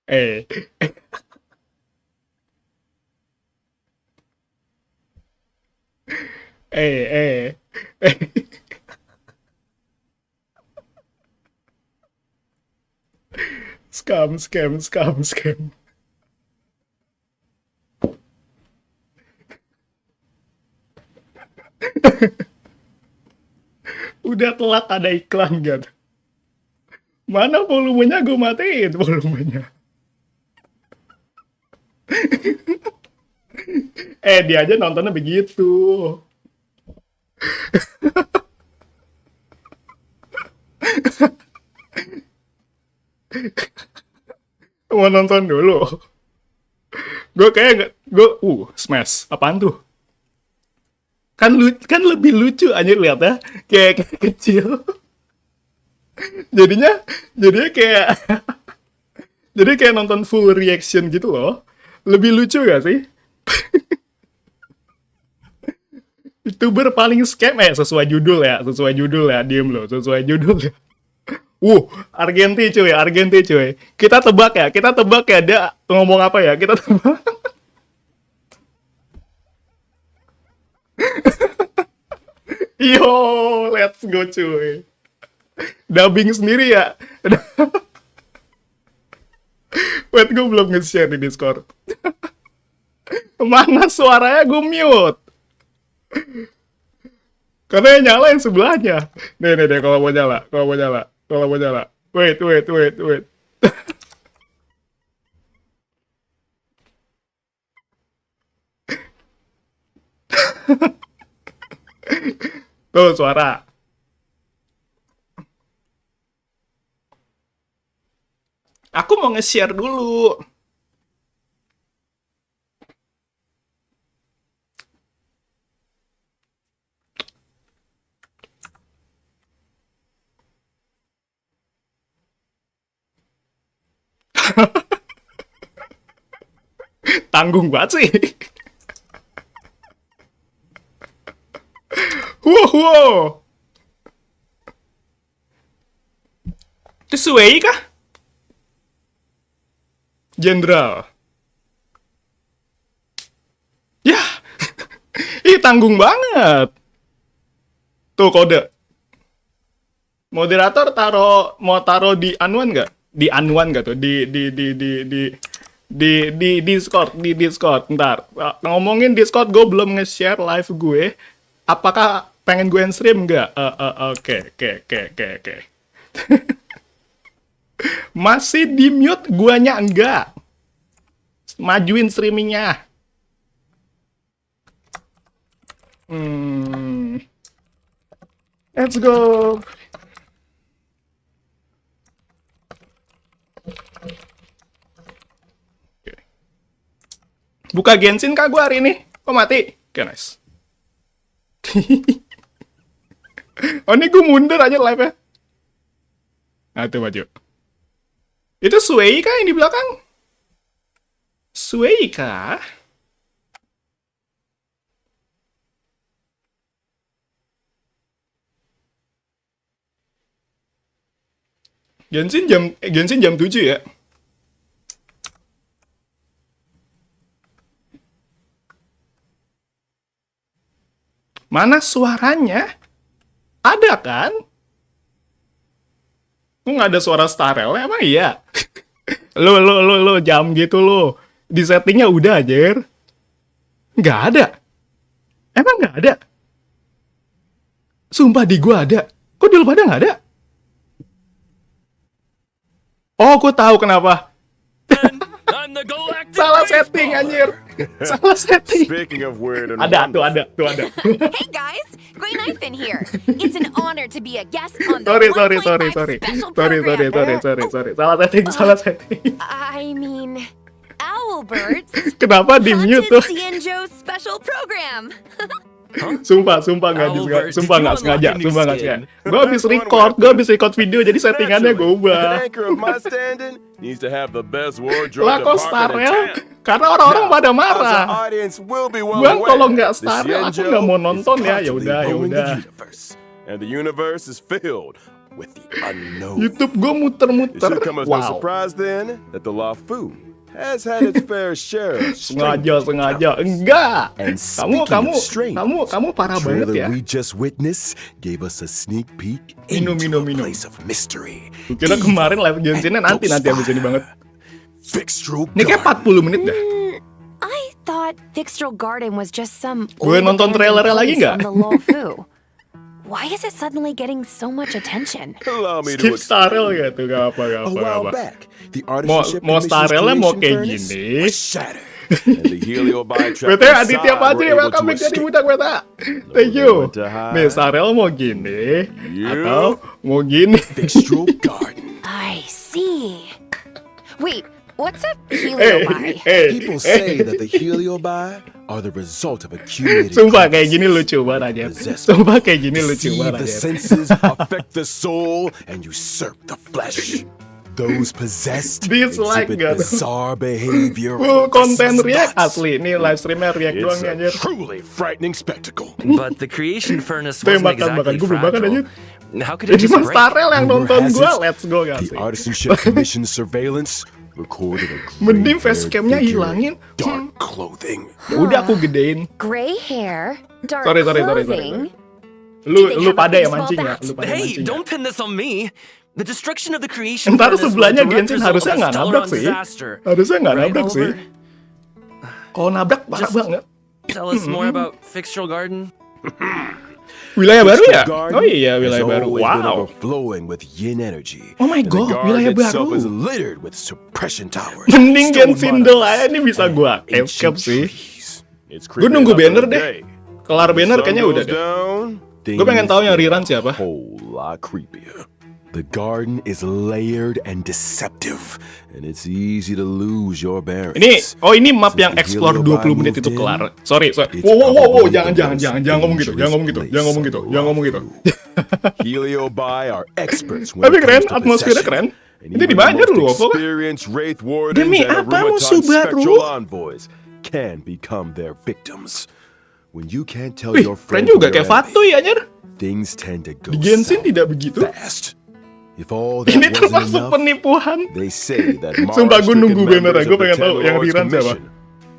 Eh, eh, eh. Scam, scam, scam, scam. Udah telat ada iklan gitu. Mana volumenya gue matiin volumenya. Dia aja nontonnya begitu. Mau nonton dulu. Gue kayak nggak, smash. Apaan tuh? Kan lebih lucu aja lihat ya. Kayak kecil. jadinya jadinya kayak jadi kayak nonton full reaction gitu loh. Lebih lucu gak sih? YouTuber paling scam sesuai judul ya, diem loh, sesuai judul ya. Argenti cuy. Kita tebak ya dia ngomong apa ya, kita tebak. Yo, let's go cuy. Dubbing sendiri ya. Wait, gue belum nge-share di Discord. Mana suaranya gue mute. Karena yang nyala yang sebelahnya. Nih, kalau mau nyala. Wait. Tuh suara. Aku mau nge-share dulu. Tanggung banget sih. Wow. Itu Suwei kah? Jenderal. Ya. Tanggung banget. Tuh kode. Moderator mau taruh di anuan nggak? Di anuan nggak tuh? Di Discord. Ntar ngomongin Discord, gue belum nge-share live gue. Apakah pengen gue stream nggak? Oke. Masih di mute, guanya enggak. Majuin streamingnya. Let's go. Buka Genshin kah gue hari ini? Kok mati? Oke, nice. Oh, ini gue mundur aja live-nya. Nah, itu maju. Itu Suei kah yang di belakang? Suei kah? Genshin jam 7 ya? Mana suaranya? Ada kan? Kok nggak ada suara Starel? Emang iya? Lo jam gitu lo. Di settingnya udah aja. Nggak ada. Emang nggak ada? Sumpah di gua ada. Kok di lu pada nggak ada? Oh, aku tahu kenapa. Salah setting anjir. Salah setting. Ada. Hey guys, Grey Knife in here. It's an honor to be a guest on the Sorry. special program. Salah setting. I mean, Owlbirds. Kenapa di mute tuh? Content Joe's special program. Sumpah nggak sengaja. Gue habis record video jadi settingannya gue ubah. Lah kok Starel? Karena orang-orang pada marah. Bang kalau nggak Starel aku nggak mau nonton ya. Ya udah. with the unknown. YouTube gue It muter-muter. should come as no Wow. surprise then that the Lafu has had its fair share of Sengaja. Enggak. And Kamu speaking of strange, parah banget trailer ya. we just witnessed gave us a sneak peek Minum. into a place of mystery. Kira kemarin live Genshin-nya nanti abis ini banget. Pex Draws. Ini kayak 40 menit dah. I thought Fixtral Garden was just some Gue old nonton abandoned trailernya lagi place nggak? on the Lofu. Why is it suddenly getting so much attention? Allow me to Skip Starrel gitu, gak A while apa. back, the artisanship Mau commission's Starrelnya mau creation kayak furnace gini. was shattered, and the heliobi trap Bete Aditya inside Fajri, were able welcome to back jadi escape. budak beta. Thank you. went to hide. Nih Starrel mau gini You. atau mau gini. Pex Draws Garden. I see. Wait, what's a heliobi? People say that the heliobi are the result of accumulated Sumpah kayak gini lucu banget aja. Sumpah kayak gini lucu deceive banget the aja. senses, affect the soul, and usurp the flesh. Those possessed Dislike exhibit gak tuh? bizarre behavior. Konten react Thoughts. asli. Ini live streamnya react doang It's nih a anjir. truly frightening spectacle. But the creation furnace wasn't Makan exactly gue belum makan aja. fragile. How could it Jadi just Mas break? Starrel yang Rumor nonton has gue, it, let's go gak The sih? artisanship commission's surveillance recorded a Mending gray-haired facecamnya figure hilangin. in dark clothing. Udah aku gedein. Gray hair, dark Sorry. clothing. Lu pada ya mancing ya? Lu pada Hey, mancing ya? don't pin this on me. The destruction of the creation Ntar furnace was a sebelahnya direct Genshin result harusnya of a nggak stellar nabrak sih. disaster. Harusnya nggak Right, nabrak sih. Oliver? Kalau nabrak parah Just- banget. Tell us more about Fixtral Garden. Wilayah baru ya? The garden Oh iya, has wilayah baru. always been Wow. overflowing with yin energy. Oh my And the God, garden wilayah itself baru. is littered with suppression towers. Mending stone Genshin monuments, aja ini bisa gua and escape ancient sih. trees. It's Gue nunggu creeping banner up deh. every day. Kelar banner The sun kayaknya udah goes deh. down, Gue pengen tahu yang things rerun get siapa. a whole lot creepier. The garden is layered and deceptive, and it's easy to lose your bearings. Ini map Since yang the explore heliobi 20 menit moved itu in, kelar. Sorry. it's Wow, probably jangan the most ngomong gitu. Jangan ngomong gitu. dangerous Jangan ngomong gitu. place Jangan ngomong on gitu. the Loop. Heliobi are experts when Tapi it keren, comes to atmosfernya possession. keren. And Ini even di the Banjar most loh, apa? experienced wraith wardens Demi and apa Arumaton musuh baru? spectral envoys can become their victims. When you can't tell Wih, your keren friend juga from kayak your Fatu enemy, ya, anjir. things tend to go Di Genshin south tidak begitu. fast. If all that Ini wasn't termasuk enough, penipuan. they say that Sumpah, gue Mars-stricken nunggu banner members gue of the pengen tahu Ten yang Lords rerun siapa. Commission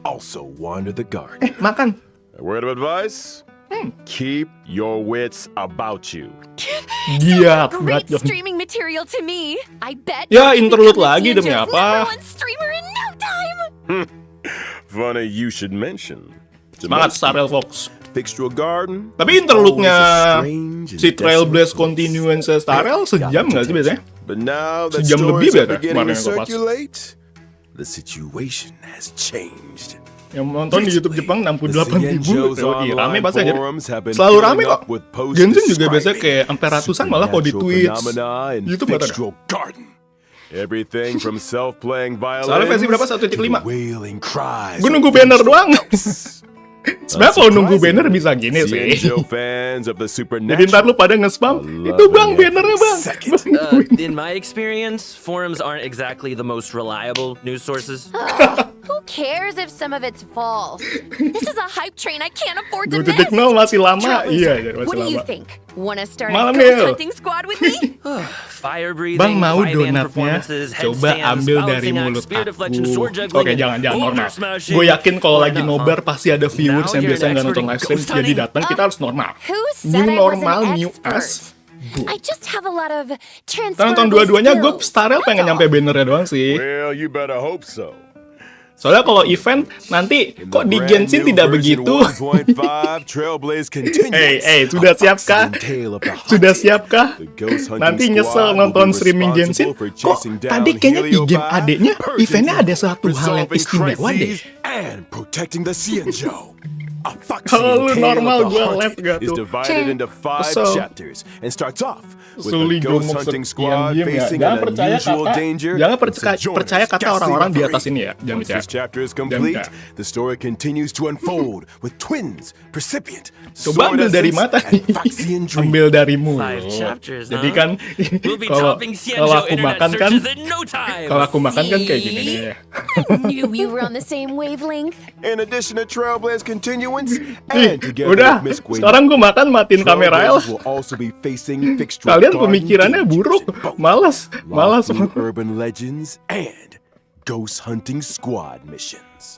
also wander the garden. Makan. A word of advice? Keep your wits about you. Giat, Great bacot. streaming material to me. I bet. Ya, you can interlude become lagi demi Lucianjo's apa? number one streamer in no time. Funny you should mention. To Semangat most Starrel people, Fox. Fixtral Garden. Tapi interlude-nya always a strange and si Trailblaze desolate place. Continuance Starrel sejam nggak sih biasanya? But now that Sejam lebih stories are biasa beginning kemarin to yang gua pas. circulate, the situation has changed. Yang nonton di YouTube Jepang 68.000. Ih, rame pasti aja. Selalu Selalu rame kok. Genshin juga biasa kayak sampai ratusan malah kalau di Twitch. YouTube nggak tahu dah. Everything from self-playing violins Soalnya versi berapa? to 1.5? wailing cries Gue of nunggu banner vengeful doang. ghosts. Sebenarnya kalau nunggu banner bisa gini sih. Cienjo fans of the Jadi ntar lu supernatural pada nge-spam. love Itu bang it bannernya bang. second. In my experience, forums aren't exactly the most reliable news sources. Who cares if some of it's false? This is a hype train I can't afford to 2.0 miss. masih lama. Trailblazer, Iya, jadi masih what do you lama. think? Wanna start Malam a ghost Nil. hunting squad with me? Fire breathing, Bang mau five-man donatnya, performances, coba headstands, ambil dari balancing acts, mulut spirit deflection, sword aku. juggling, Oke, and jangan boulder normal. smashing. Gue yakin kalau Why lagi not, nobar huh? pasti ada viewers Now yang you're biasanya an nggak nonton expert in live stream, ghost jadi hunting? datang kita harus normal. Who said New I was normal, an new expert? us. I just have a lot of Kita nonton transferable dua-duanya, gue skills. Starrel pengen That's nyampe all. bannernya doang sih. Well, you better hope so. Soalnya kalau event nanti In kok the di brand Genshin new tidak version begitu. 1.5, Trailblaze continues. Sudah A siapkah? fascinating tale of the Sudah hunted. siapkah? The ghost hunting Nanti squad nyesel will nonton be streaming Genshin. responsible for Kok chasing down tadi kayaknya di game heliobi, adeknya purging eventnya ada evil, satu hal yang resolving istimewa deh. crises, and protecting the Cienjo. A Kalau lu foxy tale normal, of the gua haunted left gak is tuh? divided into 5 Kesel. chapters and starts off with Suli the ghost jomok hunting sekian squad game ya. facing Jangan an percaya unusual kata, danger. jangan from Sojourners percaya kata ghastly orang-orang di reverie. atas ini ya. Jangan Once percaya. this chapter is Jangan complete, percaya. the story continues to unfold with twins, precipient, Coba ambil dari mata nih. Ambil dari mulut. 5 chapters, Jadi huh? kan We'll be kalau topping kalau Cienjo aku internet makan kan, searches in no time. kalau aku makan kan kayak gini nih. I knew we were on the same wavelength. In addition to Trailblaze continuance, And together Udah, with Miss Gwen, sekarang gue makan matiin kamera ya. Trailblazers will also be facing Pex Draws Kalian garden pemikirannya dangers, buruk, both malas. lawful urban legends and ghost hunting squad missions.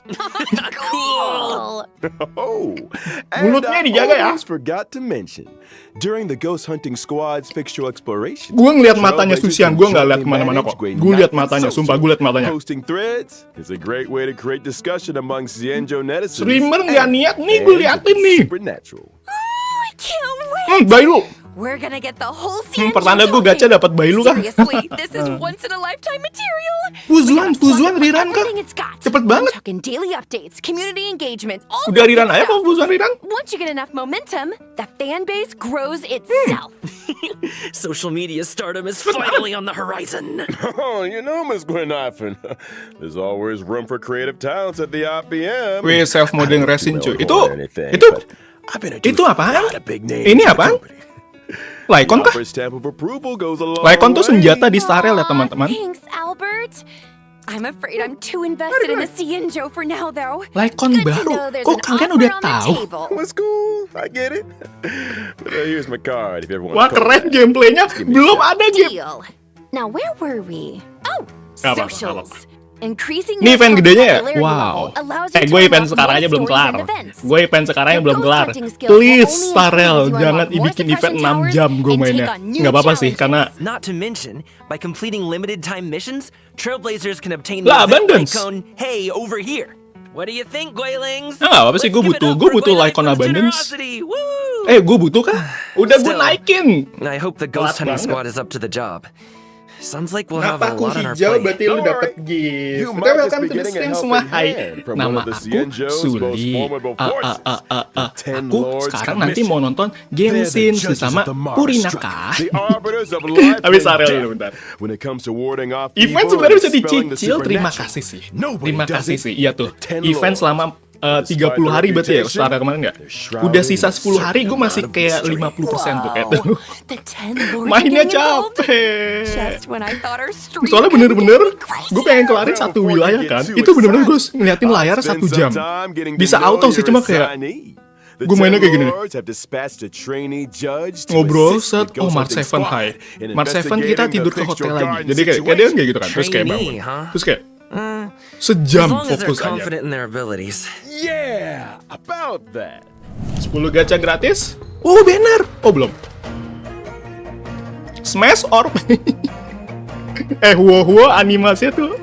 Cool. Oh, Mulutnya and dijaga ya. I almost forgot to mention, during the ghost hunting squad's fictional exploration, Gue ngeliat matanya Susian, gue nggak liat kemana-mana kok. Gue liat matanya, sumpah gue liat matanya. Posting threads is a great way to create discussion among Xianzhou netizens. Streamer nggak niat nih, gue and liatin nih. Supernatural. I can't wait. Bailu. We're gonna get the whole series. Pertanda gue gacha dapat Bailu kah? Seriously, this is once in a lifetime material. Fuzuan Riran kah? Everything it's got. Cepet banget. I'm talking daily updates, community engagement, all Udah the Riran good aja stuff. kok Fuzuan Riran. Once you get enough momentum, the fan base grows itself. Social media stardom is finally on the horizon. Oh, you know, Miss Gwen, there's always room for creative talents at the IPM. Wih, self-modern resin cuy. Itu apaan? Ini apaan? Laikon kah? Laikon tuh senjata di Starel ya teman-teman. Thanks, Albert. I'm afraid I'm too invested in the Xianzhou for now, though. Laikon Good to baru. know there's Kok an kalian offer udah on the tahu? table. That's cool, I get it. But here's my card if you ever want Wah to keren gameplaynya. Belum ada game. Deal. Now, where were we? Oh, Gak apa-apa, socials. gak Increasing Ini event gedenya ya? popularity Wow. level allows you to Gue event unlock sekarang more aja belum stories kelar. and events. Gue event sekarang yang belum Your kelar. ghosting skills will Please only Starel, improve as you jangan unlock more bikin event suppression 6 towers jam gue and take mainnya. on new Gak apa-apa sih, challenges. karena Not to mention, by completing limited time missions, Trailblazers can obtain Lah, the event abundance. icon, hey, over here. What do you think, Goylings? Ah, apa sih, gue Let's give it butuh- up gue for butuh Goylings Lycon for Abundance. generosity. Woo! gue butuh kah? Udah gue Still. naikin. I hope the ghost Telat hunting banget. squad is up to the job. Sounds like we'll have Kenapa a aku lot on our hijau plate. berarti lu Don't dapet worry. gift. You Udah might just welcome be to the getting a stream helping semua. Hai, hand from one nama of the aku Xianzhou's most Suli. formidable forces, the Ten Aku Lords sekarang nanti Commission. mau nonton They're the Genshin judges bersama of the Mars FURINA Strike, kah? the arbiters of life Habis and Ariel death. dulu bentar. When it comes to warding off Event evil sebenarnya and bisa dispelling the dicicil, terima supernatural, kasih sih. nobody Terima does kasih it sih, iya tuh. but Ten Event Lords. selama 30 hari berarti ya, setara kemarin nggak? Udah sisa 10 hari, gue masih kayak 50% tuh kayak tuh. The 10 lords Mainnya are getting involved. capek. Just when I thought our streak Soalnya couldn't bener-bener, get any gue pengen kelarin crazier. satu wilayah kan. Itu bener-bener gue ngeliatin layar 1 jam. Bisa auto sih, cuma kayak gue mainnya kayak gini nih. Ngobrol set, oh Mart 7 hai. Mart 7 kita tidur ke hotel lagi. Jadi kayak dia kayak gitu kan. Terus kayak bangun. Trainee, huh? Terus kayak As sejam long as they're fokus aja. confident in their abilities. Yeah, about that. 10 gacha gratis. Banner. Oh belum. Smash Orb. Huo animasinya tuh.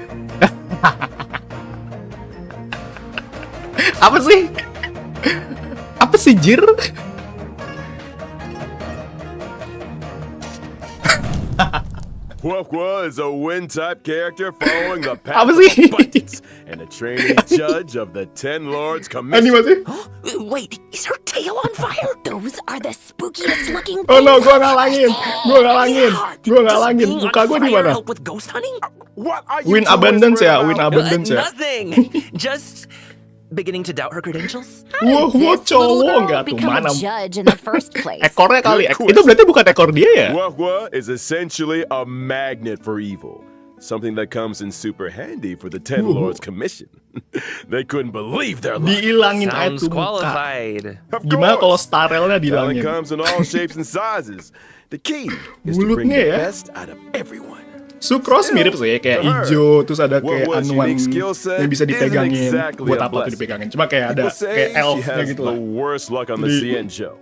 Apa sih? Apa sih Jir? Huo is a wind-type character following the path Apa of sih? abundance and a trainee judge of the Ten Lords Commission. Animasi? Wait, is her tail on fire? Those are the spookiest looking Oh no, things gue I've ngalangin. ever seen. Gue ngalangin. Gue ngalangin. Being Muka on gue di fire mana? help with ghost hunting? What are you Win two abundance ya, whispering win about? abundance ya. Nothing. Just beginning to doubt her credentials. Huo This little cowok girl nggak tuh become mana? a judge in the first place. Ekornya kali. Good Itu berarti bukan ekor dia ya? Huo is essentially a magnet for evil. Something that comes in super handy for the Ten Lords Commission. They couldn't believe their luck. Diilangin aja Sounds tuh muka. qualified. Of Gimana kalau course. starelnya Talent dihilangin? comes in all shapes and sizes. The key is to bring Mulutnya the ya. best out of everyone. Sucrose mirip sih, kayak hijau, terus ada kayak What was anuan unique skill set yang bisa isn't dipegangin. exactly Buat a apa tuh blessing. dipegangin? Cuma kayak ada People say kayak she elfnya has gitu the lah. worst luck on the Xianzhou.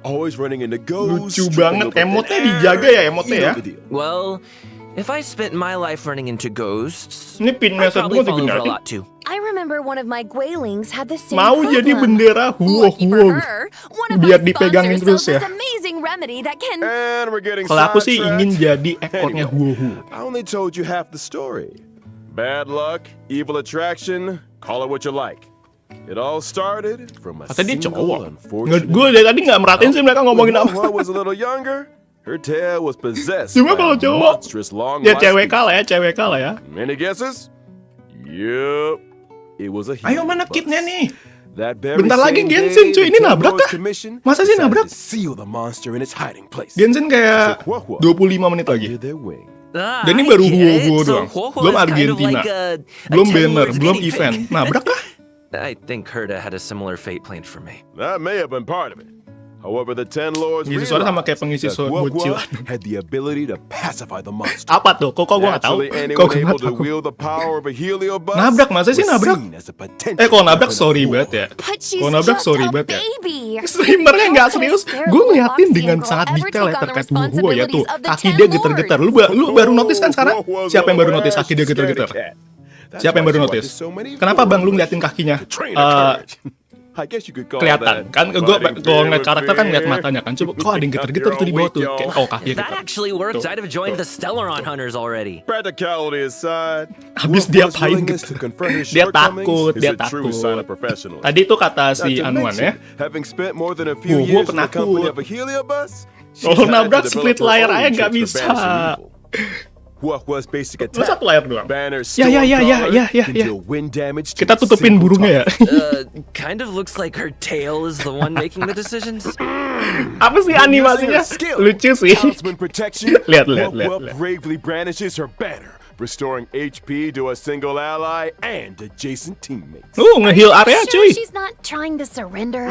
Always running into ghosts. Lucu tripping banget, over emotnya thin dijaga air. ya, emotnya You know ya. the deal. Well, if I spent my life running into ghosts, Ini pin I'd message probably gue fall over a dibenerin. lot too. I remember one of my Guilings had the same Mau problem. jadi bendera Lucky for Huo. her, one of Biar my dipegangin sponsors terus sells ya. this amazing remedy that can... And we're getting Kalau aku sih sidetracked. ingin jadi ekornya Anyway, Huo. I only told you half the story. Bad luck, evil attraction, call it what you like. It all started from a Kata dia single cowok. unfortunate. Gue dari tadi nggak merhatiin sih mereka ngomongin When apa. Huo was a little younger, her tail was possessed Cuma by kalau a cowok, monstrous long ya life cewek beast. kalah ya, cewek kalah ya. Any guesses? Yup. It was a Ayo huge mana bust. kitnya nih? That very Bentar lagi same Genshin, day, cuy. the Ini Ten nabrak Lords kah? Commission Masa sih decided nabrak? to seal the monster in its hiding place. Genshin kayak 25 menit lagi. Under their wing. Dan ini I baru get Huo it. doang. So Huo Belum is kind of Argentina. like a Belum Ten banner, Lords belum guinea pig. event. Nabrak kah? I think Herta had a similar fate planned for me. That may have been part of it. However, the Ten Lords Pengisi suara sama kayak realized pengisi that suara Uah bocilan. had the ability to pacify the monster. Apa tuh? Kok gue nggak tahu? Naturally, Kok anyone gue nggak able to tahu? wield the power of a heliobus Nabrak, masa sih was nabrak? seen as a potential Kalau nabrak weapon of sorry war. banget ya. But she's Kalau nabrak just sorry a banget ya. baby. Streamernya nggak How could a serius. spare Gue little ngeliatin boxing dengan girl sangat ever detail ya take on the terkait Wuh ya tuh. responsibilities of the Kaki 10 dia getar-getar. lords? Lu baru notice kan sekarang? Uah was Siapa yang baru a notice kaki dia rash getar-getar? scaredy cat. That's Siapa yang why baru she notice? watches so many Kenapa bang lu foreign ngeliatin kakinya? to train her courage. I guess you could call Kelihatan that kan? Gue fighting kalau fear ngeliat with karakter kan ngeliat fear. matanya kan. Coba kok ada yang getar-getar tuh di bawah tuh. Kayak, oh kakinya If that getar. actually worked, Tuh. I'd have joined the Stellaron Hunters already. Practicality aside, Habis Uah dia was pain willingness gitu. to confront his Dia shortcomings takut, is dia a true sign of takut. professionalism. Tadi tuh kata Not si to Anuan ya. mention, having spent more than a few Gua years in the penakut. company of a heliobus, she's Kalau had to nabrak develop split her layar own aja nggak tricks for bisa. banishing evil. Uah basic Lu attack. satu layar doang. Banner Ya, ya, ya, ya, ya, ya, can ya. deal wind damage to Kita a tutupin single burungnya ya. target. Kind of looks like her tail is the one making the decisions. Apa sih When using animasinya? her skill, Lucu sih. Talisman protection. Lihat. Uah bravely brandishes her banner, restoring HP to a single ally and adjacent teammates. Nge-heal area Sure cuy. she's not trying to surrender.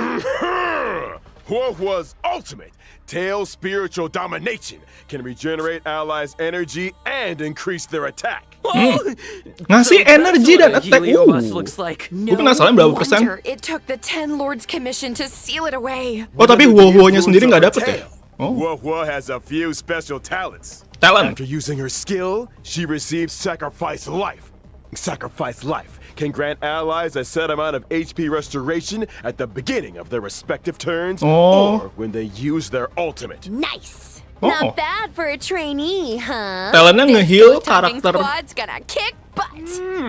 Uah's ultimate tail spiritual domination can regenerate allies' energy and increase their attack. Ngasih So energi that's dan what a attack. heliobus looks like. Gue penasaran berapa persen. wonder it took the 10 lords commission to seal it away. Oh tapi Under the Wuh-nya influence sendiri of nggak her dapet ya? tail, Oh, Uah has a few special talents. talent. After using her skill, she receives sacrifice life. Sacrifice life can grant allies a set amount of HP restoration at the beginning of their respective turns Oh. or when they use their ultimate. Nice. Oh. Not bad for a trainee, huh? Talentnya This nge-heal ghost-hunting karakter squad's gonna kick butt.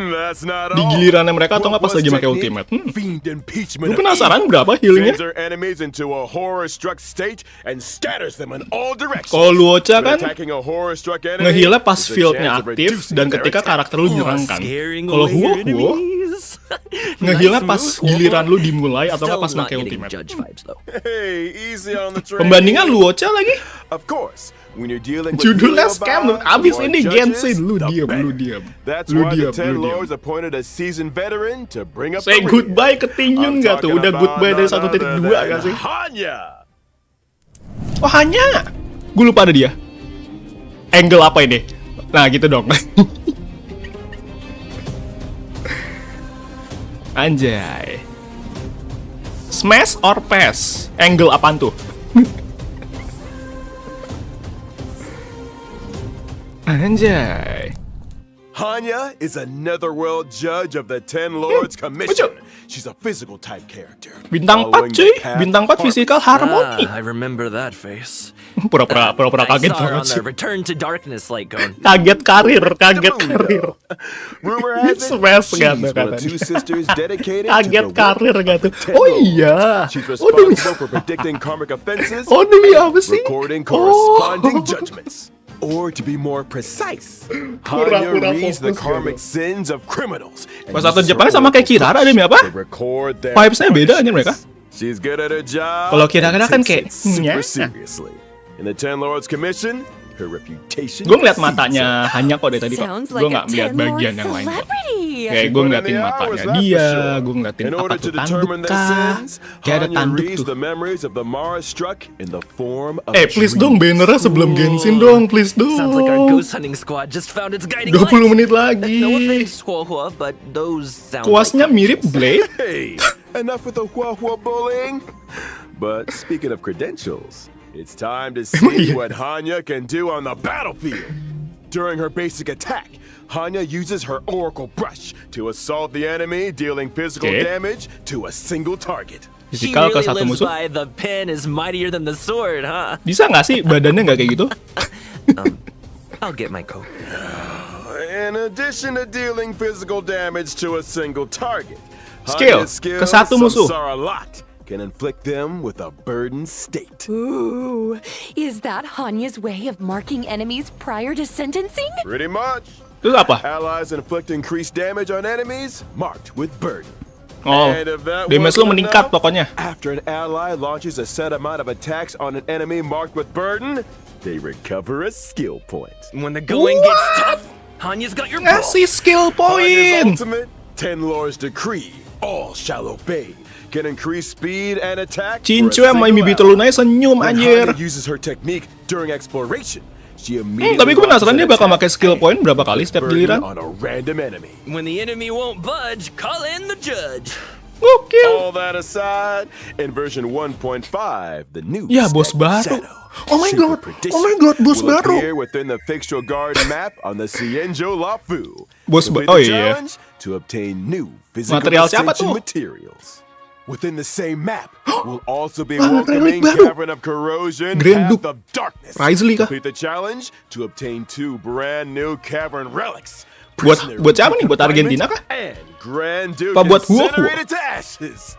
That's not di all. gilirannya mereka atau nggak pas Uah's lagi pakai technique, ultimate. Fiend impeachment Gue of penasaran evil, berapa healingnya. sends her enemies into a horror-struck state and scatters them in all directions. Kalau Luocha When kan attacking a horror-struck enemy, nge-healnya pas there's a fieldnya chance of aktif reducing dan their ketika attack. karakter lu nyerang kan. Scaring Kalau away your Wuh enemies. nge-healnya Nice pas move, giliran Wuh. lu dimulai atau nggak Still pas not pakai getting ultimate. judge vibes though. Hey, easy on the train. Pembandingan Luocha lagi. Of course, when you're dealing with Judulnya heliobus, scam. the Abis more ini judges, Genshin. Lu the diam, better. lu diam. That's Lu why diam, the Ten lu diam. Lords appointed a seasoned veteran to bring up Say the rear. goodbye ke Tingyun I'm nggak tuh? talking Udah about goodbye dari none 1.2 other nggak than sih? Hanya. Oh hanya. Gue lupa ada dia. Angle apa ini? Nah gitu dong. Anjay. Smash or pass? Angle apaan tuh? Anjay. Hanya is a netherworld judge of the Ten Lords Commission. She's a physical type character. Bintang 4 following cuy. the path Bintang 4 of fisikal harmoni. I remember that face. Pura-pura I kaget saw her banget on sih. the Return to Darkness light cone. Kaget karir. Rumor has it, Smash she's nggak one tuh of two katanya. sisters dedicated Kaget to the karir work nggak tuh? of the Ten Oh Lords. iya. She's Oh demi. responsible for predicting karmic offenses, Oh demi apa sih? recording Oh. corresponding judgments. Or to be more precise, Hanya Pura-pura reads the fokus karmic gitu. sins of criminals. and Bahasa uses her Jepangnya sama kayak oracle Kirara brush demi apa? to record their Vibes-nya beda aja mereka. punishments. She's good at her job. Kalau Kirara and kan takes kayak, it super "Nya." seriously. In the Ten Lords Commission, her reputation. Gue ngeliat precedes matanya hanya kok dari tadi kok. Sounds Gue like nggak a ngeliat 10 bagian lord yang lain. celebrity. Kayak gue ngeliatin matanya dia, gue ngeliatin In apa order tuh to tanduk determine their kah? sins, Kayak ada Hanya tanduk reads tuh. the memories of the Mara struck in the form of Please dong dreams. bannernya sebelum Genshin dong, please dong. Sounds like our ghost hunting squad just found its guiding 20 light. menit lagi. No offense, Huohua, but those sound Kuasnya like mirip Blade. Hey, enough with the Huahua bullying. But speaking of credentials, it's time to see iya? what Hanya can do on the battlefield. During her basic attack, Hanya uses her oracle brush to assault the enemy, dealing physical Oke. damage to a single target. She Fisikal ke really satu lives musuh. by the pen is mightier than the sword, huh? Bisa nggak sih badannya nggak kayak gitu? I'll get my coat. In addition to dealing physical damage to a single target, Skill, Hanya's ke satu musuh. Samsara-lot can inflict them with a burdened state. Ooh, is that Hanya's way of marking enemies prior to sentencing? Pretty much. Terus apa? Allies inflict increased damage on enemies marked with burden. Oh, And if that damage lo wasn't meningkat enough, pokoknya. After an ally launches a set amount of attacks on an enemy marked with burden, they recover a skill point. When the going gets tough, Hanya's got your back. Ngasih skill Hanya's point. ultimate, Ten Lords Decree, all shallow bay can increase speed and attack. Cincu yang main bibit lunanya senyum anjir. Uses her technique during exploration. Tapi gue penasaran dia bakal pakai skill point berapa kali setiap giliran. On a random enemy. When the enemy won't budge, call in the judge. Gokil. All that aside, in version 1.5, the new Ya, bos baru. Oh my god, bos baru. Appear within the Fixture Garden map on the Cienjo Lafu. Bos Complete oh the iya. challenge to obtain new physical Material siapa ascension tuh? materials. Within the same map, will also be welcoming baru. Cavern of Corrosion, Grand Path Duke. of Darkness. Raisley kah? Complete the challenge to obtain 2 brand new Cavern relics. Buat siapa nih? Buat Argentina kah? And Grand Duke Apa buat Huo? incinerated to ashes.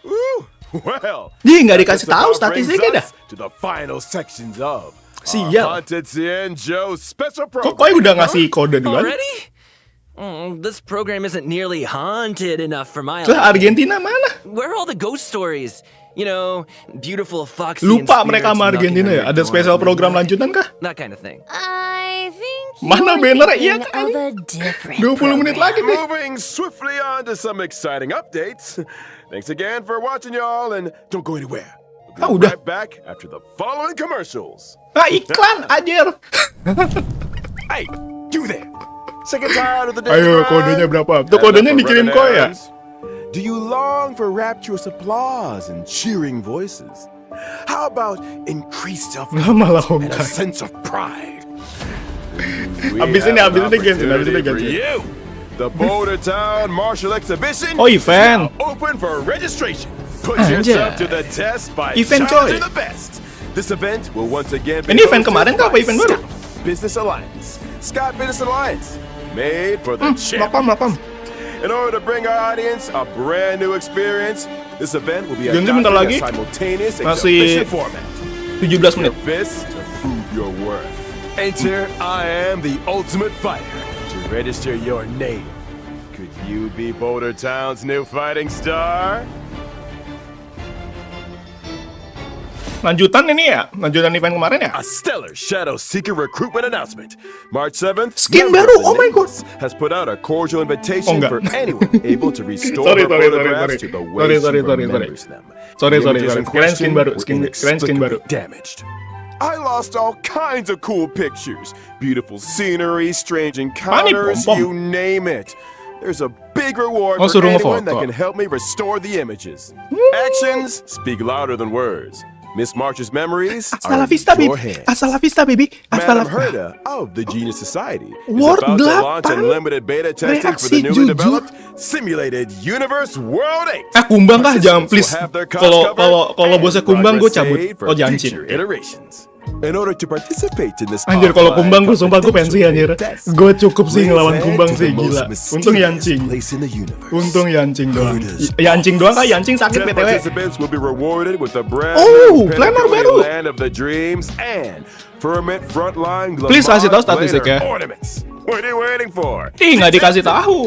Woo. Well, Dia nggak dikasih that tahu just about brings statistiknya dah. us to the final sections of Sial. Haunted Cienjo special Kok program. udah ngasih kode duluan? Already? This program isn't nearly haunted enough for my Lah liking. Argentina mana? Where are all the ghost stories? You know, beautiful foxy Lupa and mereka sama spirits knocking Argentina on ya? your Ada door spesial at program midnight. lanjutan kah? That kind of thing. I think Mana you're banner? Iya thinking kan? of a different 20 menit lagi nih. Moving swiftly on to some exciting updates. Thanks again for watching, y'all, and don't go anywhere. Ah, We'll be udah. right back after the following commercials. Ah, iklan anjir. Hey, you there! Sick and tired of the Ayo, kodenya berapa? Tuh kodenya dikirim kok ya? Do you long for rapturous applause and cheering voices? How about increased Malah self-confidence and a Honkai. sense of pride? Abis ini Genshin, abis ini For Genshin. you, the Boulder Town Martial Exhibition Oh, event. is now open for registration. Put Anjay. yourself to the test by Event, challenging coy. the best. This event will once again be Ini event hosted kemarin kah apa by event baru? Scott Business Alliance. Scott Business Alliance, made for the Makam. champions. In order to bring our audience a brand new experience, this event will be Genshin bentar adopting lagi. a simultaneous Masih exhibition format. 17 menit. Your fist to prove your worth. Enter I am the ultimate fighter to register your name. Could you be Boulder Town's new fighting star? Lanjutan ini ya? Lanjutan event kemarin ya? A stellar Shadow Seeker recruitment announcement. March 7th, Skin members baru, of the oh my God. Nameless has put out a cordial invitation Oh, enggak. for anyone able to restore Sorry, her photographs to the way Sorry. she remembers them. Sorry. The images in Keren skin question baru, were keren skin baru. inexplicably damaged. I lost all kinds of cool pictures. Beautiful scenery, strange encounters, pom-pom. you name it. There's a big reward Oh, for suruh anyone that ngefoto. can help me restore the images. Actions speak louder than words. Miss March's memories Hasta are la in vista, baby. your hands. Hasta la vista, baby. Hasta la Madam Herda of the Genius Society is Word about to launch 8. unlimited beta testing for Reaksi the newly jujur. developed Simulated Universe World 8. Kumbang kah? Jangan Participants please. will have their costs Kalau covered bosnya and kumbang gue progress cabut. saved for Oh, Genshin. future iterations. In order to participate in this Anjir kalau offline kumbang gue sumpah gue pensi anjir. competition, Gue cukup sih please ngelawan head kumbang to sih the most gila. mysterious Untung Yancing. place in the universe. Untung Yancing doang. Herda's Yancing doang kah? Yancing sakit 10 BTW. participants will be rewarded with a brand Oh, new planner Pinnacle baru. Land of the Dreams and Firmament Frontline Please kasih tahu Glamour statistiknya. Planner Ornaments. What are you waiting for? Ih, nggak dikasih tahu.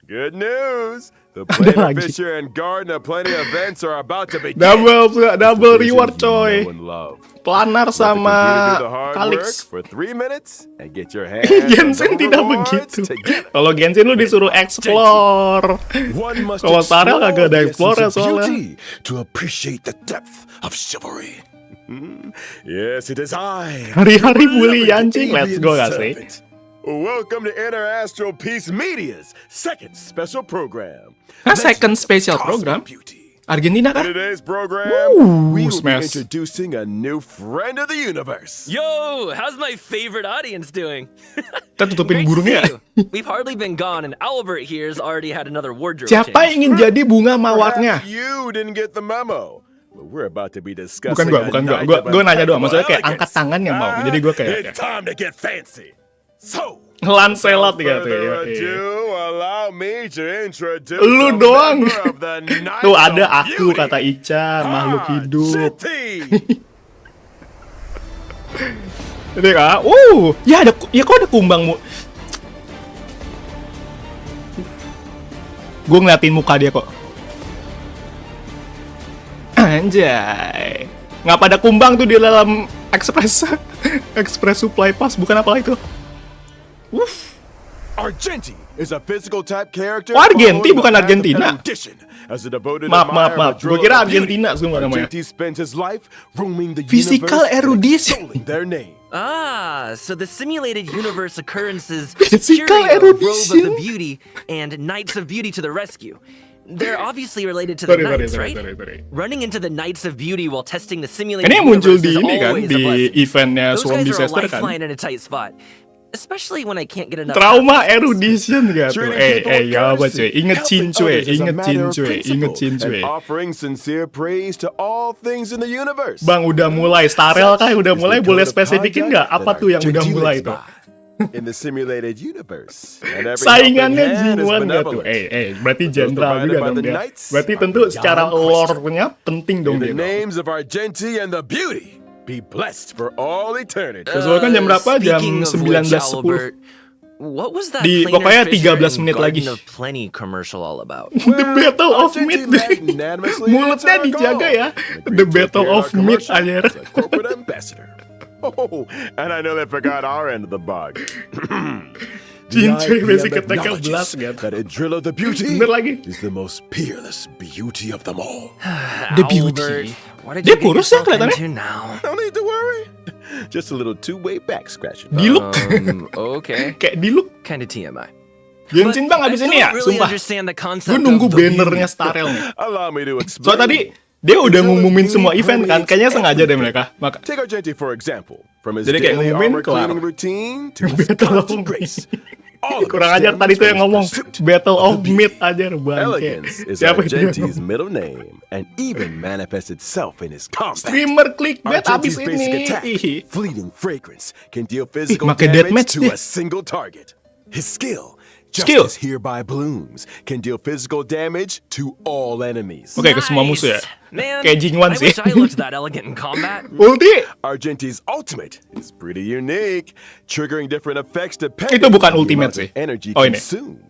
Good news! The Ada Planner lagi. Fisher and Garden of Plenty events are about to begin. Double reward Visions coy. you know and love. Planar Let the sama computer do the hard work Kalix. for 3 minutes and get your hands Genshin on the tidak rewards begitu. together. Kalau Genshin lu disuruh explore. One must Kalau Tarel explore kagak ada the explore essence of soalnya. beauty to appreciate the depth of chivalry. Yes, it is I. Hari-hari bully Beloved Yancing. Let's go Avian gak sih? Servant. Welcome to Inner Astral Peace Media's second special program. Hah, second special Cosmic program? Beauty. Argentina kah? In today's program, Ooh, we will smash. be introducing a new friend of the universe. Yo, how's my favorite audience doing? Kita tutupin Great to burungnya. see you. We've hardly been gone, and Albert here's already had another wardrobe Siapa change. yang ingin jadi bunga mawarnya? Perhaps you didn't get the memo. But we're about to be discussing Bukan gua, a bukan gua. night of Gua nanya doang. impeccable Maksudnya kayak elegance. angkat tangan yang mau. Jadi gua kayak It's time to get fancy. So, Lancelot without gitu ya. further ado, allow me to introduce Lu a doang. member of the Night Tuh of ada aku Beauty. kata Ica, makhluk hidup. Jadi kak, ya ada, ya kok ada kumbang mu. Gue ngeliatin muka dia kok. Anjay, nggak pada kumbang tuh di dalam Express Supply Pass, bukan apa itu? Argenti is a physical type character. Oh, Argenti, following bukan the path of Argentina. erudition. As a devoted Maaf. admirer of Gue Drilla kira the Beauty, Argentina semua namanya. Argenti spends his life roaming the Physical universe and erudition. extolling their name. Ah, so the simulated universe occurrences Physical Curio, Robe of the erudition. Beauty, and Knights of Beauty to the rescue. They're obviously related to the Sorry. Knights, right? Running into the Knights of Beauty while testing the simulated Ini yang muncul universe di is ini kan, always a di blessing. eventnya Those Swarm guys are a Disaster kan. lifeline in a tight spot. Especially when I can't get enough Trauma practice. erudition gak tuh? Treating people with Ya apa courtesy, cuy? Ingetin helping cuy, others is a matter of ingetin principle, cuy. and offering sincere praise to all things in the universe. Bang udah mulai, Starel kan udah Is mulai, the boleh code of spesifikin conduct nggak apa that tuh yang udah Argenti mulai lives tuh? by in the simulated universe. And every Saingannya helping hand is Jinwan gak tuh? benevolent. Berarti Those jenderal provided juga by dong the dia. knights Berarti are tentu beyond secara question. lore-nya penting dong In dia the dong. names of Argenti and the Beauty, be blessed for all eternity. Sesuai kan jam berapa? Jam Speaking of which, 19.10. Albert, what was that Di- plainer pokoknya fisher 13 and menit lagi. Garden of Plenty commercial all about? The Battle of Argenti Meat. magnanimously Mulutnya answered our dijaga call ya. and The agreed to Battle appear in of our Meat commercial aja. as a corporate ambassador. Oh, and I know they forgot our end of the bargain. Cincoy The basic IPM attack-nya acknowledges blast gitu. that Drilla the Beauty Bener lagi. is the most peerless beauty of them all. The Albert, Beauty. what did Dia you get kurus ya yourself kelihatannya? into now? No need to worry. Just a little two-way back scratching. Di look. Okay. Kayak di look. Kind of TMI. Genshin bang abis I ini ya? don't really Sumpah. understand the concept Gue nunggu of the bannernya beauty. Starel nih. Allow me to explain. Soalnya tadi dia udah ngumumin semua event kan, kayaknya sengaja deh mereka. Maka Take Argenti for example. From his Jadi kayak daily ngumumin, armor kelar. cleaning routine to his Battle of constant grace. All of kurang it ajar tadi stems tuh yang from ngomong his pursuit Battle of the beauty. Meat ajar bangke. Elegance is Siapa itu? Argenti's middle name and even manifests itself in his combat. Streamer clickbait abis Argenti's basic ini. attack, Ih. fleeting fragrance, can deal physical pakai deathmatch damage to dia. a single target. His skill, Skill. Justice Hereby Blooms, can deal physical damage to all enemies. Oke, ke semua musuh ya. Man, Kayak Jinwan I sih. wish I looked that elegant in combat. Ulti. Argenti's ultimate is pretty unique, triggering different effects depending Itu bukan on the ultimate amount sih. of energy Oh, ini. consumed.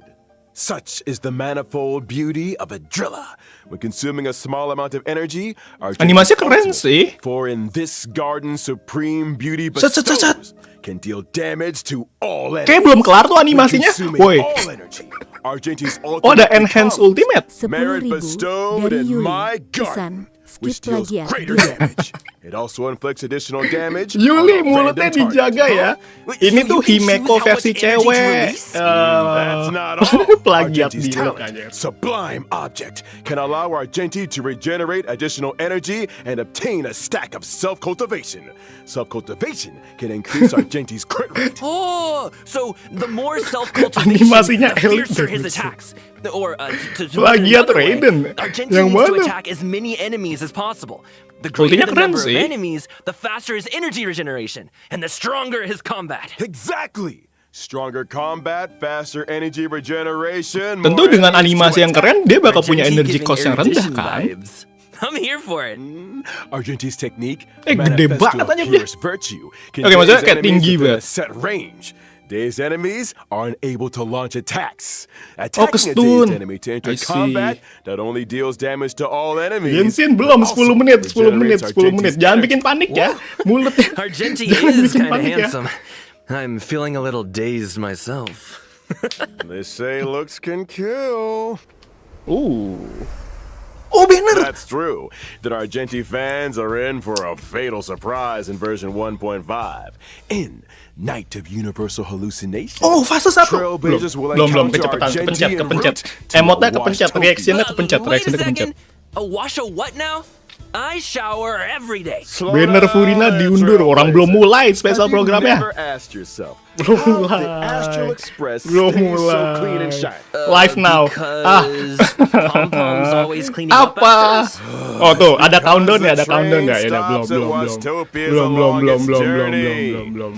Such is the manifold beauty of a Drilla. When consuming a small amount of energy, Animasinya keren ultimate, sih. For in this garden supreme beauty Set, set, set, set. bestows can deal damage to all enemies. Kayak belum kelar tuh When animasinya. consuming Woi. all energy, Argenti's Oh ultimate ada enhance becomes ultimate. merit 10.000 bestowed dari in Yuli. my Pesan, garden, which skip deals lagi ya. greater damage. It also inflicts additional damage. Yuli on a mulutnya random target. dijaga ya. Wait, Ini so tuh you can choose Himeko how versi much energy to cewek. release? That's not all. Plagiat Argenti's di look talent, aja. sublime object, can allow Argenti to regenerate additional energy and obtain a stack of self-cultivation. Self-cultivation can increase Argenti's crit rate. Oh, so the more self-cultivation, Animasinya the elit fiercer his banget sih. attacks. Or to Plagiat put it another way, Raiden. Argenti Yang needs to mana? attack as many enemies as possible. The Ultinya greater the keren number of sih. enemies, the faster his energy regeneration, and the stronger his combat. Exactly. Stronger combat, faster energy regeneration. Tentu more dengan enemies to animasi yang attack. keren, dia bakal punya Argenti energy giving cost yang rendah erudition kan. vibes. I'm here for it. Argenti's technique gede manifests banget to a aja dia. purest virtue. Can Oke, maksudnya daze kayak enemies tinggi within banget. a set range. Dazed enemies are unable to launch attacks. Oh, Attacking a kestun. dazed enemy to enter I see. combat that only deals damage to all enemies. Genshin belum but 10 also menit, 10 menit, regenerates 10 menit. Argenti's Jangan energy. bikin panik ya. Mulutnya. Argenti Jangan is bikin kind of panik ya. handsome. I'm feeling a little dazed myself. They say looks can kill. Oh bener. That's true. That Argenti fans are in for a fatal surprise in version 1.5. In Night of Universal Hallucination. Oh fase 1. Trailblazers will Belum, encounter kecepatan, Argenti en kepencet. route to Emotnya a kepencet, Washtopia. reaksinya kepencet, Wait a reaksinya kepencet. second. A wash a what now? I shower every day. Slow Banner down, Furina diundur, orang belum mulai Have spesial you programnya. never asked yourself Belum how mulai. the Astral Express Belum stays so mulai. clean and shiny? Live now. Because pom-poms always cleaning up Apa? after us. Oh tuh, ada Because countdown ya, the ada countdown train nggak? Ya udah, belum, stops at belum, Washtopia's belum, longest belum, journey. belum.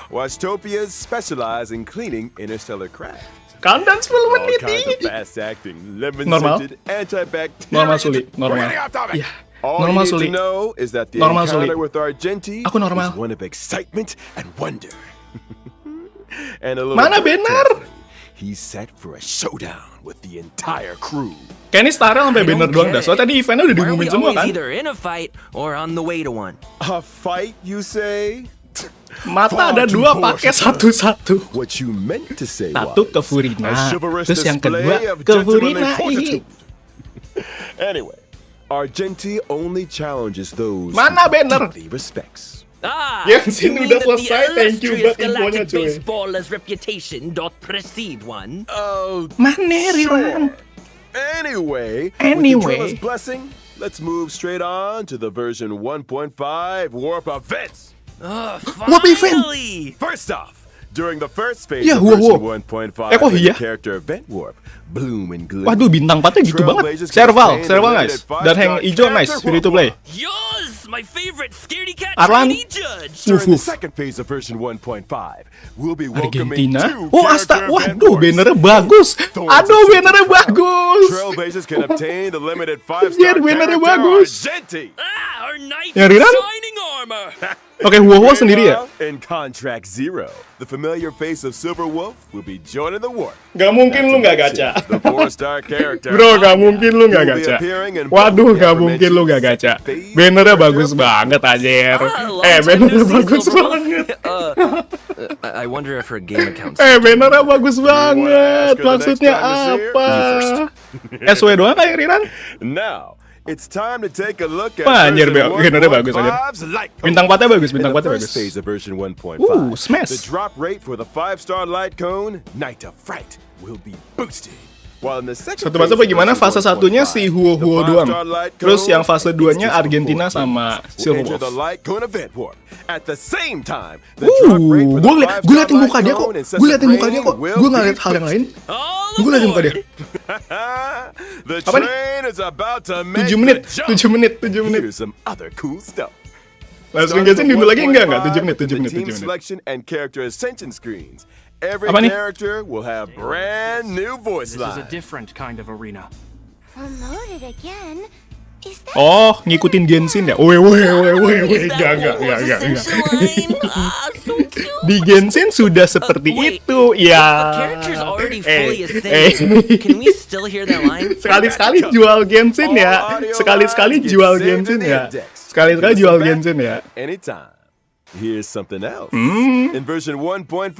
Washtopias specialize in cleaning interstellar craft. Countdown 10 All menit kinds nih. of fast-acting, Normal. lemon-scented, antibacterial. Normal, Suli, normal. We're getting off topic. Iya. All Normal, you need Suli. to know is that the Normal, encounter Suli. with Argenti Aku normal. is one of excitement and wonder. And a little Mana bit benar? terrifying. He's set for a showdown with the entire crew. Kayak ini Starel sampai I don't banner doang get dah. Soalnya it. tadi eventnya udah Why are we diumumin semua always kan. either in a fight or on the way to one? A fight, you say? Mata ada dua, pakai satu-satu. What you meant to say Satu ke was FURINA, a chivalrous terus yang kedua display of ke gentlemanly FURINA. fortitude. Anyway, Argenti only challenges those Mana who banner? deeply respects. Genshin you mean udah that the selesai, thank you buat illustrious infonya, galactic cuy. baseballer's reputation doth precede one? Oh, Mana Riran? Anyway, Anyway. with the Trilla's blessing, let's move straight on to the version 1.5 warp events. What event? Finally! First off, during the first phase Yeah, of wow, version wow. 1.5, kok when iya? the character event warp, bloom and gloom. Waduh, bintang 4-nya gitu banget. Serval guys. Dan yang hijau nice, ready to play. Yours, my favorite scaredy cat Arlan. trainee judge. During the second phase of version 1.5, we'll be welcoming Argentina. two Oh, character event waduh, warps. bannernya bagus. Thorns Aduh, of bannernya Setiap. bagus. Trailblazers can obtain the limited 5-star Anjir, bannernya character bagus. Argenti. Our knight Ya, in Riran? shining armor. Oke, Wow sendiri ya? Meanwhile, in Contract Zero, the familiar face of Silver Wolf will be joining the war. Gak mungkin lu gak gacha. The 4-star character. Bro, gak mungkin lu gak will be gacha. appearing in Waduh, both gak mungkin lu gak gacha. phase Bannernya character bagus banget, anjir. Long time Bannernya no see, bagus Silver Wolf. banget. I wonder if her game account's Bannernya bagus banget. ask her the next Maksudnya time to see her? apa? SW doang kayak Riran? Now, it's time to take a look at Wah, anjir, version bannernya bagus, anjir. 1.5's light cone. Bintang 4-nya bagus, In bintang the 4-nya first bagus. phase of version 1.5, Smash. the drop rate for the 5-star light cone, Night of Fright, will be boosted. While in the second Satu fase phase apa of gimana? version Fase satunya 1.5, si Huo the doang. 5-star light Terus cone yang fase 2-nya and Argentina its sama will Silver enter the Wolf. light cone event warp. At the same time, the drop rate for the Gue 5-star liatin light muka dia kok. cone and Gue liatin Incessant muka dia Rain kok. will Gue nggak be liat hal yang lain. all Gue liatin muka dia. The Apa nih? train is about to make 7 menit, the jump. 7 menit, 7 menit. Here's some other cool stuff. Langsung Starting Genshin dulu with lagi enggak? 7 1.5 menit, 7 with menit, the team 7 menit. selection and character ascension screens. Every Apa nih? character will have brand new voice This is a lines. different kind of arena. Promoted again? Is that Oh, ngikutin Genshin ya? Woi, Is that enggak. what was essential line? So cute. Di Genshin sudah seperti Wait. itu, ya. The character's already fully ascended. Can we still hear that line? Sekali-sekali jual Genshin ya. Sekali-sekali jual Genshin ya. Sekali-sekali jual Genshin ya. Anytime. Here's something else. In version 1.5,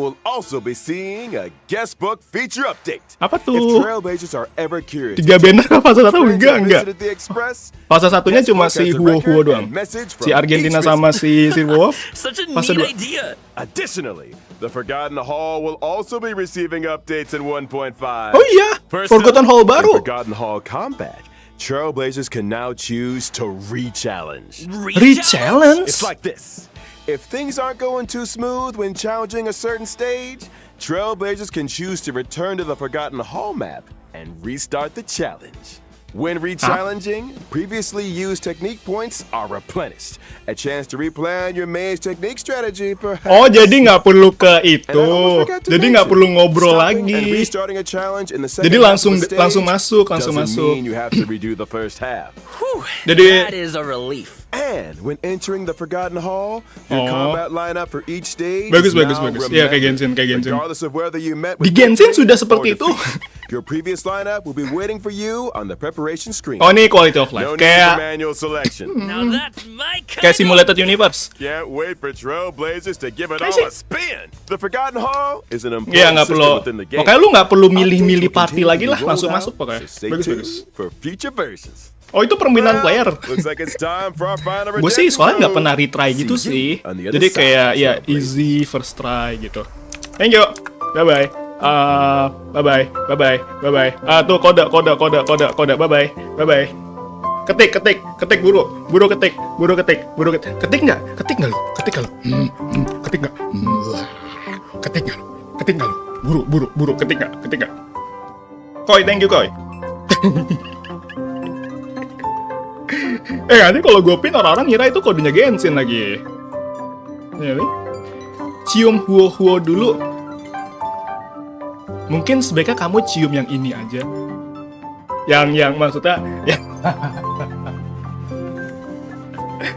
we'll also be seeing a guest book feature update. Apa If tuh? Trailblazers are ever curious, 3 banner ke fase 1? friends Enggak. have visited the Express, Fase satunya guest cuma book si has a Huo record doang. and message Si from Argentina each sama si Silver Wolf. Such a Fase neat 2. idea. Additionally, the Forgotten Hall will also be receiving updates in 1.5. Oh iya, First Forgotten up, Hall in baru. Forgotten Hall Combat, Trailblazers can now choose to re-challenge. Re-challenge? It's like this. If things aren't going too smooth when challenging a certain stage, Trailblazers can choose to return to the Forgotten Hall map and restart the challenge. When re-challenging, previously used technique points are replenished. A chance to replan your maze technique strategy, perhaps. Oh, jadi nggak perlu ke And I itu. almost forgot to Jadi nggak mention, perlu ngobrol stopping and lagi. restarting a challenge in the Jadi second half langsung- of the stage langsung masuk. doesn't mean you have to redo the first half. Whew, Jadi- that is a relief. And when entering the Forgotten Hall, Oh. your combat lineup for each stage Bagus, is bagus, now bagus. Iya, kayak remembered. Genshin. Regardless of whether you met Di with Genshin victory sudah or seperti itu. defeat, your previous lineup will be waiting for you on the preparation screen. Oh, ini quality of life. No need for Kayak manual selection. Now that's my kind kayak Simulated Universe. Can't wait for Trailblazers to give it I all see. a spin. The Forgotten Hall is an important Iya, nggak system perlu. within the game. Pokoknya lu nggak perlu Updates milih-milih will party continue lagi to lah, be langsung rolled masuk out, pokoknya. so stay Bagus, tuned bagus. for future versions. Oh, itu permintaan player. Looks like it's time for our final Gue sih redemption soalnya nggak code. pernah retry gitu See sih. you on the other Jadi side, kayak ya Trailblazers. easy first try gitu. Thank you. Bye bye. Bye bye. Tuh kode. Bye bye. Ketik buru ketik. Ketik nggak lu? Ketik nggak? Ketik nggak lu? Buru ketik nggak? Koi, thank you Koi. Nanti kalau gue pin orang-orang ngira itu kodenya Genshin lagi. Ya, nih. Cium Huo dulu. Mungkin sebaiknya kamu cium yang ini aja. Yang maksudnya ya.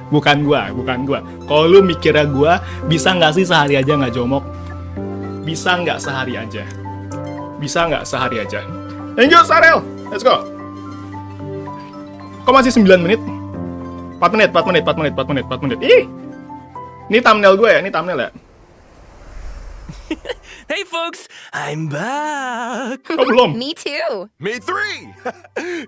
Bukan gua. Kalau lu mikirnya gua, bisa nggak sih sehari aja nggak jomok? Bisa nggak sehari aja? Thank you, Sarel. Let's go. Kok masih 9 menit? 4 menit. Ih. Ini thumbnail gue ya, ini thumbnail ya. Hey folks, I'm back. Oh, belum. Me too. Me three!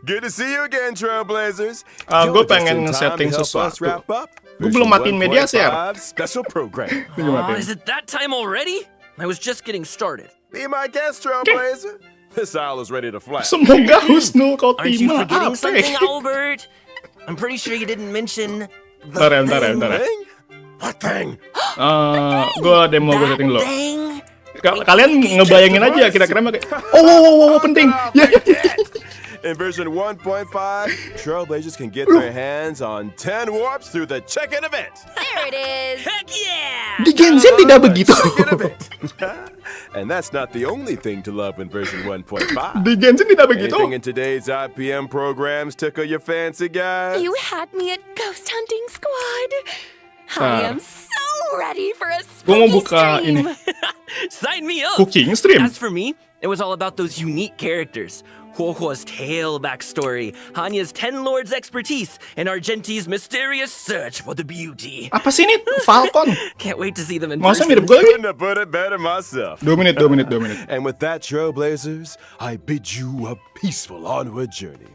Good to see you again, Trailblazers. Gue You're just pengen in time setting to help us sesuatu. wrap up Gue belum matiin version media share. 1.5 special program. Oh, is it that time already? I was just getting started. Be my guest, Trailblazer. This aisle is ready to fly. Semoga Husnul Aren't you Khotimah. forgetting Apa? something, Albert? I'm pretty sure you didn't mention the Bentar ya. Thing? What thing? Gue demo gue setting dulu. thing. Kalian ngebayangin aja kira-kira kayak wow, penting. Ya. In version 1.5, Trailblazers can get their hands on 10 warps through the check-in event. There it is. Heck yeah! Di Genshin tidak begitu. Check-in event. And that's not the only thing to love in version 1.5. Di Genshin tidak begitu. Anything in today's IPM programs tickle your fancy, guys? You had me at ghost hunting squad. I am so ready for a Gue mau spooky buka stream. ini Sign me up! cooking stream. As for me, it was all about those unique characters. Huohuo's tale backstory, Hanya's 10 lords expertise, and Argenti's mysterious search for the beauty. Apa sih ini Falcon? Can't wait to see them in Masa person. mirip gue lagi? Couldn't have put it better myself. 2 menit. And with that, Trailblazers, I bid you a peaceful onward journey.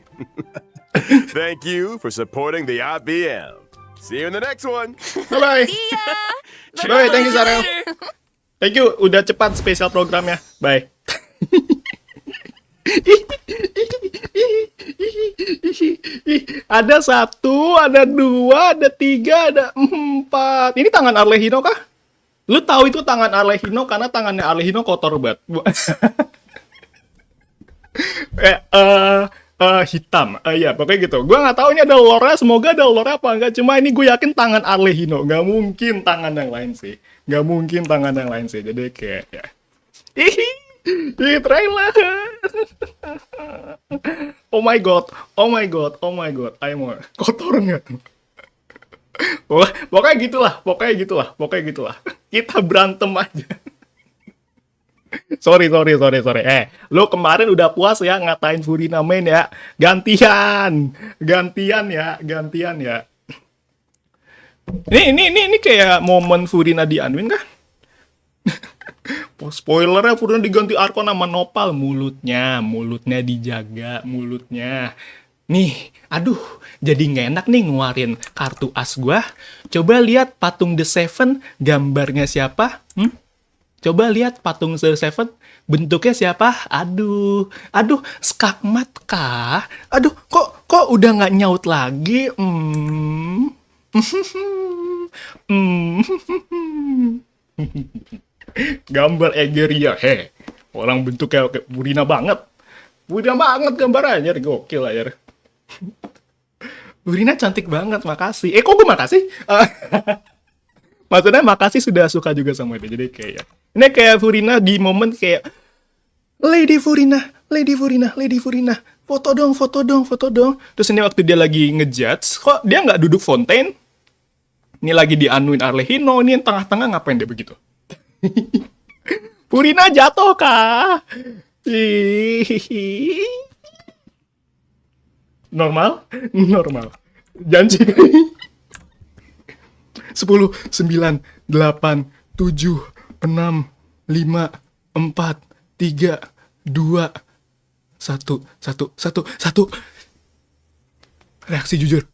Thank you for supporting the IBM. See you in the next one. Bye-bye. Yeah. Bye, thank you, Sarah. Later. Thank you, udah cepat spesial programnya. Bye. Ada 1, ada 2, ada 3, ada 4. Ini tangan Arlehino kah? Lu tahu itu tangan Arlehino karena tangannya Arlehino kotor banget. Hitam. Ya, pokoknya gitu. Gua nggak tahu ini ada lore, semoga ada lore apa enggak. Cuma ini gue yakin tangan Arlehino. Nggak mungkin tangan yang lain sih. Nggak mungkin tangan yang lain sih. Jadi kayak ya. Ih, trailer. Oh my god. Ayo mau kotor nggak? Pokoknya gitulah. Kita berantem aja. Sorry. Lo kemarin udah puas ya ngatain Furina main ya. Gantian ya. Ini kayak momen Furina di Unwin kah? Spoilernya Furina diganti Arkon sama Nopal. Mulutnya dijaga, mulutnya. Nih, aduh, jadi nggak enak nih ngeluarin kartu as gua. Coba lihat patung The Seven, gambarnya siapa? Coba lihat patung The Seven, bentuknya siapa? Aduh, skakmat kah? Aduh, kok udah nggak nyaut lagi? Gambar Egeria, orang bentuknya kayak Furina banget gambarnya, gokil aja. Furina cantik banget, makasih. Kok gue makasih? Maksudnya makasih sudah suka juga sama dia. Jadi kayak ini kayak Furina di momen kayak Lady Furina. Foto dong. Terus ini waktu dia lagi ngejudge, kok dia nggak duduk fontaine? Ini lagi di Unwin Arlehino, ini yang tengah-tengah ngapain dia begitu? Furina jatuh kah? Normal. Janji. 10, 9, 8, 7, 6, 5, 4, 3, 2, 1. Reaksi jujur.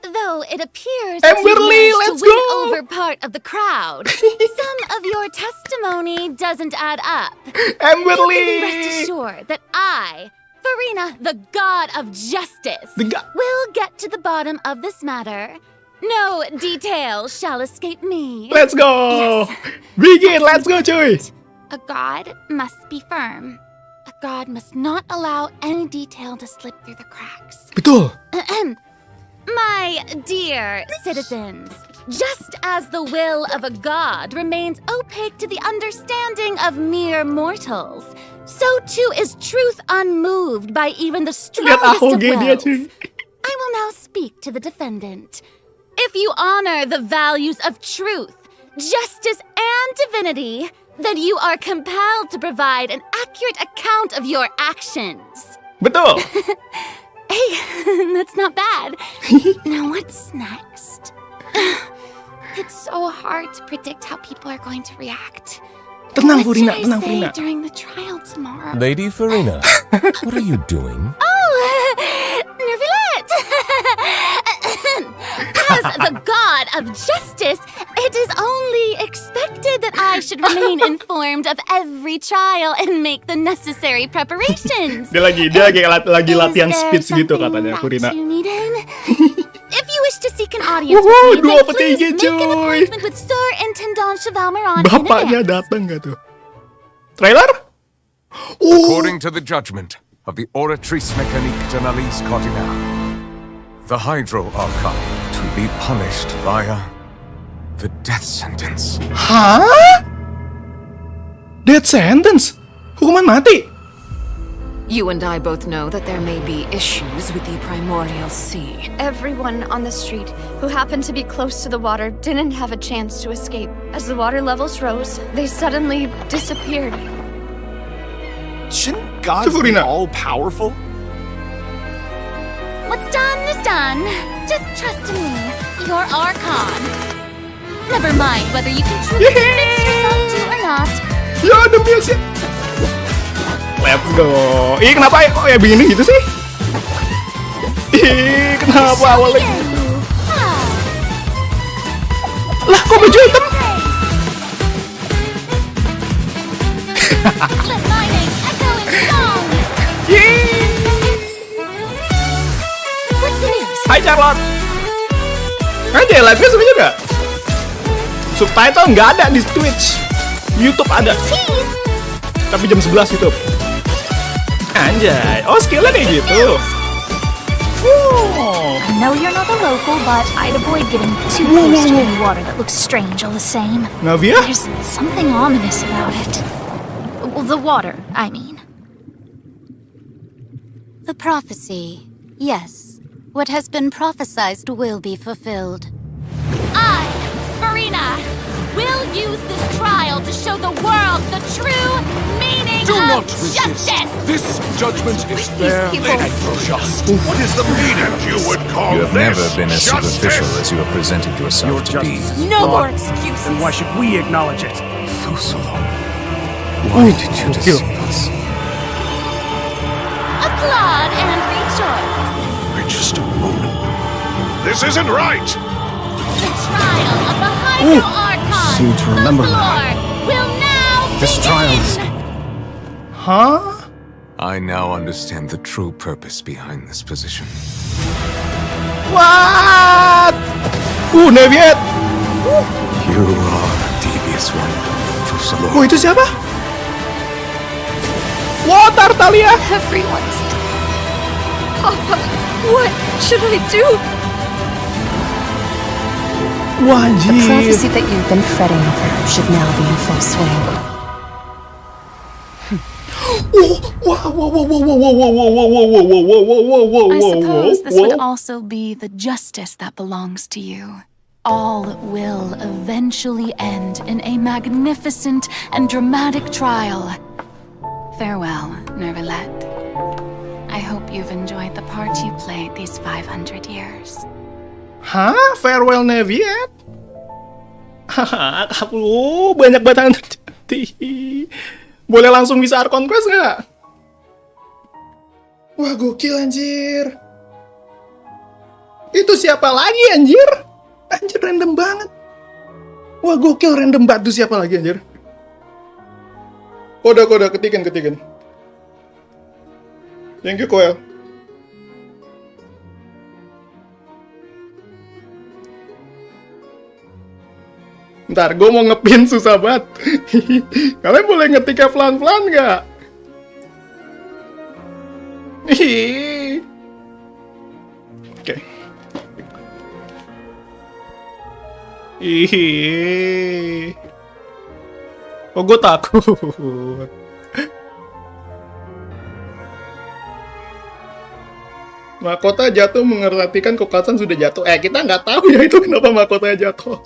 Though it appears Amberly, you let's managed to win go! over part of the crowd, some of your testimony doesn't add up. You can be rest Amberly! assured that I, Furina, the god of justice, The will get to the bottom of this matter. No detail shall escape me. Let's go! Begin, let's go cuy! A god must be firm. A god must not allow any detail to slip through the cracks. Betul! My dear citizens, just as the will of a god remains opaque to the understanding of mere mortals, so too is truth unmoved by even the Lihat strongest of ahoge dia wills. cuy. I will now speak to the defendant. If you honor the values of truth, justice, and divinity, then you are compelled to provide an accurate account of your actions. Betul! Hey, that's not bad. Now what's next? It's so hard to predict how people are going to react. Tenang, What Furina, should I tenang, say Furina. during the trial tomorrow? Lady FURINA, what are you doing? Oh, Nervillette! As the god of justice, it is only expected that I should remain informed of every trial and make the necessary preparations. Dia lagi latihan Is there speech gitu something katanya, that Furina. you need in? If you wish to seek an audience Wuhu, with me, dua then please petinggi, make an cuy. appointment with Sir Intendant Chevalmeron in Bapaknya advance. datang gak tuh? Trailer? According to the judgment of the Oratrice Mécanique d'Analyse Cardinale, the Hydro Archon to be punished via the death sentence. Hah? Death sentence? Hukuman mati? You and I both know that there may be issues with the primordial sea. Everyone on the street who happened to be close to the water didn't have a chance to escape. As the water levels rose, they suddenly disappeared. Shouldn't gods be Furina. all-powerful? What's done is done. Just trust in me, your Archon. Never mind whether you can truly convince yourself to or not. Ya demi sih. Let's go. Ih kenapa kok ya begini gitu sih? Ih kenapa awalnya? Ah, Lah kok baju hitam? let my name echo in song. What's the news? Hai Charlotte. Aja live-nya seru juga. Subtitle nggak ada di Twitch. YouTube ada, Tease. tapi jam 11 YouTube. Anjay, oh skillnya kayak gitu. I know you're not a local, but I'd avoid getting too close to any water that looks strange all the same. Navia? There's something ominous about it. Well, the water, I mean. The prophecy. Yes. What has been prophesized will be fulfilled. I, Farina, will use this trial to show the world the true meaning Do of not resist. justice. This judgment is fair people- and just. What is the meaning you would call You have this? never been as Justice? superficial as you have presented yourself to be. No more excuses. Then why should we acknowledge it? Fusolo, why did you deceive us? Applaud and rejoice. Wait just a moment. This isn't right! The trial of the Hydro Archon. Seem to remember the floor will now This begin. trial is- Hah? I now understand the true purpose behind this position. What? Navia. You are a devious one, Fusolo. Oh itu siapa? Wah, Tartalia. Everyone's Papa, what should I do? Wah, The anjir. prophecy that you've been fretting over should now be in full swing. I suppose this would also be the justice that belongs to you. All will eventually end in a magnificent and dramatic trial. Farewell, Nervillette. I hope you've enjoyed the part you played these 500 years. Hah? Farewell Navia? Haha, kamu banyak batangan terjadi. Boleh langsung bisa Archon Quest nggak? Wah, gokil anjir. Itu siapa lagi anjir? Anjir random banget. Wah, gokil random banget. Itu siapa lagi anjir? Kode, ketikin. Thank you, Koel. Ntar, gue mau ngepin susah banget. Kalian boleh ngetiknya pelan-pelan nggak? Oke. Oh, gue takut. Mahkota jatuh mengartikan kekuasaan sudah jatuh. Kita nggak tahu ya itu kenapa mahkotanya jatuh.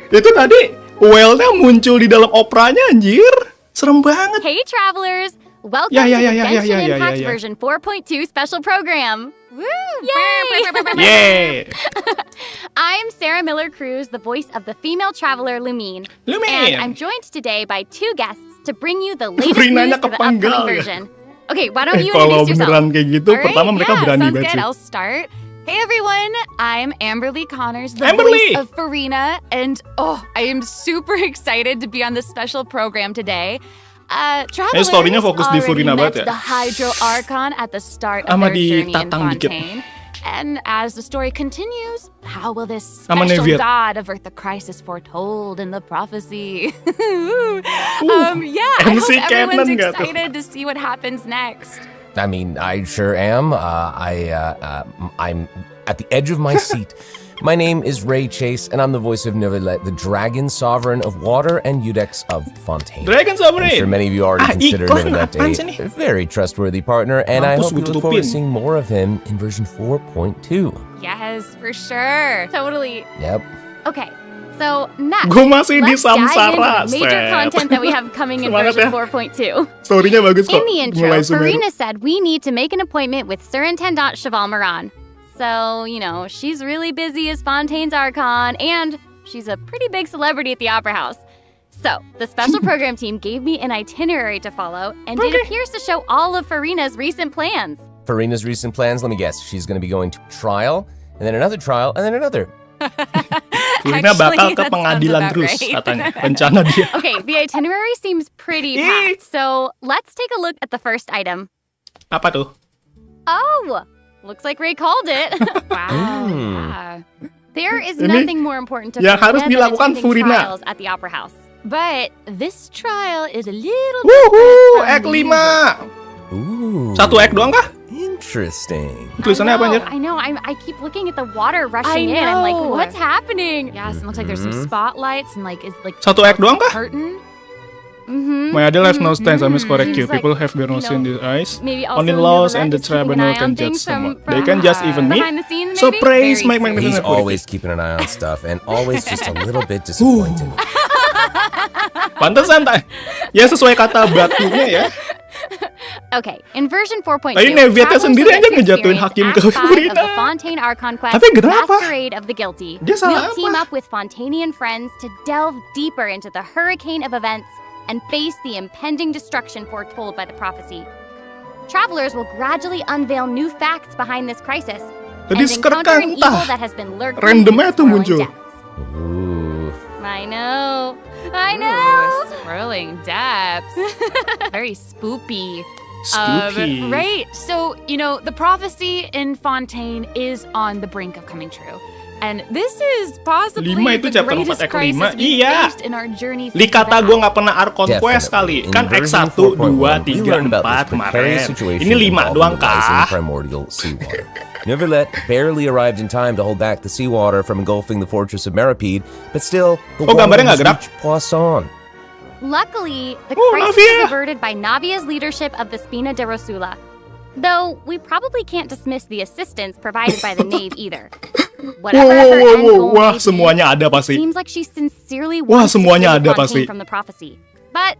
Itu tadi well-nya muncul di dalam operanya anjir. Serem banget. Hey, travelers! Welcome Yeah, to the yeah, Genshin yeah, Impact yeah. version 4.2 special program. Yay! I'm Sarah Miller-Cruz, the voice of the female traveler Lumine. And I'm joined today by two guests to bring you the latest news for the upcoming version. Okay, why don't you Kalau introduce yourself? beneran kayak gitu, pertama mereka berani sounds banget good. sih. I'll start. Hey everyone, I'm Amberly Connors, the Amberly! voice of FURINA, and I am super excited to be on this special program today. Travelers story-nya fokus di already FURINA met banget ya. the Hydro Archon at the start of Sama their journey in ditatang dikit. Fontaine. And as the story continues, how will this Sama special Neviat. god avert the crisis foretold in the prophecy? I MC hope everyone's Canon nggak tuh? excited to see what happens next. I mean, I sure am. I'm at the edge of my seat. My name is Ray Chase, and I'm the voice of Neverlet, the Dragon Sovereign of Water and Eudex of Fontaine. Dragon Sovereign! I'm sure many of you already consider iklan Neverlet apaan sih nih? a very trustworthy partner, and I Mampus hope you gue look forward to tutupin. seeing more of him in version 4.2. Yes, for sure. Totally. Yep. Okay, so next, Gue masih di let's dive samsara, into the major Seth. content that we have coming in Semangat version ya. 4.2. Story-nya bagus kok. In the intro, Mulai Sumeru. Farina said we need to make an appointment with Surintendant Cheval Moran. So, she's really busy as Fontaine's Archon, and she's a pretty big celebrity at the Opera House. So, the special program team gave me an itinerary to follow, and it appears to show all of Farina's recent plans. Farina's recent plans, let me guess, she's going to be going to trial, and then another trial, and then another. Farina bakal ke that pengadilan sounds terus, about right. katanya. Rencana dia. Okay, the itinerary seems pretty packed, so let's take a look at the first item. Apa tuh? Oh, looks like Ray called it. Wow. Yeah. There is Ini nothing more important to yang harus Farina than dilakukan attending Furina. trials at the Opera House. But this trial is a little Wuhu, different Act from 5. Ooh. Satu act doang kah? Interesting. Tulisannya apa anjir? I know. I keep looking at the water I rushing in. I'm like, know. what's happening? Yes, and it looks like there's some spotlights and is Satu act doang kah? curtain. Mm-hmm. My other has no stance, I must correct you. Seems like, People have their nose in their eyes. Maybe also Only laws Neverlet and the is keeping an tribunal eye can on judge things someone. from They can just even me. behind the scenes, So maybe? praise Very Mike He's Magnificent. always keeping an eye on stuff, and always just a little bit disappointed. Pantesan tak? Ya sesuai kata batunya ya. Okay, in version 4.2, Tadi Neviatnya travelers sendiri will aja get to ngejatuhin experience hakim Act ke 5 of Furina. the Fontaine Archon quest, Tapi kenapa? Masquerade of the Guilty. Dia salah We'll team apa? up with Fontainian friends to delve deeper into the hurricane of events and face the impending destruction foretold by the prophecy. Travelers will gradually unveil new facts behind this crisis and Tadi encounter an evil entah. that has been lurking Random in aja tuh swirling muncul. depths. Ooh. I know. Ooh, swirling depths. Very spoopy. Spooky. Right. So, the prophecy in Fontaine is on the brink of coming true. And this is possibly 5 itu the chapter 4 greatest Act 5. crisis we've Iya. faced in our journey Li through kata that. gue gak pernah Archon Quest kali. In Kan version X1, 2, 4.1, we 3, learned about 4 this precarious kemarin. situation Ini 5 involving doang the rising kah? primordial seawater. Neverlet barely arrived in time to hold back the seawater from engulfing the fortress of Meripede, but still, the Oh, water gambarnya has nggak gerak? reached Poisson. Luckily, the Oh, crisis Navia! was averted by Navia's leadership of the Spina de Rosula. Though, we probably can't dismiss the assistance provided by the Knave either. Whatever her end goal Wah, may be, semuanya ada pasti. seems like she sincerely Wah, wants to semuanya save ada Fontaine pasti. from the prophecy. But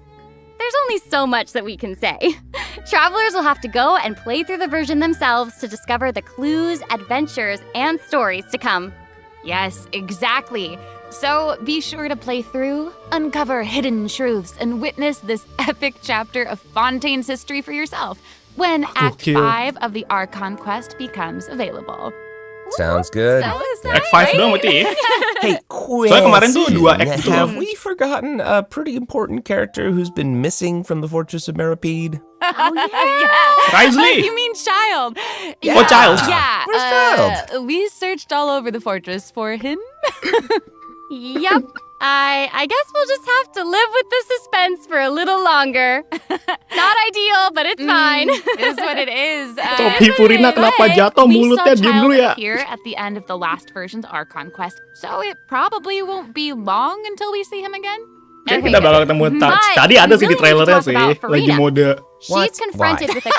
there's only so much that we can say. Travelers will have to go and play through the version themselves to discover the clues, adventures, and stories to come. Yes, exactly. So be sure to play through, uncover hidden truths, and witness this epic chapter of Fontaine's history for yourself when Act Gokil. 5 of the Archon quest becomes available. Sounds good. Act 5 doang berarti. Hey, Soalnya kemarin tuh 2 act gitu. Have we forgotten a pretty important character who's been missing from the fortress of Meripede? Oh, yeah. Yeah. Reisley. You mean Child? Oh, Child. Yeah. Where's Child? We searched all over the fortress for him. Yep. I guess we'll just have to live with the suspense for a little longer. Not ideal, but it's fine. Is what it is. Topi Furina kenapa jatuh mulutnya diem dulu ya? Here at the end of the last version's Archon quest, so it probably won't be long until we see him again. Kayak kita bakal ketemu tadi ada sih di trailernya sih, lagi mode. She's confronted with a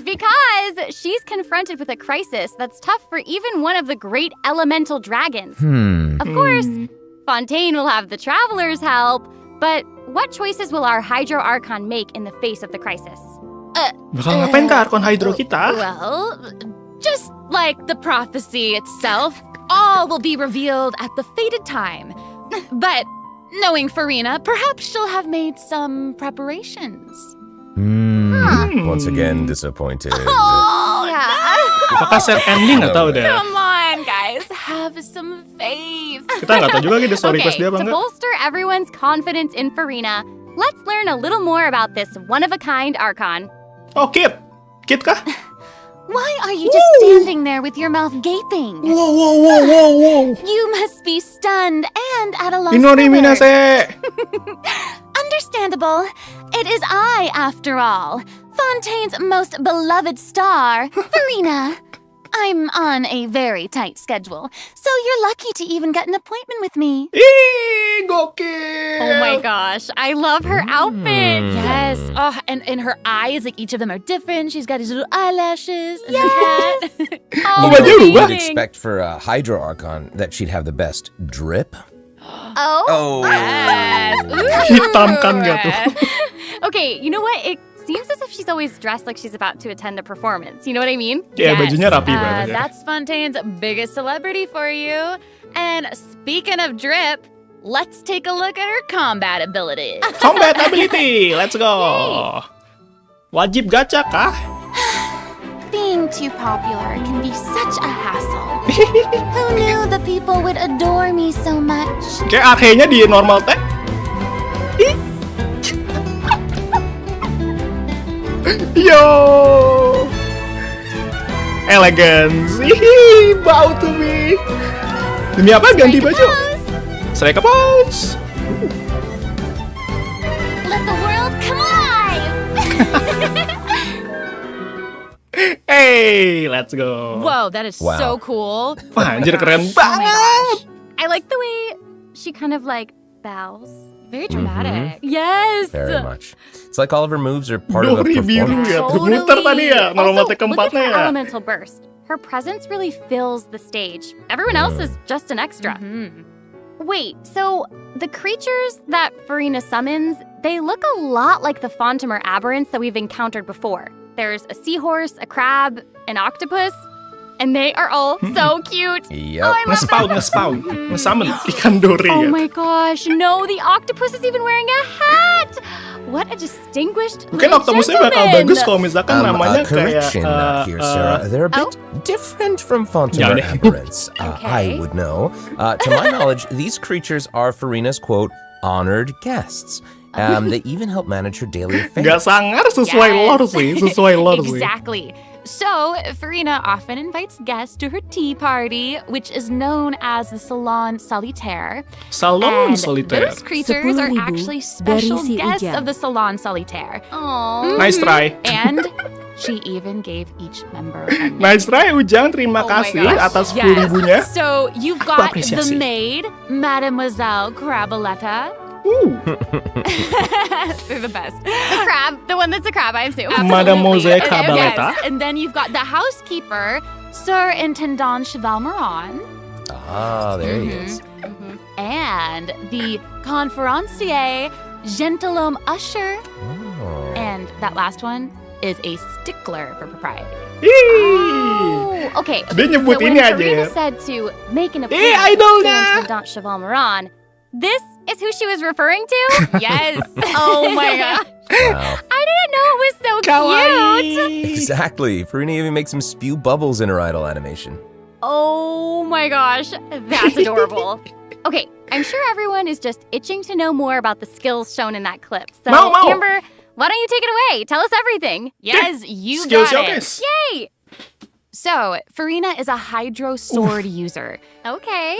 because she's confronted with a crisis that's tough for even one of the great elemental dragons. Of course, Fontaine will have the travelers help, but what choices will our Hydro Archon make in the face of the crisis? Bakal ngapain ke Arkon Hydro kita? Well, just like the prophecy itself, all will be revealed at the fated time. But knowing FURINA, perhaps she'll have made some preparations. Once again, disappointed. Oh, yeah. Apakah set ending nggak tahu deh. Come on, guys, have some faith. Kita nggak tahu juga gitu story quest dia apa to enggak. bolster everyone's confidence in FURINA, let's learn a little more about this one-of-a-kind Archon. Oh, Kit kah? Why are you just standing there with your mouth gaping? Wow. You must be stunned and at a loss Inori for words. minase. Understandable. It is I, after all, Fontaine's most beloved star, FURINA. I'm on a very tight schedule, so you're lucky to even get an appointment with me. Ih, gokil. Oh my gosh, I love her outfit. Yes. Oh, and her eyes, like each of them are different. She's got these little eyelashes. And Yes. Oh, baju rubah. You'd expect for a Hydro Archon that she'd have the best drip. Oh. Yes. Hitam kan gak tuh? Okay, you know what? It seems as if she's always dressed like she's about to attend a performance. You know what I mean? Iya, bajunya rapi banget ya. That's Fontaine's biggest celebrity for you. And speaking of drip, let's take a look at her combat abilities. Combat ability, let's go. Wajib gacha kah? Being too popular can be such a hassle. Who knew the people would adore me so much? Kayak arhe-nya di normal tech. Yo, elegance. Hihi, bow to me. Demi apa ganti baju? Strike a pose. Let the world come alive! Hey, let's go. Whoa, that is Wow. so cool. Wah, anjir keren Oh my banget. gosh. I like the way she kind of like bows. Very dramatic. Yes. Very much. It's like all of her moves are part of a Dori biru performance. ya, bermuter tadi ya, normal tech Also, look at keempatnya her ya. elemental burst. Her presence really fills the stage. Everyone else is just an extra. Wait, so the creatures that FURINA summons, they look a lot like the Fontimer aberrants that we've encountered before. There's a seahorse, a crab, an octopus, and they are all so cute. Yep. Oh, I love them. Ngespawn, ngesummon ikan dori Oh ya. my gosh, no, the octopus is even wearing a hat! What a distinguished Mungkin Octopusnya bakal gentleman. bagus kalau misalkan namanya kayak correction here, Sarah. They're a bit different from Fontimer Yeah. aberrants. Okay. I would know. To my knowledge, these creatures are FURINA's, quote, honored guests. They even help manage her daily affairs. Gak sangar sesuai Yes. lore sih, sesuai lore sih. Exactly. So, FURINA often invites guests to her tea party, which is known as the Salon Solitaire. Salon And Solitaire. those creatures are actually special guests of the Salon Solitaire. Aww. Nice try. And she even gave each member a name. Nice try Ujang, terima Oh my kasih gosh. atas 10.000-nya. So, you've Aku got apresiasi. the maid, Mademoiselle Crabaletta. They're the best. The crab, the one that's a crab, I assume. Mademoiselle Yes, Crabaletta. and then you've got the housekeeper, Sir Intendant Cheval Moran, Ah, there he is. and the conférencier, Gentilhomme Usher, Oh. and that last one is a stickler for propriety. Ih, Oh, okay. Dia nyebut so when ini aja FURINA ya. said to make an Eh, appointment idolnya. with Intendant Cheval Moran, this is who she was referring to? Yes. Oh my god. Wow. I didn't know it was so cute. Kawaii. Exactly. FURINA even makes him spew bubbles in her idol animation. Oh my gosh, that's adorable. Okay, I'm sure everyone is just itching to know more about the skills shown in that clip. So, Mau. Amber, why don't you take it away? Tell us everything. Yes, you Skill got showcase. Yay! So, FURINA is a hydro sword user. Okay.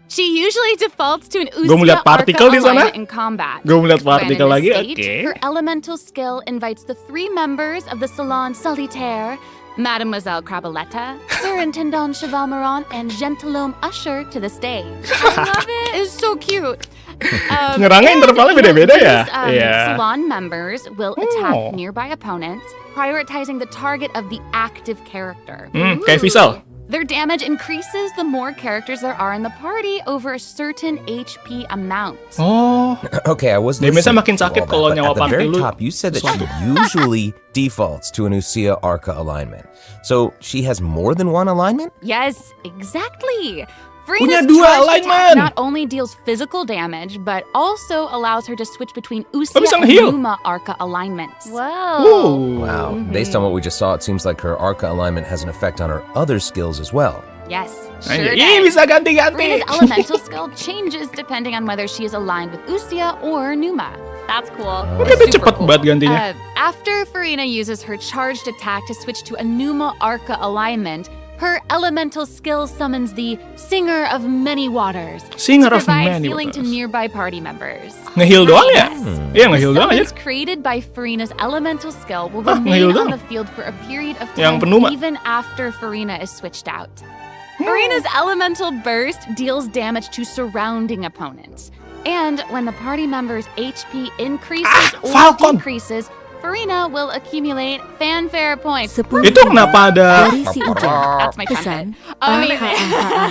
She usually defaults to an Gua melihat Ustia partikel di Arca sana. alignment in combat. Gue melihat When in partikel this lagi, state, oke. her elemental skill invites the 3 members of the Salon Solitaire, Mademoiselle Crabaletta, Sir Intendant Cheval Moran, and Gentilhomme Usher to the stage. I love it. It's so cute. Nyerangnya and intervalnya beda-beda ya? these, Iya. Salon members will attack Oh. nearby opponents, prioritizing the target of the active character. Kayak Visual. Their damage increases the more characters there are in the party over a certain HP amount. Oh. Okay, I wasn't Damage-nya listening makin to sakit all kalau that, but nyawa at the very party lu top, you said that she usually defaults to an Usia Arca alignment. So she has more than one alignment? Yes, exactly. Punya Furina's dua charged alignment. attack not only deals physical damage, but also allows her to switch between Usia bisa and nge-heal. Numa Arca alignments. Whoa. Wow. Based on what we just saw, it seems like her Arca alignment has an effect on her other skills as well. Yes, Anjir, sure ih, does. bisa ganti-ganti. Furina's elemental skill changes depending on whether she is aligned with Usia or Numa. That's cool. Oke, itu Super cepet cool. banget gantinya. After Furina uses her charged attack to switch to a Numa Arca alignment, her elemental skill summons the Singer of Many Waters Singer to of provide Many healing to Waters. nearby party members. Nge-heal doang ya? Iya, The nge-heal doang aja. summons created by Furina's elemental skill will nge-heal remain on doang. the field for a period of Yang time penuh, Mak. even after Furina is switched out. Furina's elemental burst deals damage to surrounding opponents. And when the party member's HP increases or Falcon. decreases, Furina will accumulate fanfare points. Itu kenapa ada That's my trumpet.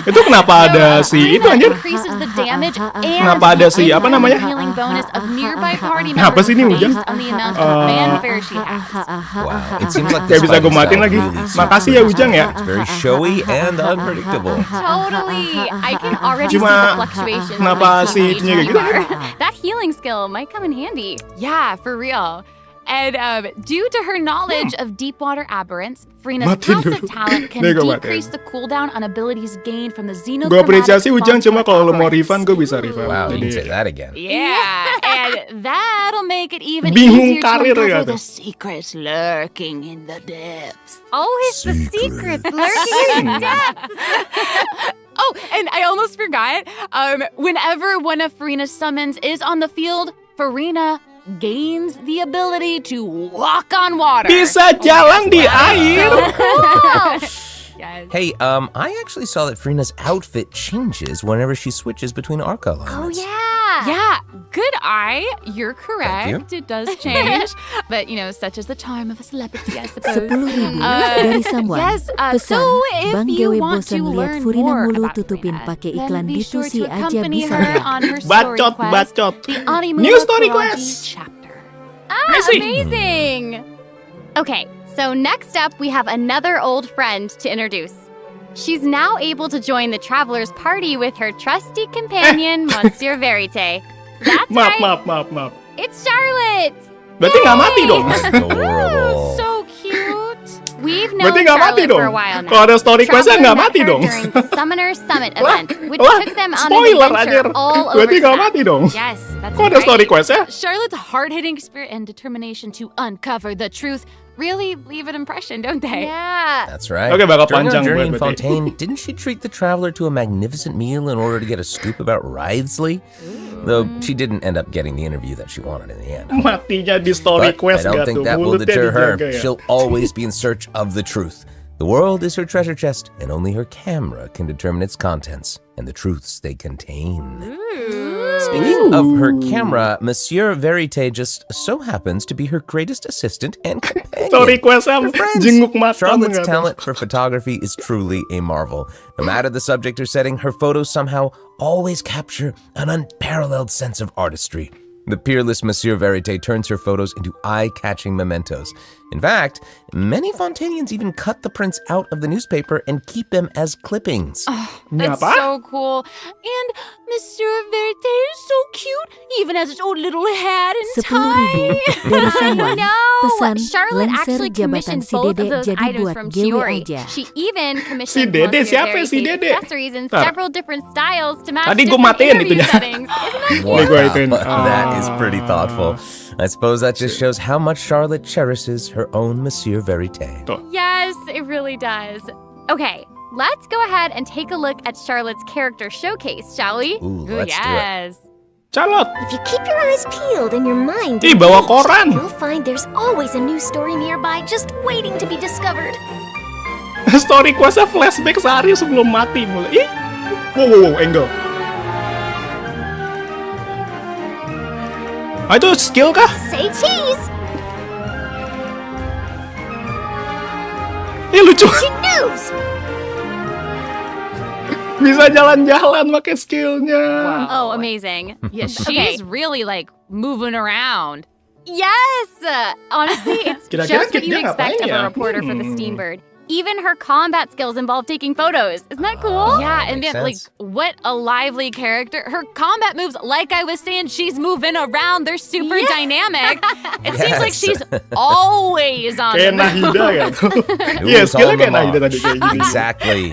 Itu kenapa ada si itu anjir? Increases the damage and Kenapa ada si apa namanya? healing bonus of nearby party Kenapa members sih ini Ujang? based on the amount of fanfare she has. Wow, it seems like Kayak this bisa fight gue matiin style lagi. really Makasih ya Ujang ya. It's very showy and unpredictable. Totally. I can already see Cuma the fluctuations. kenapa in si my itunya kayak gitu? bar. That healing skill might come in handy. Yeah, for real. And due to her knowledge of deep water aberrants, Furina's Matiin passive dulu. talent can Nih, gue decrease the cooldown on abilities gained from the Gue xenochromatic apresiasi Ujang, cuma kalau lo mau aberrants. refund gue bisa refund. Wow, you can say Jadi that again. Yeah, and that'll make it even Bingung easier to karir uncover gitu. the secrets lurking in the depths. Always the secrets lurking in the depths. Oh, and I almost forgot. Whenever one of Furina's summons is on the field, Furina gains the ability to walk on water. bisa jalan di air. Yes. Hey, I actually saw that Furina's outfit changes whenever she switches between Arca alignments. Oh, yeah. Yeah, good eye. You're Thank correct. It does change. But, you know, such is the charm of a celebrity, I suppose. 10.000 dari someone. Yes, Pesan, so if Bang you Dewi want bosan to lihat learn Furina more mulu about tutupin Furina, pakai then iklan be sure Ditusi to aja accompany bisa her nggak? on her story Bacot, quest, bacot. the Animu New story Prology quest. chapter. Amazing. Okay, so next up we have another old friend to introduce. She's now able to join the traveler's party with her trusty companion, Monsieur Verite. That's Maaf, right, maaf. it's Charlotte! Berarti nggak mati dong. Adorable. So cute. We've known Berarti nggak mati Charlotte dong. for a while now. Kalau ada story quest-nya Traveler nggak met mati her dong. during the Summoner Summit event, which Lah, took them on an spoiler adventure anjir. all over Berarti nggak town. mati dong. Yes, that's Kok ada right. story quest-nya? Charlotte's hard-hitting spirit and determination to uncover the truth really leave an impression, don't they? Yeah. That's right. Oke, bakal During our panjang journey in buat berarti. Fontaine, didn't she treat the traveler to a magnificent meal in order to get a scoop about Wriothesley? Though she didn't end up getting the interview that she wanted in the end. Matinya di story But I quest don't gak think tuh? that will Mulutnya deter her. dijaga ya. She'll always be in search of the truth. The world is her treasure chest, and only her camera can determine its contents and the truths they contain. Speaking of her camera, Monsieur Verite just so happens to be her greatest assistant and companion. Story quest-nya They're friends. jenguk mata. Charlotte's nggak tuh. talent for photography is truly a marvel. No matter the subject or setting, her photos somehow always capture an unparalleled sense of artistry. The peerless Monsieur Verite turns her photos into eye-catching mementos. In fact, many Fontainians even cut the prints out of the newspaper and keep them as clippings. That's Apa? so cool. And Monsieur Verite is so cute, even has its own little hat and 10.000 tie. dari someone. No, Pesan, Charlotte Lancer actually jabatan commissioned si both of Dede those jadi items buat from Dewi Chiori. aja. She even commissioned Dede, Monsieur siapa si Verite's Dede? accessories in Ntar. several different styles to match Tadi gue different matiin interview itunya. settings. Isn't that Wow, Nih, gua ituin. that is pretty thoughtful. I suppose that just shows how much Charlotte cherishes her own Monsieur Verite. Yes, it really does. Okay, let's go ahead and take a look at Charlotte's character showcase, shall we? Ooh, let's do it. Yes. Charlotte. If you keep your eyes peeled and your mind Ih, bawa engaged, koran. you'll find there's always a new story nearby just waiting to be discovered. Story quest-nya flashback sehari sebelum mati mulai. Ih. Wow, angle. Ah, itu skill kah? Say cheese! Ih, lucu. Breaking news! Bisa jalan-jalan pakai skillnya. Oh, amazing. Yeah, she's really like moving around. Yes! Honestly, it's Kira-kira just what you dia expect of ngapain ya? a reporter for the Steambird. Even her combat skills involve taking photos. Isn't that cool? Yeah, and makes then like sense. what a lively character. Her combat moves, like I was saying, she's moving around. They're super dynamic. It seems like Yes. she's always on Kayak the move. Nahida kan? Who Iya, was skillnya on the kayak Nahida march? tadi kayak gini. Exactly.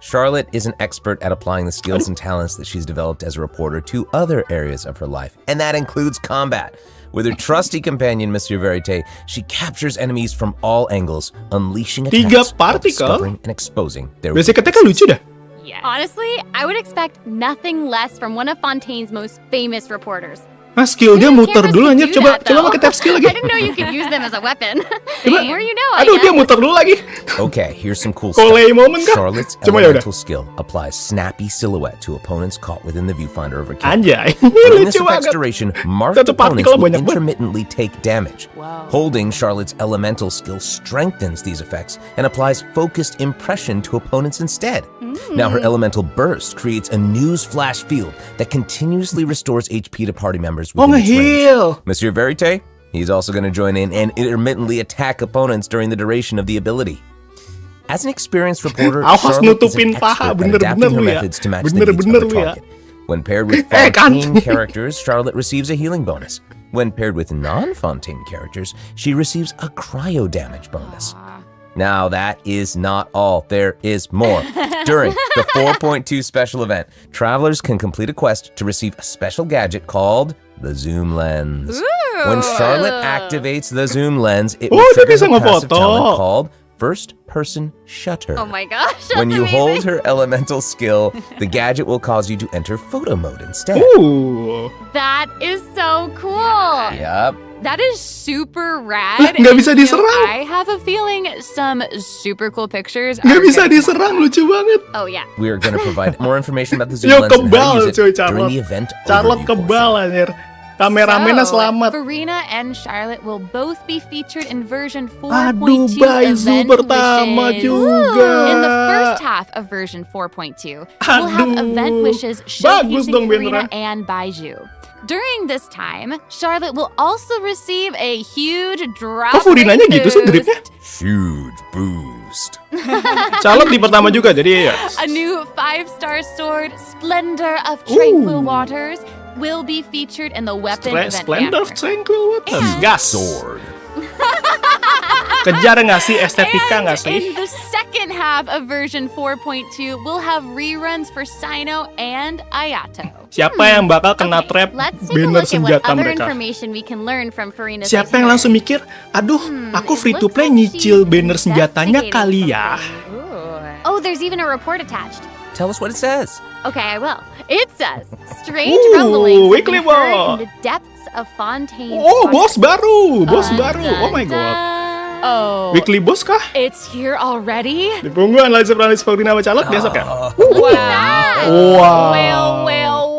Charlotte is an expert at applying the skills and talents that she's developed as a reporter to other areas of her life, and that includes combat. With her trusty companion, Monsieur Verite, she captures enemies from all angles, unleashing attacks while partikel? discovering and exposing their Basic attack-nya lucu dah. Honestly, I would expect nothing less from one of Fontaine's most famous reporters. Nah, skill dia muter Cameras dulu can anjir. do Coba that, pakai tab skill I lagi. didn't know you could use them as a weapon. Coba. The more you know, I Aduh, dia guess. muter dulu lagi. Okay, here's some cool Kolei stuff. moment kah? Charlotte's Cuma ya udah. elemental skill applies snappy silhouette to opponents caught within the viewfinder of her camera. Anjay. During this Lucu effect's banget. duration, marked Satu opponents partikel will banyak banget. intermittently take damage. Holding Charlotte's elemental skill strengthens these effects and applies focused impression to opponents instead. Now her elemental burst creates a news flash field that continuously restores HP to party members Oh, within its range. nge-heal. Monsieur Verite, he's also going to join in and intermittently attack opponents during the duration of the ability. As an experienced reporter, Awas Charlotte is nutupin an paha, expert at bener-bener adapting her lu ya. methods to match the Bener-bener needs of lu the ya. target. When paired with kan? Fontaine characters, Charlotte receives a healing bonus. When paired with non-Fontaine characters, she receives a cryo damage bonus. Now, that is not all. There is more. During the 4.2 special event, travelers can complete a quest to receive a special gadget called the zoom lens. When Charlotte activates the zoom lens, it will Oh, dia trigger bisa a passive ngefoto. talent called First Person Shutter. Oh my gosh, When that's you hold amazing. her elemental skill, the gadget will cause you to enter photo mode instead. Ooh. That is so cool. Yup. That is super rad. Nggak bisa And, you know, diserang. I have a feeling some super cool pictures Nggak are bisa gonna come diserang, lucu banget. Oh yeah. We are going to provide more information about the zoom Yo, lens and how to kebal use it cuy during Charlotte. the event Charlotte overview kebal anjir. Kameramennya So, selamat. FURINA and Charlotte will both be featured in version 4.2 Aduh, Baizu event pertama wishes. juga. In the first half of version 4.2, we'll have Aduh. event wishes Bagus showcasing dong, FURINA Benra. and Baizu. During this time, Charlotte will also receive a huge drop Kok Furinanya rate gitu sih boost. dripnya? Huge boost. Charlotte di pertama juga, jadi ya. A new 5-star sword, Splendor of Tranquil Waters, will be featured in the weapon event Splendor banner. of Tranquil Waters. And- Gas. Sword. Kejar nggak sih? Estetika nggak sih? In the second half of version 4.2, we'll have reruns for Sino and Ayato. Siapa yang bakal kena Okay, trap let's take a banner look at what senjata other mereka? information we can learn from FURINA's Siapa yang itinerary. langsung mikir, aduh, aku it free to looks play like nyicil she's banner senjatanya kali investigating ya? something. Oh, there's even a report attached. Tell us what it says. Okay, I will. It says, strange Ooh, rumblings have weekly been heard boss. in the depths of Fontaine. Oh, bos baru, bos baru. Oh my god. Oh, Weekly boss kah? it's here already? Ditunggu analisa FURINA sama Charlotte besok ya? Wow. Wow. Well.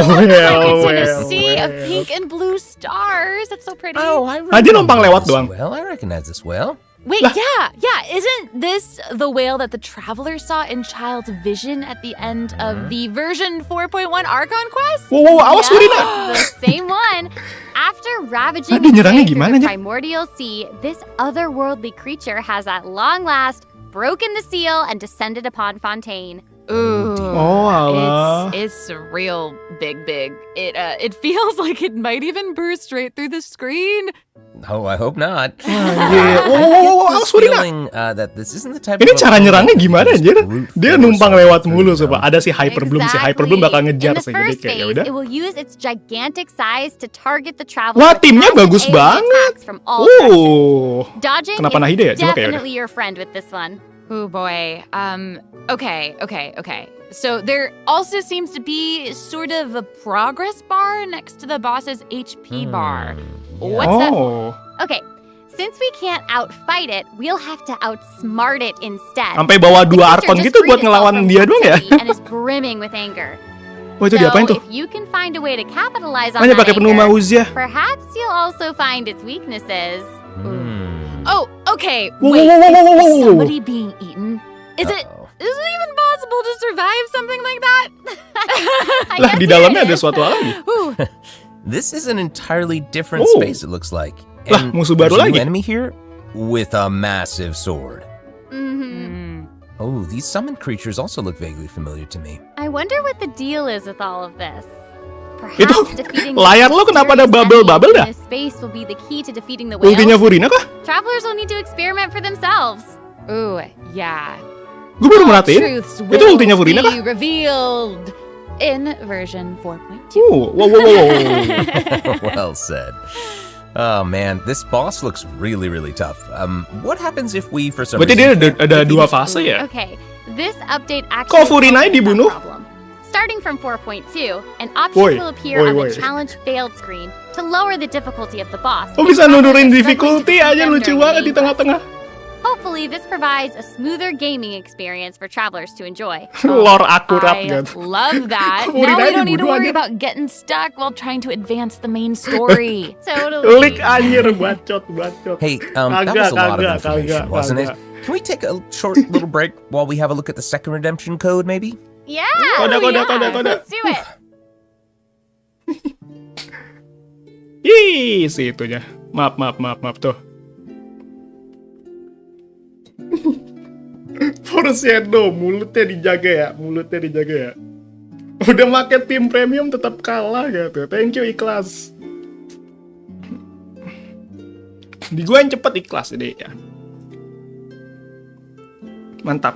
Oh, It looks like it's in a well, sea of well. pink and blue stars. That's so pretty. Ah, dia numpang lewat doang. Well, I recognize this well. Wait, yeah. Isn't this the whale that the traveler saw in Child's vision at the end of the version 4.1 Archon quest? Wow, awas Yeah, FURINA. the same one. After ravaging Aduh, its nyerangnya way through gimana the nya? primordial sea, this otherworldly creature has at long last broken the seal and descended upon Fontaine. Ooh. Oh, alah. It's real big. It feels like it might even burst right through the screen. Oh, I hope not. Iya. Wow, awas This FURINA. feeling that this isn't the type Ini of cara nyerangnya opponent gimana that anjir? just brute Dia force numpang our lewat through, mulu you know? coba. Ada si Hyperbloom, si Hyperbloom bakal ngejar In sih. the Jadi first kayak ya phase, udah. it will use its gigantic size to target the traveler. Wah, with timnya massive bagus AoE banget. attacks from all directions. Oh. Dodging Kenapa is Nahida ya? Cuma kayak udah. definitely your friend with this one. Oh boy. Okay. So there also seems to be sort of a progress bar next to the boss's HP bar. What's that for? Oh. Okay, since we can't outfight it, we'll have to outsmart it instead. Sampai bawa The dua creature Archon just gitu freed buat itself ngelawan from dia doang ya? captivity and is brimming with anger. Wah, itu diapain tuh? If you can find a way to capitalize on Hanya that pakai penuh anger, mauzia. perhaps you'll also find its weaknesses. Oh, okay. Whoa, Wait, whoa, whoa, whoa, is whoa. somebody being eaten? Is it even possible possible to survive something like that? Lah, di dalamnya ada suatu hal lagi. This is an entirely different Oh. space, it looks like. Lah, musuh there's baru a new lagi. enemy here with a massive sword. Mm-hmm. Oh, these summoned creatures also look vaguely familiar to me. I wonder what the deal is with all of this. Itu Perhaps defeating the layar lo kenapa ada mysterious bubble-bubble enemy dah? in this space will be the key to defeating the whale. Ultinya Furina kah? Travelers will need to experiment for themselves. Ooh, yeah. Gue baru merhatiin. Truths Itu will ultinya Furina kah? be revealed in version 4.2. Wow. Well said. Oh man, this boss looks really, really tough. What happens if we, for some Berarti dia reason, ada dua fase ya? Okay, this update Kok actually Furina solves that dibunuh? problem. Starting from 4.2, an option Woi, will appear woi, on woi. the challenge failed screen to lower the difficulty of the boss. Oh, bisa nurunin difficulty aja, lucu banget di tengah-tengah. Hopefully, this provides a smoother gaming experience for travelers to enjoy. Lore akurat I kan. love that. Furina Now we don't need to dibunuh worry aja. about getting stuck while trying to advance the main story. Totally. Klik anjir, bacot. Hey, that was a lot of information, wasn't it? Can we take a short little break while we have a look at the second redemption code, maybe? Yeah, Kode. let's do it. Ih, si itunya. Maaf tuh. Foreshadow, mulutnya dijaga ya. Udah make tim premium tetap kalah gitu. Thank you ikhlas. Di gua yang cepet ikhlas deh ya. Mantap.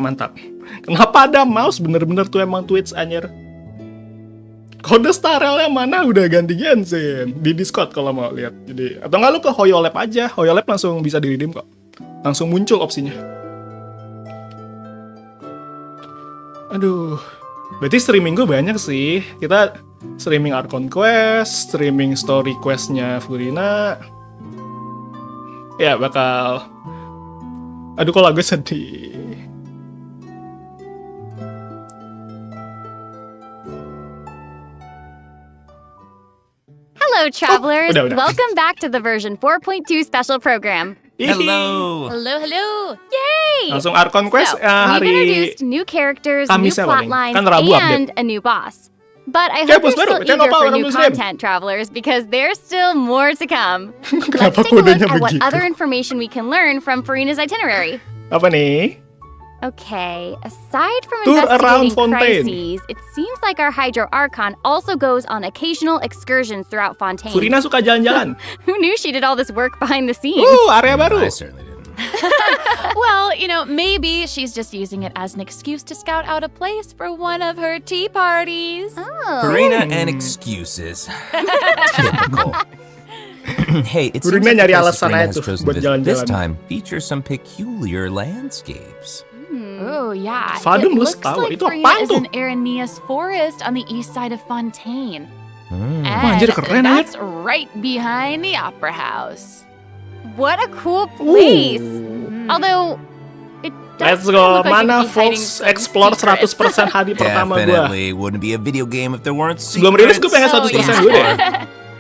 Kenapa ada mouse? Bener-bener tuh emang Twitch anjir. Kode starelnya mana? Udah ganti Genshin di Discord kalau mau lihat. Jadi atau nggak lu ke Hoyolab aja. Hoyolab langsung bisa di-redeem kok. Langsung muncul opsinya. Aduh. Berarti streaming gue banyak sih. Kita streaming Archon Quest, streaming story questnya Furina. Ya bakal. Aduh kalau gue sedih. Hello, travelers. udah. Welcome back to the version 4.2 special program. Hello. Hello. Yay! Langsung Archon Quest So, we've hari introduced new characters, new Kamis ya plot paling. lines, Kan Rabu and a new boss. But I Oke, hope bos you're baru. still Channel eager for power new Muslim. content, travelers, because there's still more to come. Let's Kenapa take a look kodenya at what begitu? other information we can learn from Furina's itinerary. Apa nih? Okay, aside from Tour around investigating Fontaine. crises, it seems like our Hydro Archon also goes on occasional excursions throughout Fontaine. Furina suka jalan-jalan. Who knew she did all this work behind the scenes? Area baru. I certainly didn't. Well, maybe she's just using it as an excuse to scout out a place for one of her tea parties. Farina and excuses. Typical. Hey, it seems Furina like the nyari places alasan Farina aja has tuh chosen buat to visit this jalan-jalan. time features some peculiar landscapes. Oh, yeah. Fadum It lu looks tahu, like itu Furina apaan is tuh? an Areneas forest on the east side of Fontaine. Wah, anjir, keren, That's right behind the Opera House. What a cool place! Although, it Let's does go. look like Mana it could be hiding Fox some Explore secrets. 100% hari pertama gua. Definitely wouldn't be a video game if there weren't Sebelum rilis gue pengen secrets. 100% dulu deh.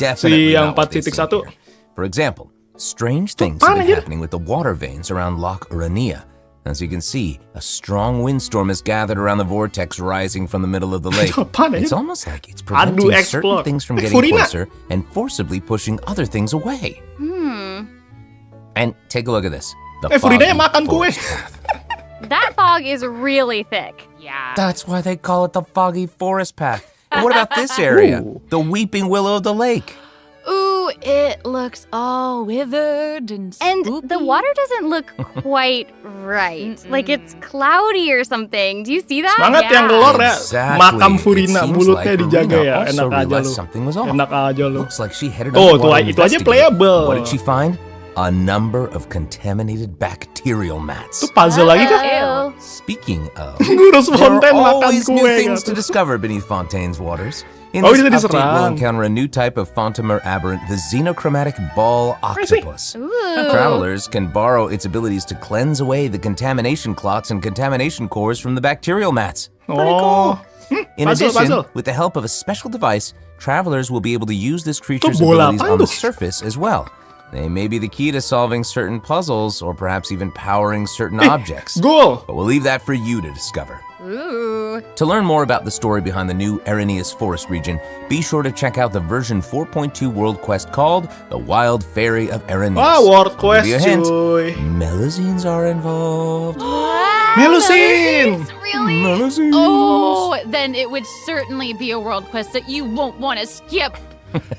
Definitely Si yang not what they 4.1. say here. For example, strange things apaan, have been anjir? happening with the water veins around Loch Urania. As you can see, a strong windstorm has gathered around the vortex rising from the middle of the lake. Itu apaan, anjir? It's almost like it's Aduh, preventing explore. certain things from getting Furina. closer and forcibly pushing other things away. And take a look at this. The Furina yang foggy makan kue. forest path. That fog is really thick. Yeah. That's why they call it the foggy forest path. And what about this area? The weeping willow of the lake. Ooh, it looks all withered and And spoopy. the water doesn't look quite right. Like it's cloudy or something. Do you see that? Semangat yang kelor ya. Exactly. Makam It Furina, seems mulutnya like dijaga Furina ya. also Enak aja realized lu. something was off. Enak aja lu. Looks like she headed Oh, underwater itu aja to investigate. playable. What did she find? A number of contaminated bacterial mats. Itu puzzle lagi kah? Ew. Speaking of, Ngurus there Fontaine are makan always new kue. things to gitu. discover beneath Fontaine's waters. In Oh, this bisa update, we'll diserang. encounter a new type of Fontamer aberrant, the xenochromatic ball see. octopus. Ooh. Travelers can borrow its abilities to cleanse away the contamination clots and contamination cores from the bacterial mats. Pretty cool. In Puzzle, addition, puzzle. with the help of a special device, travelers will be able to use this creature's bola abilities apaan on the tuh? surface as well. They may be the key to solving certain puzzles or perhaps even powering certain objects. Goal. But we'll leave that for you to discover. Ooh. you. To learn more about the story behind the new Arrhenius Forest region, be sure to check out the version 4.2 World Quest called The Wild Fairy of Arrhenius. World Quest, To give you a hint, cuy. Melusines are involved. Melusine! Really? Melusines. Oh, then it would certainly be a world quest that you won't want to skip.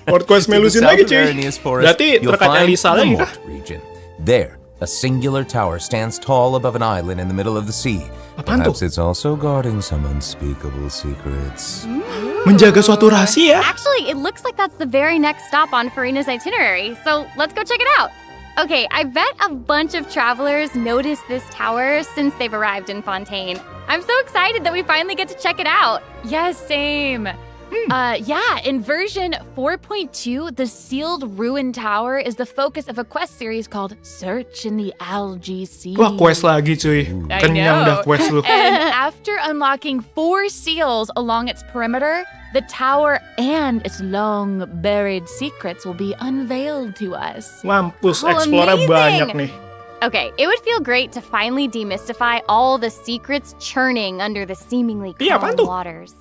World Quest To the Melusine south lagi of cuy. Arrhenius Forest, Berarti you'll terkait find Elisa the lagi kah? Mort region. There, a singular tower stands tall above an island in the middle of the sea. Apaan Perhaps tuh? it's also guarding some unspeakable secrets. Menjaga suatu rahasia. Actually, it looks like that's the very next stop on FURINA's itinerary, so let's go check it out. Okay, I bet a bunch of travelers noticed this tower since they've arrived in Fontaine. I'm so excited that we finally get to check it out. Yes, same. Yeah, in version 4.2, the sealed ruined tower is the focus of a quest series called Search in the Algae Sea. Wah, quest lagi cuy. I Kenyang know. dah quest lu. And after unlocking 4 seals along its perimeter, the tower and its long buried secrets will be unveiled to us. Mampus, Oh, explore amazing. banyak nih. Okay, it would feel great to finally demystify all the secrets churning under the seemingly Iya, apaan tuh? calm waters.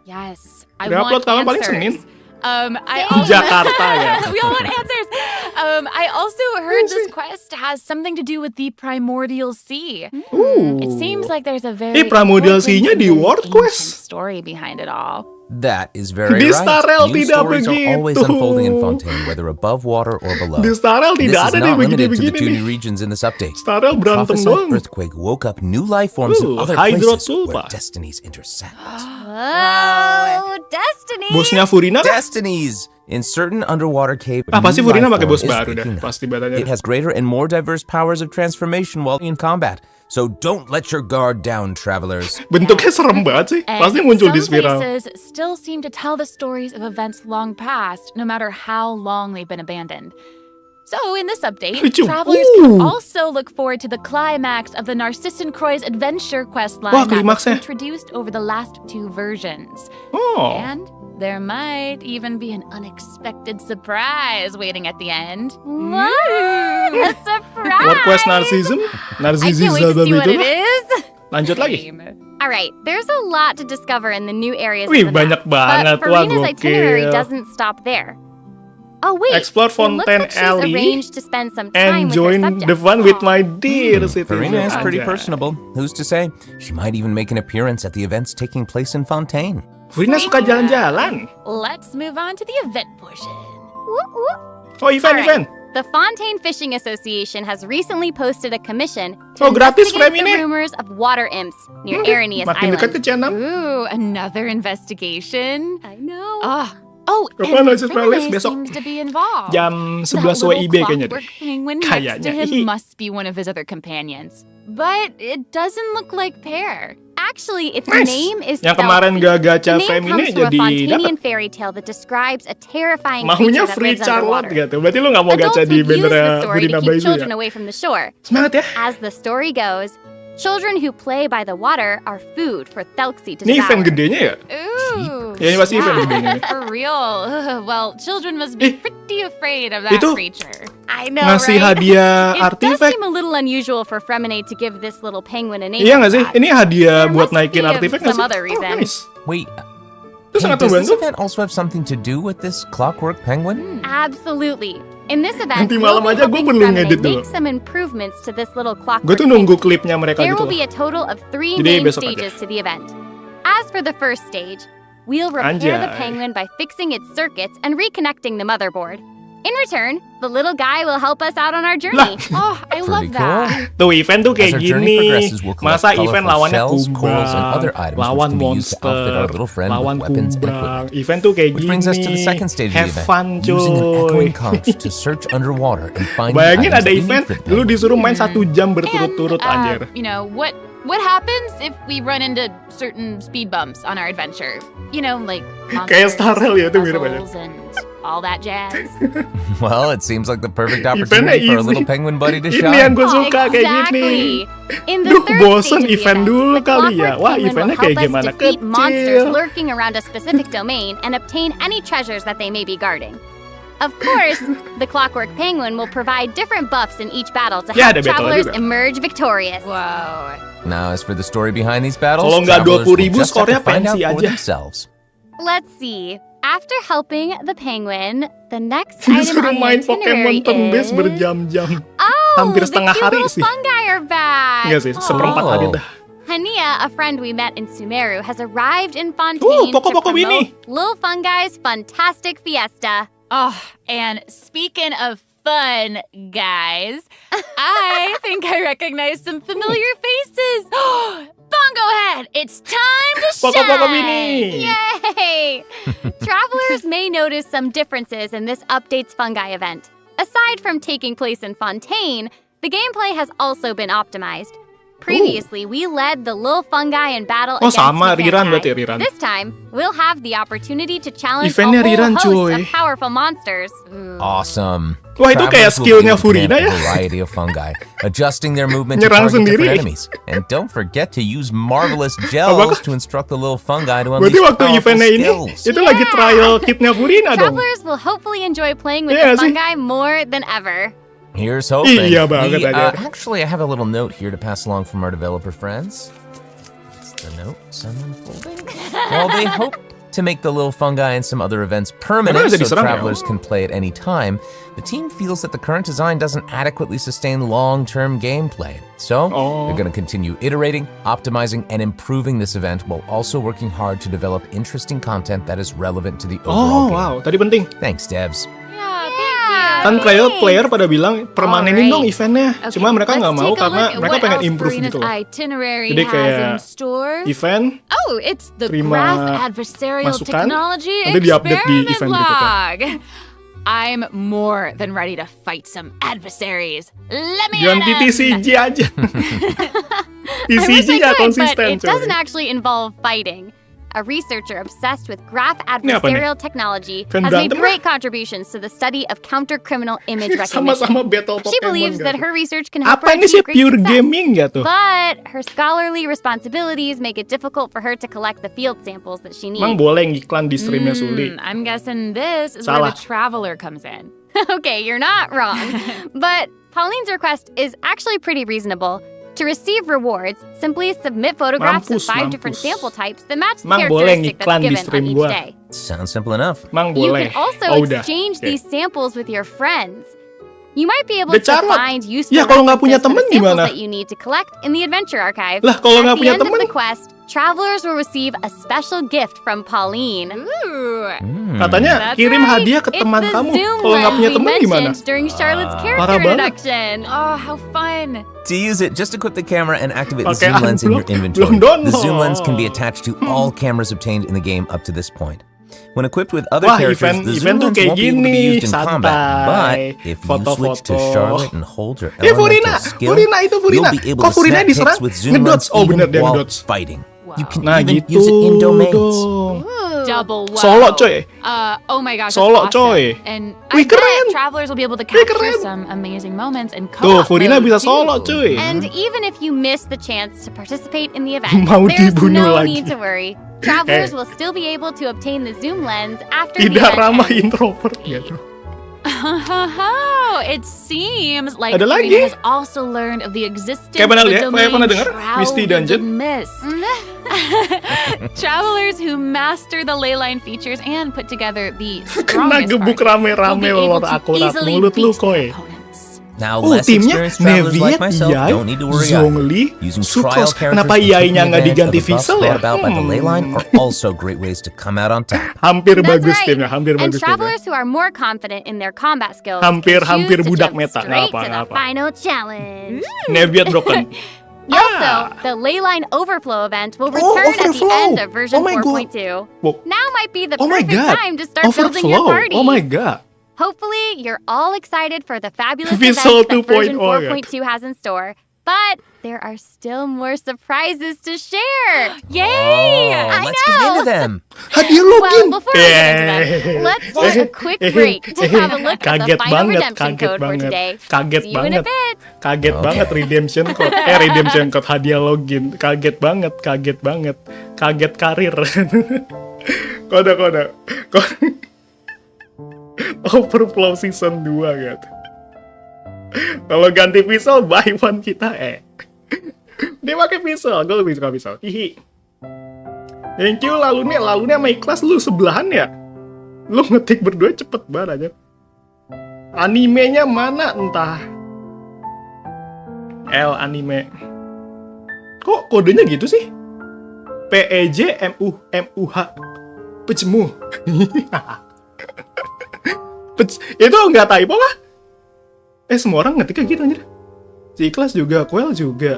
Yes, I Udah upload want kapan paling answers. Senin? I Di Jakarta ya. We all want answers. I also heard this quest has something to do with the primordial sea. It seems like there's a very primordial important sea-nya di and World ancient Quest. story behind it all. That is very Di right. Starel New tidak stories are always begitu. unfolding in Fontaine, whether above water or below. Di Starel This tidak is ada nih not limited to the begini-begini two nih. new regions in this update. Starel berantem Prophesied doang. earthquake woke up new life forms in Ooh, other Hydro places where Tulpa. destinies intersect. Oh, Destiny! Bosnya Furina kah? Destinies! In certain underwater cave, Ah, pasti new Furina life pakai form bos is baru dah. waking up. Pasti batanya. It has greater and more diverse powers of transformation while in combat. So don't let your guard down, travelers. Bentuknya serem banget sih. And Pasti muncul di some spiral. places still seem to tell the stories of events long past, no matter how long they've been abandoned. So, in this update, Lucu. travelers can also look forward to the climax of the Narcissan Croix adventure quest line Wah, that was klimaksnya. introduced over the last 2 versions. Oh. And there might even be an unexpected surprise waiting at the end. What? A surprise! World Quest Narcissism? I can't wait to see what it is. Lanjut lagi. All right, there's a lot to discover in the new areas Wih, of the banyak map, banget. but Wah, FURINA's itinerary gokil. doesn't stop there. Oh wait, Explore it looks Fontaine like she's Alley arranged to spend some and time with her join subjects. the fun with my dear citizen. Farina is pretty Anjay. personable. Who's to say? She might even make an appearance at the events taking place in Fontaine. Furina suka jalan-jalan. Let's move on to the event portion. Oh, event, All right. event. The Fontaine Fishing Association has recently posted a commission Oh, to gratis investigate frame the ini. rumors of water imps near Arrhenius Makin dekat ke Island. channel. Ooh, another investigation. I know. Kapan And launches playlist Renee besok? seems to be involved. Jam 11 That little WIB kayaknya deh. clockwork penguin next to Kayaknya. him must be one of his other companions. But it doesn't look like Pear. Actually, its Nice. name is Yang kemarin Ditusi. gak gacha The name frame comes ini from a jadi Fontanian dapat. fairy tale that describes a terrifying Maunya creature that free lives Charlotte underwater. gitu. Berarti lu gak mau Adults gacha di would use the bendera story Furina to keep Baizu children ya? away from the shore. Semangat ya. As the story goes, children who play by the water are food for Thelxie to Ini event devour. gedenya ya? Ooh. Ya, ini pasti event gedenya nih. For real. Well, children must be pretty afraid of that itu creature. I know, Ngasih right? hadiah It does artifact. seem a little unusual for Fremine to give this little penguin a name. Iya like nggak sih? that. Ini hadiah There buat must naikin be artifact nggak some sih? other reason. Oh, nice. Wait, Itu sangat does this membantu. event also have something to do with this clockwork penguin? Absolutely. In this event, Nanti we'll malam be aja gue helping perlu Fremine ngedit dulu. make some improvements to this little Gue clockwork tuh nunggu klipnya mereka There gitu will loh. be a total of 3 Jadi main besok stages aja. to the event. As for the first stage, we'll repair the Anjay. penguin by fixing its circuits and reconnecting the motherboard. In return, the little guy will help us out on our journey. Oh, I love Pretty that. Tuh event tuh As kayak our journey gini. progresses, we'll collect Masa event colorful lawannya shells, corals, and kumbang, other items which lawan can be used to outfit our monster, little friend lawan with weapons and kumbang. equipment. Event tuh kayak Which gini. brings us to the second stage of Have the event, fun, using an coy. echoing conch to search underwater and find the Bayangin items ada that we need event, for the lu penguin. disuruh main 1 jam berturut-turut anjir. You know, what happens if we run into certain speed bumps on our adventure? You know, like Kayak monsters, Starrel ya, itu mirip aja. puzzles, and all that jazz. Well, it seems like the perfect Eventnya opportunity for a easy. little penguin buddy to Ini shine. yang gue suka kayak gini. In the Duh, third bosen stage of the event dulu the kali ya. clockwork Wah, penguin eventnya will kayak help us gimana defeat monsters kecil. lurking around a specific domain and obtain any treasures that they may be guarding. Of course, the Clockwork Penguin will provide different buffs in each battle to Ya, help ada battle travelers juga. emerge victorious. Wow. Now, as for the story behind these battles, Kalau nggak travelers will 20.000 just have to skornya find out pensi for aja. themselves. Let's see. After helping the penguin, the next Kita item suruh on the main Pokemon itinerary turn base is... berjam-jam. Oh, Hampir the setengah cute hari little sih. fungi are back. Enggak sih, seperempat hari dah. Hania, a friend we met in Sumeru, has arrived in Fontaine to Poko-poko promote Bini. Lil Fungi's Fantastic Fiesta. Oh, and speaking of fun, guys, I think I recognize some familiar faces. Bongo Head, it's time to shine! Poko-poko Bini. Yay! Travelers may notice some differences in this update's fungi event. Aside from taking place in Fontaine, the gameplay has also been optimized. Previously, we led the Lil Fungi in battle Oh, against sama, the Riran Honkai. berarti, Riran. This time, we'll have the opportunity to challenge Eventnya a whole Riran, host cuy. of powerful monsters. Awesome. Wah, itu kayak Travelers will be skillnya able to command Furina a ya. variety of fungi, adjusting their movement to Nyerang target different sendiri. enemies. And don't forget to use marvelous Apakah? gels to instruct the little fungi to unleash Berarti waktu powerful eventnya ini, skills. itu lagi trial kitnya Furina dong. Travelers will hopefully enjoy playing with Iya the sih. fungi more than ever. Here's hoping. Iya banget aja. Actually, I have a little note here to pass along from our developer friends. It's the note someone folding. While they hope to make the little fungi and some other events permanent Emang bisa so diserang ya? travelers can play at any time, the team feels that the current design doesn't adequately sustain long-term gameplay. So, they're going to continue iterating, optimizing, and improving this event while also working hard to develop interesting content that is relevant to the overall Oh, game. wow, tadi penting. Thanks, devs. Kan player pada bilang permanenin dong eventnya. Cuma mereka nggak mau karena mereka pengen improve gitu loh. Itinerary Jadi has kayak in store. event, Oh, it's the terima Graph Adversarial masukan, Technology nanti di-update di Experiment event berikutnya. Log. I'm more than ready to fight some adversaries. Let me Jangan at 'em. TCG aja. I wish TCG I nggak could, konsisten but it coy. doesn't actually involve fighting. A researcher obsessed with graph Ini apa nih? adversarial technology Fan has made berantem great contributions to the study of counter-criminal image recognition. Sama-sama battle She Pokemon believes gitu. that her research can help Apa her ini sih achieve great pure success. gaming gak tuh? But her scholarly responsibilities make it difficult for her to collect the field samples that she needs. Emang boleh ngiklan di streamnya Suli? I'm guessing this is Salah. where the traveler comes in. Okay, you're not wrong. But Pauline's request is actually pretty reasonable. To receive rewards, simply submit photographs of 5 different sample types that match the Mang boleh characteristic ngiklan that's di given on stream each gua. day. Sounds simple enough. Mang You boleh. can also Oh, udah. exchange Oke. these samples with your friends. You might be able The to Charlotte. find useful Ya, kalau nggak punya references for the temen samples gimana? that you need to collect in the adventure archive. Lah, kalau nggak At the punya end temen? of the quest, travelers will receive a special gift from Pauline. Ooh. Katanya That's kirim right. hadiah ke It's teman the kamu. Zoom Kalau nggak lens punya we teman gimana? mentioned during Charlotte's parah character banget. introduction. Oh, how fun. To use it, just equip the camera and activate the Pakai zoom lens in your unblock, inventory. belum download. The zoom lens can be attached to all cameras obtained in the game up to this point. When equipped with other Wah, characters, event the zoom tuh lens kayak won't be able to be gini, used in combat. But santai, if you foto-foto. switch to Charlotte and hold her Furina, elemental skill, Furina itu Furina. you'll be able Kok to Furina snap diserang? hits with zoom Ngedots. lens Oh, bener, even dia while ngedots. fighting. You can Nah even gitu use it in domains. dong. Double wow. Solo, coy. Oh my gosh, Solo, that's awesome. coy. And Wih, I bet keren. travelers will be able to capture keren. some amazing moments and Tuh, co-op Furina mode bisa too. solo, cuy. And even if you miss the chance to participate in the event, Mau there's dibunuh no lagi. need to worry. Travelers Eh. will still be able to obtain the zoom lens after the Tidak event ramah ends. introvert gitu. It seems like Ada lagi? Furina has also learned of the existence Kayak pernah of the lihat? domain Pernah dengar? Misty Shroud of the Dungeon? Mist. Travelers who master the leyline features and put together the Kena strongest gebuk arc rame-rame will be able lor to akurat easily mulut lu beat koy. Now, Oh, less timnya experienced travelers like Neviet, myself Yai, don't need to worry either. Zhongli, Using Sucrose. trial Kenapa characters and Yai-nya taking nggak advantage of diganti the buffs Visual ya? brought about by the leyline are also great ways to come out on top. Hampir That's bagus right. timnya, hampir And bagus timnya. travelers who are more confident in their combat skills Hampir- can choose hampir to budak jump meta, nggak straight to the apa-apa. final challenge. Neviet broken. Also, the Leyline Overflow event will return at the Overflow. end of version Oh my God. 4.2. Whoa. Now might be the Oh my perfect god. time to start building your Overflow. party. Oh my god. Hopefully, you're all excited for the fabulous Visual events that version 2.0. 4.2 has in store. But there are still more surprises to share. Yay! Oh, I let's know. get into them. Hadiah Well, login. before we get into them, let's take a quick break to have a look at the Kaget final banget, redemption kaget code for banget. today. Kaget See you in a banget. bit. Kaget banget redemption code. Redemption code hadiah login. Kaget banget, kaget banget. Kaget karir. Kode. Overflow season 2 gitu. Kalau ganti pisau, buy one kita Dia pakai pisau, gue lebih suka pisau. Hihi. Thank you, lalunya sama Ikhlas lu sebelahan ya? Lu ngetik berdua cepet banget aja. Animenya mana entah. L anime. Kok kodenya gitu sih? PEJ MUH. Pecemu. Itu nggak typo kah? Semua orang ngetiknya gitu anjir. Si Ikhlas juga, Kuel juga.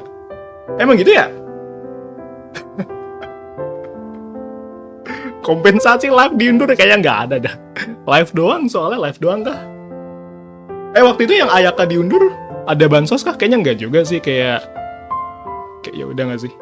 Emang gitu ya? Kompensasi live diundur kayaknya nggak ada dah. Live doang, soalnya live doang kah? Waktu itu yang Ayaka diundur, ada bansos kah? Kayaknya nggak juga sih, kayak ya udah nggak sih?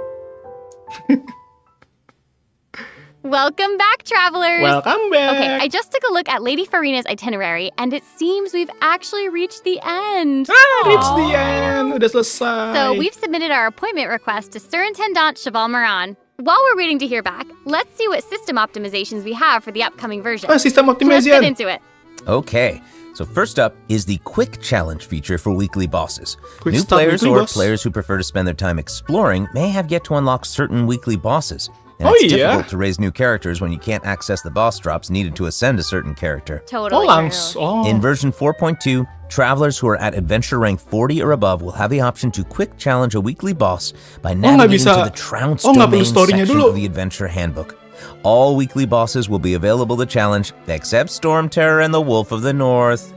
Welcome back, travelers! Welcome back! Okay, I just took a look at Lady Furina's itinerary, and it seems we've actually reached the end. Reached the end! Udah selesai. So we've submitted our appointment request to Surintendant Cheval Moran. While we're waiting to hear back, let's see what system optimizations we have for the upcoming version. System Let's optimization. get into it. Okay, so first up is the quick challenge feature for weekly bosses. Quick New start players weekly or boss. players who prefer to spend their time exploring may have yet to unlock certain weekly bosses. And Oh, it's yeah? difficult to raise new characters when you can't access the boss drops needed to ascend a certain character. Totally true. In version 4.2, travelers who are at adventure rank 40 or above will have the option to quick challenge a weekly boss by nggak navigating bisa. to the Trounce Nggak perlu domain story-nya section dulu. of the adventure handbook. All weekly bosses will be available to challenge, except Storm Terror and the Wolf of the North.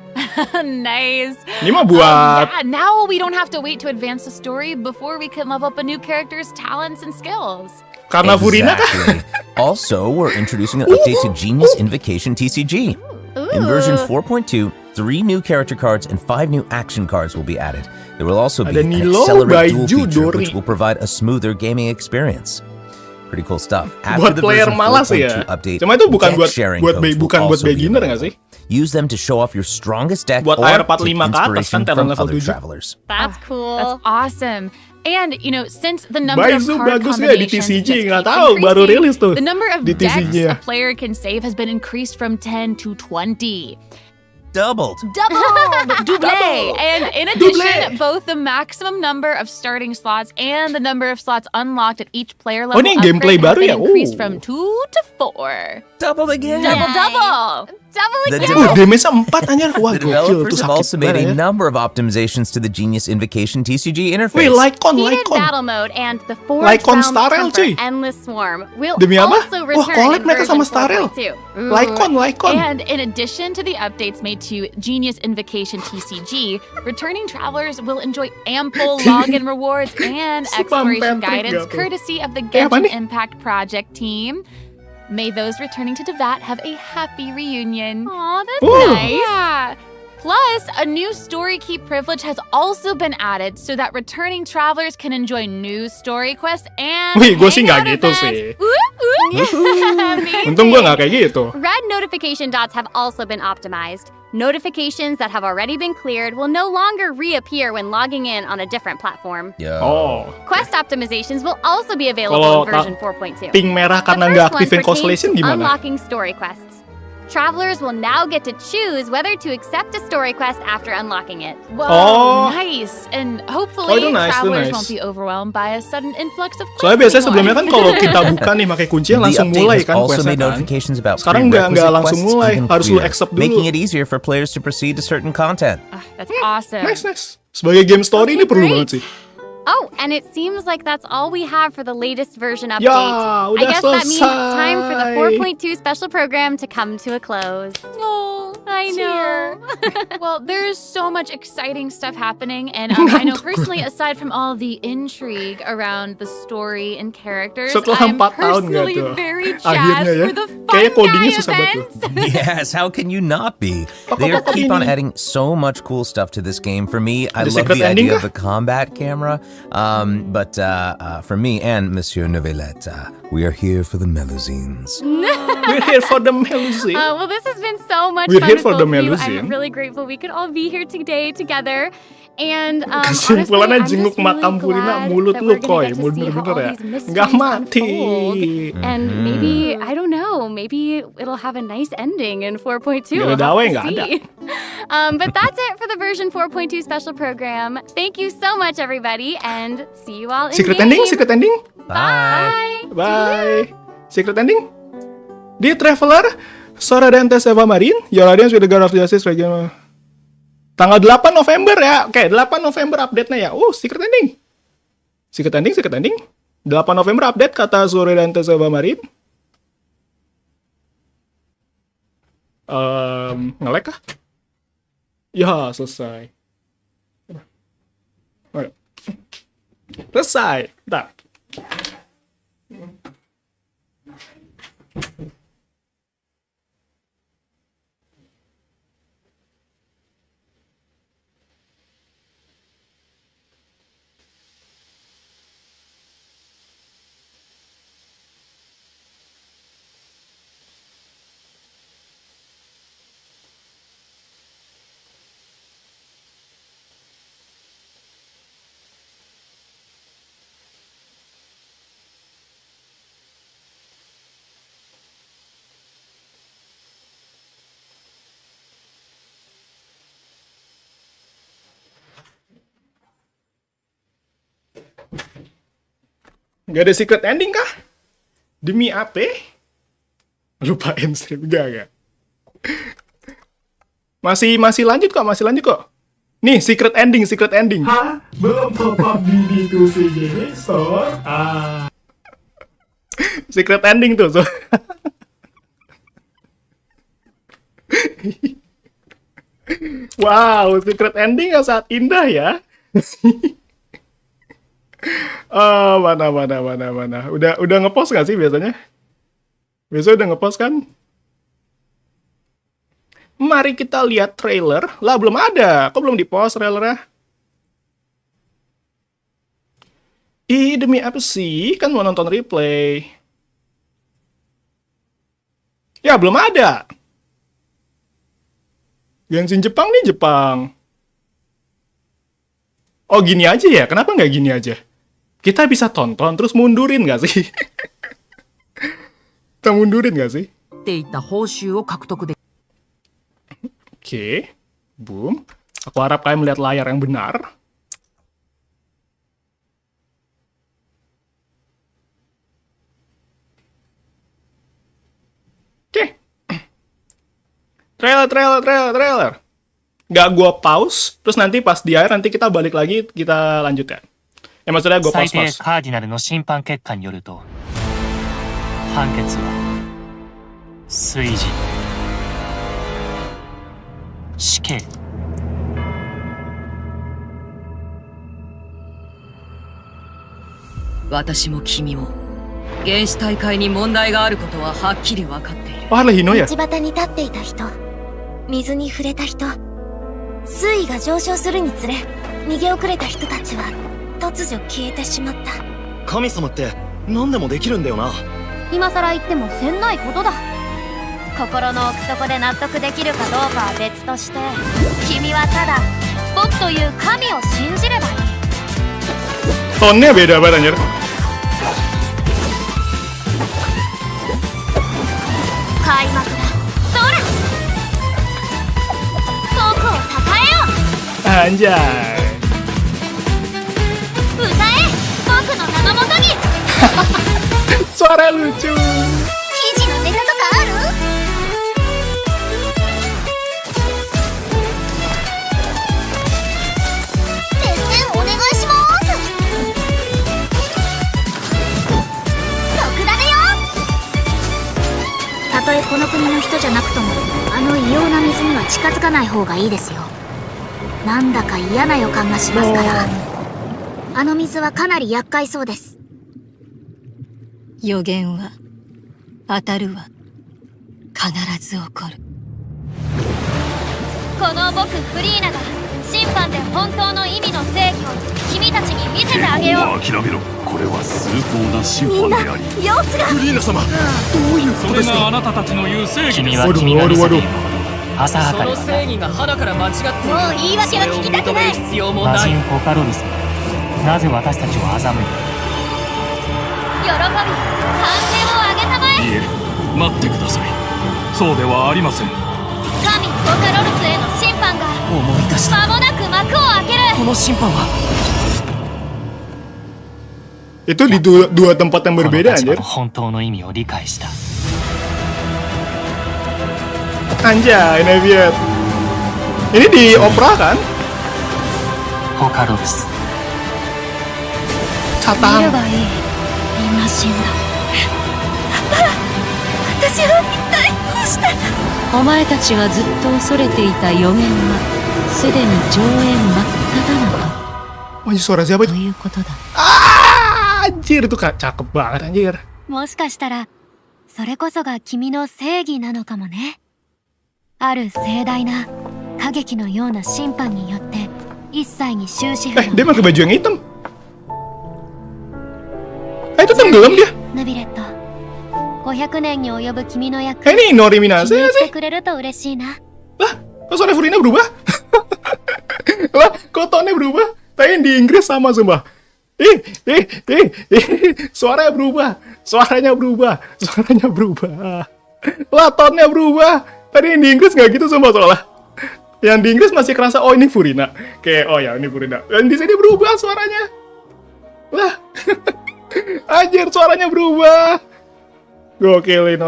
Nice. Ini mah buat Yeah, now we don't have to wait to advance the story before we can level up a new character's talents and skills. karena FURINA kah? Exactly. Also, we're introducing an update to Genius Invocation TCG. In version 4.2, 3 new character cards and 5 new action cards will be added. There will also be Ada an Nilo, accelerate duel Baiju, feature, Dori. which will provide a smoother gaming experience. Pretty cool stuff. After Buat the player version malas 4.2 ya. update, Cuma itu bukan deck buat sharing buat codes will bukan buat also be beginner available. nggak sih? Use them to show off your strongest deck Buat or air 45 take ke atas inspiration kan, talent from level other 7. travelers. That's cool. That's awesome. And, you know, since the number of Baizu card bagus nggak di combinations TCG? just Nggak keeps tahu, baru increasing, rilis tuh the number of di decks TCG-nya. a player can save has been increased from 10 to 20. Doubled. Double! And in addition, both the maximum number of starting slots and the number of slots unlocked at each player level ini gameplay upgrade has baru been ya? increased Oh. from 2 to 4. Doubled again. Double! The Damage-nya 4 anjir. Wah, The gokil tuh developers have sakit also made banget a ya. number of optimizations to the Genius Invocation TCG interface. Wih, Lycon, Heated Lycon. battle mode and the Forge Lycon Bound Starrel, Comfort cuy. Endless Swarm will Demi apa? also Wah, return collab in mereka version sama Starrel. 4.2. Lycon. And in addition to the updates made to Genius Invocation TCG, returning travelers will enjoy ample login rewards and Spam exploration pantry guidance nggak tuh? courtesy of the apa Genshin nih? Impact Project team. May those returning to Devat have a happy reunion. Aw, that's Ooh. nice. Yeah. Plus, a new story key privilege has also been added so that returning travelers can enjoy new story quests and Wih, gue sih hangout nggak gitu events. sih. Amazing. Untung gue nggak kayak gitu. Red notification dots have also been optimized. Notifications that have already been cleared will no longer reappear when logging in on a different platform. Oh. Quest optimizations will also be available Kalau in version 4.2. Ping merah karena The nggak first one aktifin pertains constellation to gimana? unlocking story quests. Travelers will now get to choose whether to accept a story quest after unlocking it. Whoa, Oh. nice. And Oh, hopefully itu nice, itu travelers nice. won't be overwhelmed by a sudden influx of quests. Soalnya biasanya they sebelumnya kan want. kalau kita buka nih pakai kuncinya The langsung update mulai has kan also questnya made kan. notifications about Sekarang nggak prerequisite langsung quests mulai, even harus lu clearer, accept dulu. making it easier for players to proceed to certain content. That's awesome. Nice. Sebagai game story ini perlu banget sih. Oh, and it seems like that's all we have for the latest version update. Ya, I udah guess that means it's time for the selesai. 4.2 special program to come to a close. Oh, I know. Well, there's so much exciting stuff happening, and I know personally, aside from all the intrigue around the story and characters, Setelah I'm 4 tahun nggak personally tuh? very jazzed Akhirnya ya. for the Kayaknya fun codingnya guy susah banget tuh. events. Yes, how can you not be? They keep on adding so much cool stuff to this game. For me, I The love secret the ending idea of kah? the combat camera. But for me and Monsieur Novelette, we are here for the Melusines. We're here for the Melusine. Well, this has been so much We're fun here with for both the of you. Melusine. I'm really grateful we could all be here today together. And Kesimpulannya honestly, jenguk I'm just makam really Furina, glad mulut that lu we're gonna koy, get to see how bener-bener all ya. these mysteries Nggak mati. unfold. And maybe, I don't know, maybe it'll have a nice ending in 4.2. Nggak ada We'll dawe, have to nggak ada. see. But that's it for the version 4.2 special program. Thank you so much, everybody, and see you all in Secret game. ending, secret ending. Bye. Bye. Secret ending. Di Traveler, Sora dan Eva Marin, Your Audience with the God of Justice Regional. Tanggal 8 November ya. Oke, 8 November update-nya ya. Secret ending. Secret ending, secret ending. 8 November update kata Sora dan Eva Marin. Nge-lag kah? Ya, selesai. Ayo. Selesai. Bentar. Gak ada secret ending kah? Demi apa? Lupain stream, gak. Masih lanjut kok. Nih, secret ending. Hah? Belum top-up di Ditusi gini, Store? Secret ending tuh, so. Wow, secret ending yang sangat indah ya. Mana. Udah ngepost gak sih biasanya? Biasanya udah ngepost kan? Mari kita lihat trailer. Lah, belum ada. Kok belum dipost trailernya? Demi apa sih? Kan mau nonton replay. Ya, belum ada. Genshin Jepang nih, Jepang. Oh, gini aja ya? Kenapa nggak gini aja? Kita bisa tonton terus mundurin nggak sih? Kita mundurin nggak sih? Oke, boom. Aku harap kalian melihat layar yang benar. Oke. Trailer. Nggak gua pause, terus nanti pas di akhir nanti kita balik lagi, kita lanjut ya. Maksudnya gua pause. カーディナルの審判結果によると、判決は推辞、死刑。私も君も原始大会に問題があることははっきり分かっている。道端に立っていた人、水に触れた人、水位が上昇するにつれ逃げ遅れた人たちは突如消えてしまった。神様って何でもできるんだよな。今更言ってもせんないことだ。心の奥底で納得できるかどうかは別として、君はただ僕という神を信じればいい。Tone-nya beda banget anjir. Anjay. Suara lucu. Taとえこの国の人じゃなくとも、あの異様な水には近づかない方がいいですよ。なんだか嫌な予感がしますから。あの水はかなり厄介そうです。予言は当たるわ。必ず起こる。この僕フリーナが審判で本当の意味の正義を君たちに見せてあげよう。諦めろ。これは崇高な審判であり。様子が。フリーナ様、どういうことですか。それがあなたたちの言う正義です。君は君が見せているほど浅はかですが正義が花から間違っている。もう言い訳は聞きたくない。それを認める必要も魔ない。人ポカロルスがなぜ私たちを欺いた？喜び、歓声を上げたまえ。いえ、待ってください。そうではありません。神ボカロルスへの審判が思い出した。間もなく幕を開ける。この審判は Itu di dua tempat yang この berbeda 立場 anjir. の本当の意味を理解した。 Anjay, Neviet. Ini di opera kan? ポカロルス、 Catang. ばいい。みんな死んだ。私は一体どうして。お前たちがずっと恐れていた予言はすでに上演真っ只中 Anjir, suara siapa と itu? いうことだ。 Anjir, itu cakep banget anjir. もしかしたらそれこそが君の正義なのかもね。ある盛大な歌劇のような審判によって一切に終止符 Dia pakai baju yang hitam. Itu tenggelam dia. ヌビレット、500年に及ぶ君の役 Ini Norimina 気に sih 入って sih. くれると嬉しいな。 Kok suara Furina berubah? Lah, kok tonnya berubah? Tadi di Inggris sama sumpah. Suaranya berubah. Suaranya berubah. Suaranya berubah. Lah, tonnya berubah. Tadi di Inggris nggak gitu sumpah soalnya. Yang di Inggris masih kerasa, oh ini Furina. Kayak, oh ya ini Furina. Dan di sini berubah suaranya. Lah. Anjir, suaranya berubah. Gokil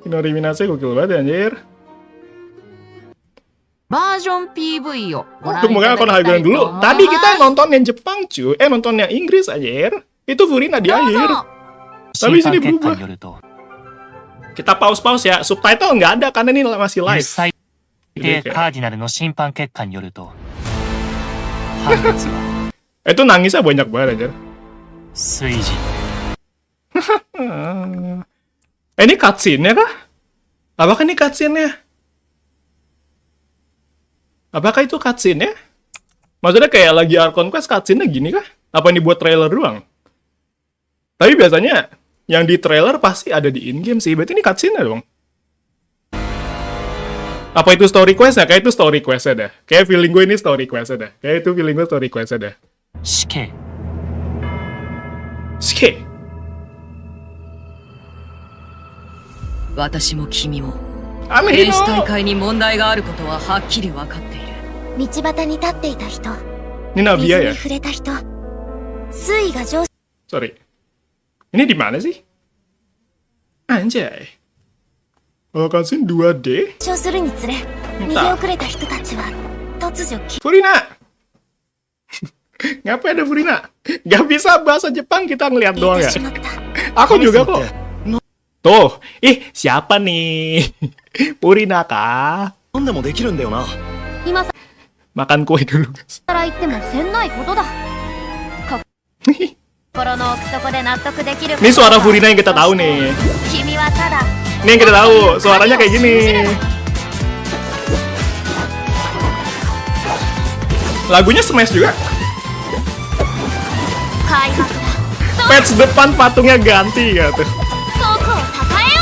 Norimina sih gokil banget anjir. バージョン PV をご覧 Untuk い mungkin ただ aku きた habisin いと dulu. 思い Tadi kita ます。 nonton yang Jepang cuy. Nonton yang Inggris anjir. Itu Furina di どう akhir. ぞ。 Tapi 審 sini 判結果 berubah. によると Kita pause ya. Subtitle nggak ada karena ini masih 実 live. 際 Jadi で kayak- カーディナルの審判結果によると判決は Itu nangisnya banyak banget anjir. 水準。 Ini cutscene-nya kah? Apakah ini cutscene-nya? Apakah itu cutscene-nya? Maksudnya kayak lagi Archon Quest cutscene-nya gini kah? Apa ini buat trailer doang? Tapi biasanya yang di trailer pasti ada di in-game sih. Berarti ini cutscene-nya dong. Apa itu story quest-nya? Kayak itu story quest-nya dah. Kayak feeling gue ini story quest-nya dah. Kayak itu feeling gue story quest-nya dah. 死刑。 Skip. 私も君も Aneh 兵士大 no. 会に問題があることははっきり分かっている。道端に立っていた人、 Ini Navia 水に ya? 触れた人、水位が上昇 Sorry. Ini di mana sih? Anjay. Kalau cutscene 2D? するにつれ、逃げ遅れた人たちは突如 Furina! Ngapain ada Furina? Gak bisa bahasa Jepang, kita ngeliat 消 doang え ya? てしまった。 Aku juga kok. Tuh, siapa nih? Furina kah? 何でもできるんだよな。今さ Makan kue dulu, guys. ら言ってもせんないことだ。心の奥底で納得できる。 Ini suara Furina yang kita tahu nih. 君はただ Ini yang kita tahu, suaranya kayak gini. Lagunya Smash juga. 開幕だ。 Patch depan patungnya ganti gitu. 遠くをたたえよ。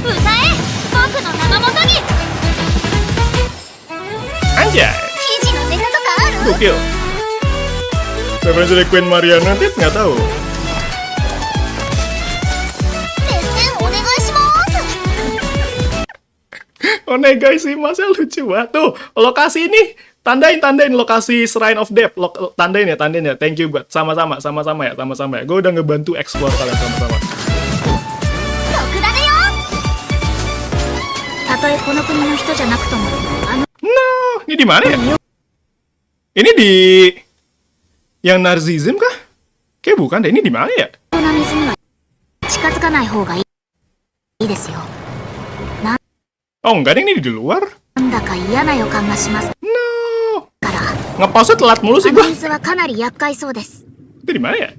歌え、僕の名のもとに。 Anjay. 記事のネタとかある？ Gokil. Referensi dari Queen Mariana Tit nggak tahu. 熱戦お願いします。 Onegaishimasu lucu banget. Tuh, lokasi ini tandain lokasi Shrine of Death. Tandain ya. Thank you buat sama-sama ya. Gue udah ngebantu explore kalian sama-sama. 特ダネよ。たとえこの国の人じゃなくとも、No, ini di mana ya? Ini di yang Narcissism kah? Kayak bukan deh, ini di mana ya? この水には近づかない方がいいですよ。 Oh enggak deh, ini di luar. なんだか嫌な予感がします。 No. から、 Ngepausnya telat mulu あ sih の gua. 水はかなり厄介そうです。 Itu di mana ya?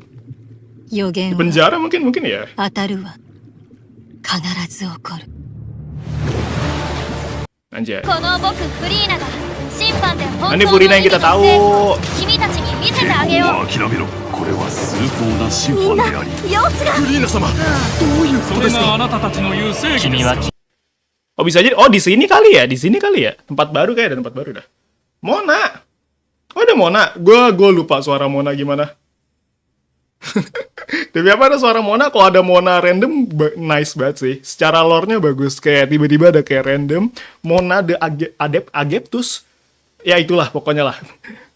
予 Di 言は penjara mungkin ya. 当たるわ。必ず起こる。 Anjay. この僕フリーナが審判で本当 Ini の Furina 意 yang 味 kita の tahu. 君たちに見せてあげよう。もう諦めろ。これは崇高な審判であり、様子がフリーナ様どういうこそれとですかがあなたたちの言う正義で君はす。 Oh bisa jadi, oh di sini kali ya, tempat baru kayak ada tempat baru dah. Mona, oh ada Mona, gue lupa suara Mona gimana. Tapi apa ada suara Mona? Kalau ada Mona random, nice banget sih. Secara lore-nya bagus, kayak tiba-tiba ada kayak random Mona de Adeptus, ya itulah pokoknya lah.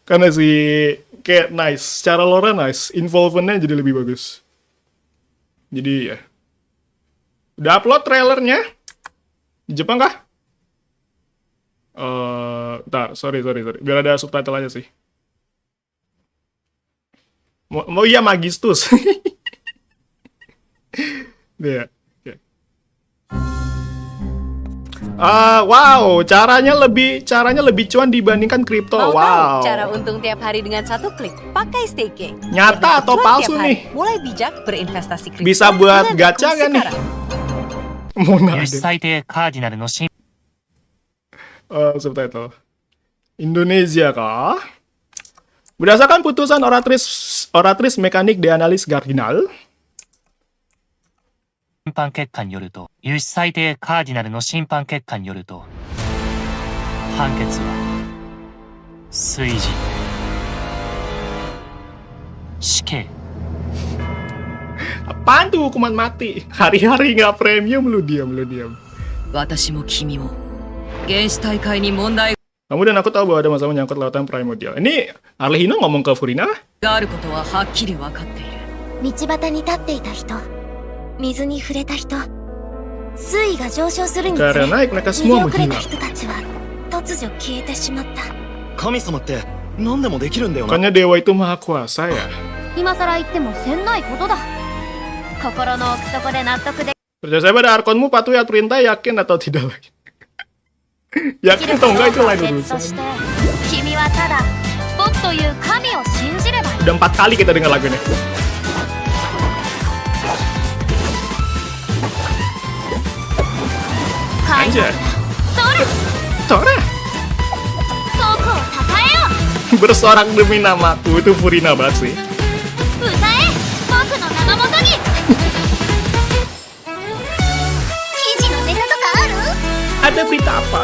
Karena sih kayak nice, secara lore nice, involvementnya jadi lebih bagus. Jadi ya, udah upload trailernya. Di Jepang kah? Bentar, sorry. Biar ada subtitle aja sih. Mau iya Magistus. Ya. Okay. Wow, caranya lebih cuan dibandingkan kripto. Mau Wow. tahu cara untung tiap hari dengan satu klik? Pakai staking. Nyata atau Cuan palsu tiap hari. nih? Mulai bijak berinvestasi kripto. Bisa buat dengan gacha aku kan nih? sekarang. Mona 有最低カーディナルの審 subtitle Indonesia kah? Berdasarkan putusan oratris mekanik de analis Cardinal, 判結果によると、有志最低カーディナルの審判結果によると、判決は推示、死刑。 apaan tuh hukuman mati? Hari-hari nggak premium, lu diam. 私も君も原始大会に問題 Kamu dan aku tahu bahwa ada masalah menyangkut lautan primordial. Ini Arlehino ngomong ke Furina? があることははっきり分かっている。道端に立っていた人、水に触れた人、水位が上昇するにつれ、 Karena naik mereka 逃 semua げ遅れた menghilang. 人たちは突如消えてしまった。神様って何でもできるんだよな。 Bukannya dewa itu maha kuasa ya? 今更言ってもせんないことだ。心の奥底で納得で Percaya saya pada arkonmu patuhi perintah, yakin atau tidak lagi? Yakin atau enggak itu lain 別と urusan. して、君はただ僕という神を信じればいい。 Udah 4 kali kita dengar lagu ini. Anjay. Sora. 僕を称えよ Bersorak demi namaku, itu Furina banget sih. う。歌え、僕の名のもとに。記事のネタとかある？ Ada berita apa?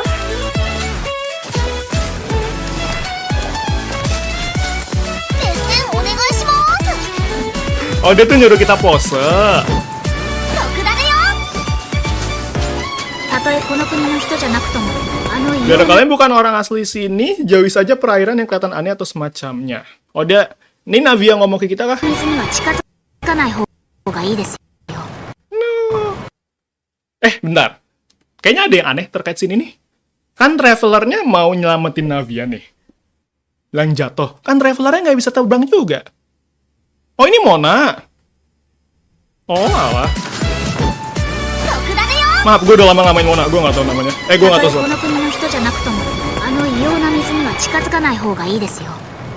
熱戦お願いします。 Oh, dia tuh nyuruh kita pose. 特ダネよ。たとえこの国の人じゃなくとも、あの Biar kalian bukan orang asli sini, jauhi saja perairan yang kelihatan aneh atau semacamnya. Oh, dia... Ini Navi yang ngomong ke kita kah? 水には近づかない方がいいですよ。 Bentar. Kayaknya ada yang aneh terkait sini nih. Kan travelernya mau nyelamatin Navia nih. Bilang jatuh. Kan travelernya nggak bisa terbang juga. Oh, ini Mona. Oh, alah. Maaf, gue udah lama nggak main Mona. Gue nggak tahu namanya. Gue nggak tahu この国の人じゃなくとも、あの異様な水には近づかない方がいいですよ。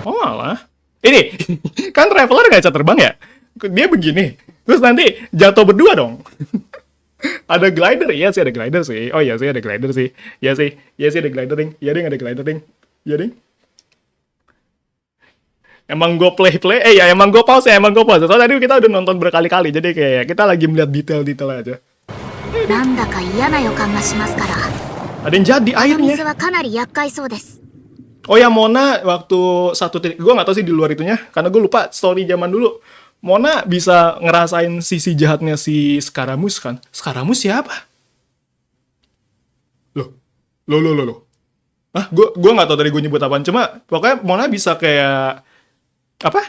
Oh, alah. Ini, kan traveler nggak bisa terbang ya? Dia begini. Terus nanti jatuh berdua dong. Ada glider? Iya sih ada glider sih. Oh iya sih ada glider sih. Iya sih ada glidering. Iya ding ada glidering. Iya ding. Emang gue emang gue pause. Soalnya tadi kita udah nonton berkali-kali. Jadi kayak kita lagi melihat detail-detail aja. なんだか嫌な予感がしますから。 Ada yang jadi あの airnya. 水はかなり厄介そうです。 Oh ya Mona waktu gue nggak tahu sih di luar itunya karena gue lupa story zaman dulu. Mona bisa ngerasain sisi jahatnya si Skaramus kan? Skaramus siapa? Loh. Gue nggak tahu tadi gue nyebut apaan. Cuma pokoknya Mona bisa kayak apa?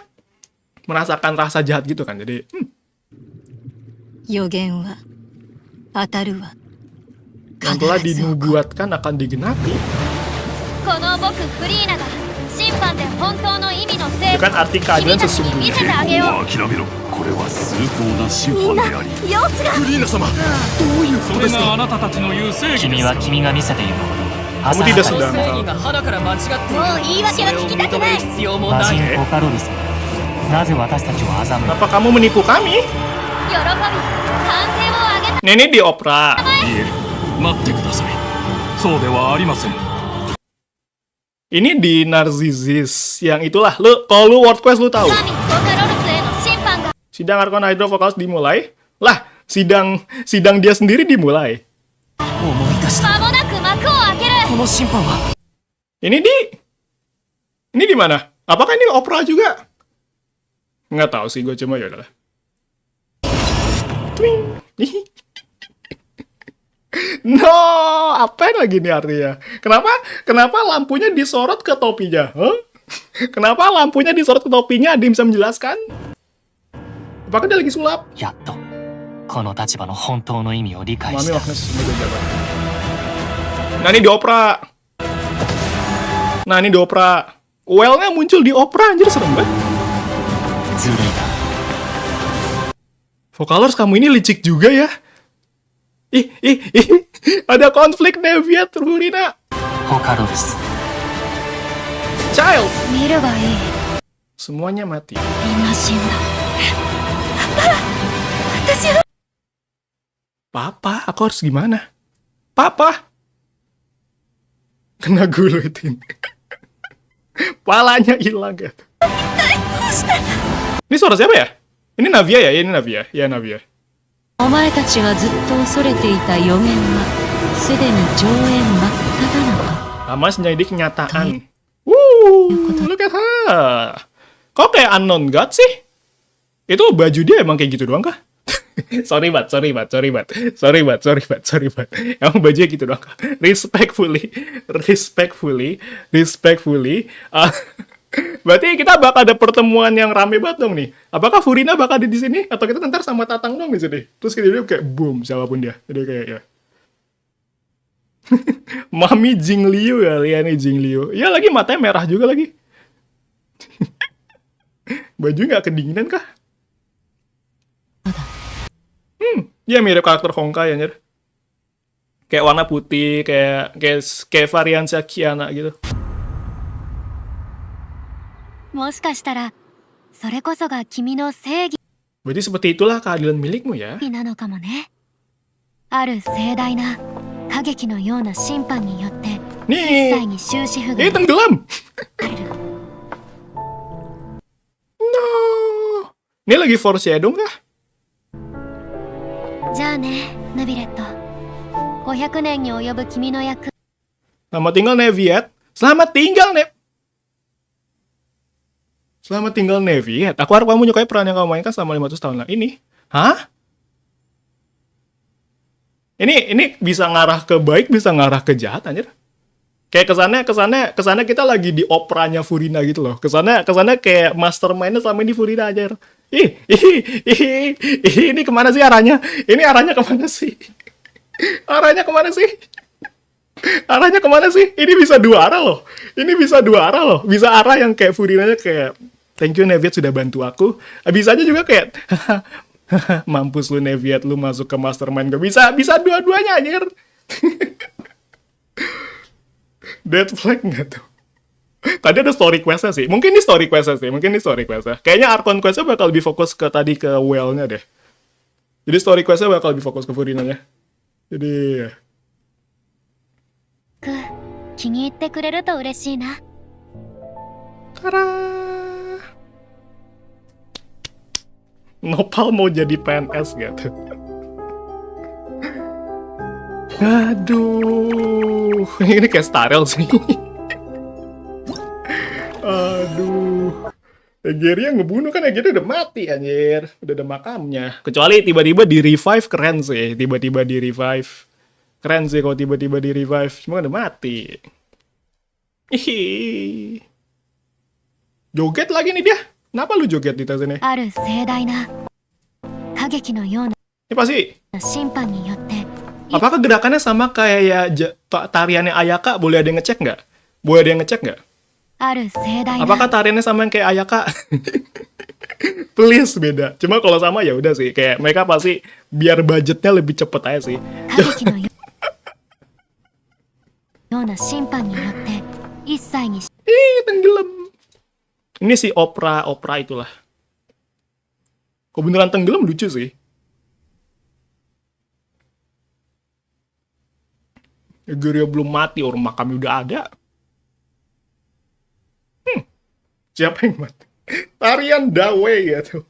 Merasakan rasa jahat gitu kan. Jadi 予言は当たるわ。 yang telah dinubuatkan akan digenapi. この僕フリーナが審判で本当の意味の成 Itu kan arti keadilan 君たちに見せてあげよう。もう諦めろ。これは崇高な審判であり、様子が。フリーナ様どういうこそれとですか。があなたたちの言う正義です。君は君が見せているほど Kamu 浅 tidak はか sedang 正義が花から間違っている。もう言い訳は聞きたくない。それを認める必要も魔ない。人ポカロルスなぜ私たちを欺いた Apa kamu menipu kami? 喜び、歓声を上げた。 Ini di opera. いえ、待ってください。そうではありません。 Ini di Narcissus yang itulah. Kalau lu World Quest lu tahu. 神ポカロルスへ Sidang Arkon Hydro Vokalis dimulai. Lah, sidang dia sendiri dimulai. Ini di mana? Apakah ini opera juga? Nggak tahu sih, gue cuma yaudah. Twing. No, apa lagi nih artinya? Kenapa lampunya disorot ke topinya? Huh? Kenapa lampunya disorot ke topinya? Ada yang bisa menjelaskan? Apakah dia lagi sulap? Mami makna Nah ini di opera. Well-nya muncul di opera, anjir serem banget. Vokalers, kamu ini licik juga ya. Ih, ada konflik Neviat Furina. Child. Semuanya mati. Papa, aku harus gimana? Papa. Kena gulutin. Palanya hilang gitu. Ini suara siapa ya? Ini Navia ya? Ini Navia. Ya, Navia. Lama menjadi kenyataan. Look at her. Kok kayak unknown god sih? Itu baju dia emang kayak gitu doang kah? Sorry bat. Emang bajunya gitu doang kah? Respectfully. Berarti kita bakal ada pertemuan yang rame banget dong nih. Apakah Furina bakal ada di sini? Atau kita ntar sama Tatang dong di sini? Terus kita kayak boom, siapapun dia. Jadi kayak ya. Mami Jingliu ya, lihat nih Jingliu. Ya lagi matanya merah juga lagi. Baju nggak kedinginan kah? Ya mirip karakter Honkai anjir. Kayak warna putih, kayak variansi Kiana gitu. Berarti seperti itulah keadilan milikmu ya. Nih, ini tenggelam. No, ini lagi foreshadow kah? Selamat tinggal Neviat. Selamat tinggal Neviat. Aku harap kamu menyukai peran yang kamu mainkan selama 500 tahun lah. Ini? Hah? Ini bisa ngarah ke baik, bisa ngarah ke jahat anjir. Kayak kesannya kita lagi di operanya Furina gitu loh. Kesannya kayak mastermind-nya selama ini Furina anjir. Ini kemana sih arahnya? Ini arahnya kemana sih? Arahnya kemana sih? Ini bisa dua arah loh. Bisa arah yang kayak Furinanya kayak thank you Neviat sudah bantu aku. Bisa aja juga kayak mampus lu Neviat, lu masuk ke mastermind gue. Bisa dua-duanya anjir. Dead flag nggak tuh? Tadi ada story quest-nya sih. Mungkin ini story quest-nya. Kayaknya Arkon quest-nya bakal lebih fokus ke tadi ke well-nya deh. Jadi story quest-nya bakal lebih fokus ke Furinanya. Jadi Tara. Nopal mau jadi PNS gitu. Aduh, ini kayak Starel sih. Aduh, Egeria ngebunuh kan, Egeria udah mati anjir, udah ada makamnya. Kecuali tiba-tiba di revive keren sih, keren sih kalau tiba-tiba di revive, cuma udah mati. Hihi. Joget lagi nih dia. Kenapa lu joget di tas ini? Ini pasti. Apakah gerakannya sama kayak tariannya Ayaka? Boleh ada yang ngecek nggak? Apakah tariannya sama yang kayak Ayaka? Please beda. Cuma kalau sama ya udah sih. Kayak mereka pasti biar budgetnya lebih cepet aja sih. Tenggelam. Ini si opera itulah. Kok beneran tenggelam lucu sih. Egeria belum mati, orang makamnya udah ada. Siapa yang mati? Tarian Dawe gitu.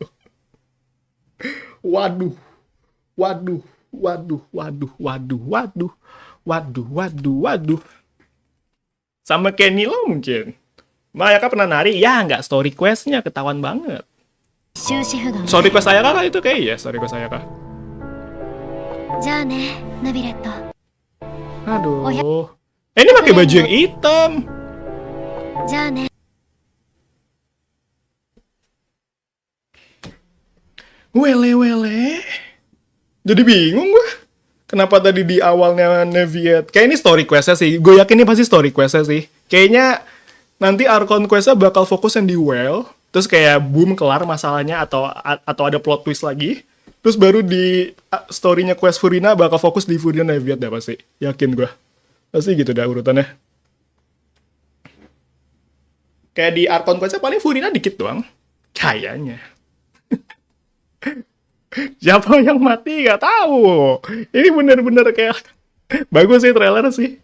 Waduh. Waduh. Waduh. Waduh. Waduh. Waduh. Waduh. Waduh. Waduh. Sama kayak Nilo mungkin. Mayaka pernah nari? Ya, nggak story quest-nya. Ketahuan banget. Story quest Ayaka kah itu? Kayak ya, story quest Ayaka. Aduh. Ini pakai baju yang hitam. Wele. Jadi bingung gue. Kenapa tadi di awalnya Neviet? Kayak ini story quest-nya sih. Gue yakin ini pasti story quest-nya sih. Kayaknya nanti Archon quest-nya bakal fokus yang di Well. Terus kayak boom kelar masalahnya atau ada plot twist lagi. Terus baru di story-nya quest Furina bakal fokus di Furina Neviet dah pasti. Yakin gue. Pasti gitu dah urutannya. Kayak di Archon quest-nya paling Furina dikit doang. Kayaknya. Siapa yang mati gak tahu. Ini bener-bener kayak bagus sih trailer sih.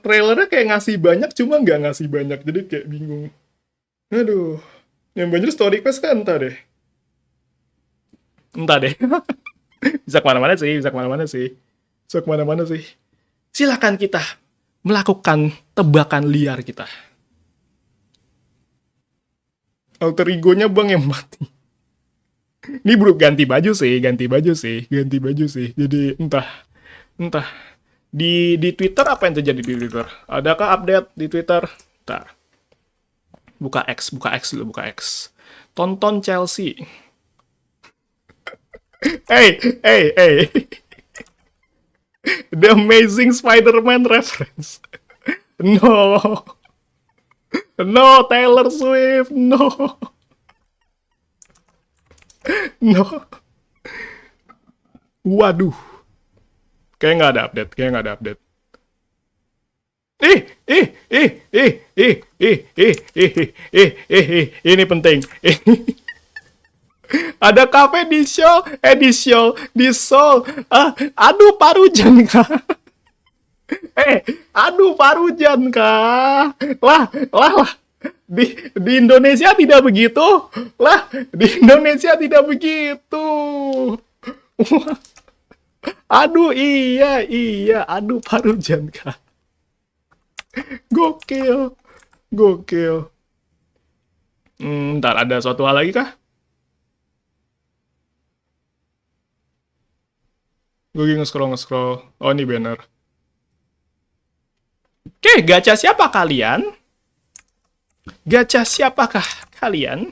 Trailernya kayak ngasih banyak cuma nggak ngasih banyak, jadi kayak bingung. Aduh, yang banyak story quest kan entah deh. Bisa kemana-mana sih. Silakan kita melakukan tebakan liar kita. Alter egonya bang yang mati. Ini bro ganti baju sih. Jadi entah. Di Twitter apa yang terjadi di Twitter? Adakah update di Twitter? Bentar. Buka X dulu. Tonton Chelsea. Hey. The Amazing Spider-Man reference. No, Taylor Swift, no. Waduh. Kayak nggak ada update. Ini penting. Ada kafe di Seoul. Aduh Parujan kah? Aduh Parujan kah? Lah. Di Indonesia tidak begitu. Aduh iya. Aduh Parujan kah? Gokil. Ntar ada suatu hal lagi kah? Gue nge-scroll. Oh, ini banner. Oke, gacha siapakah kalian?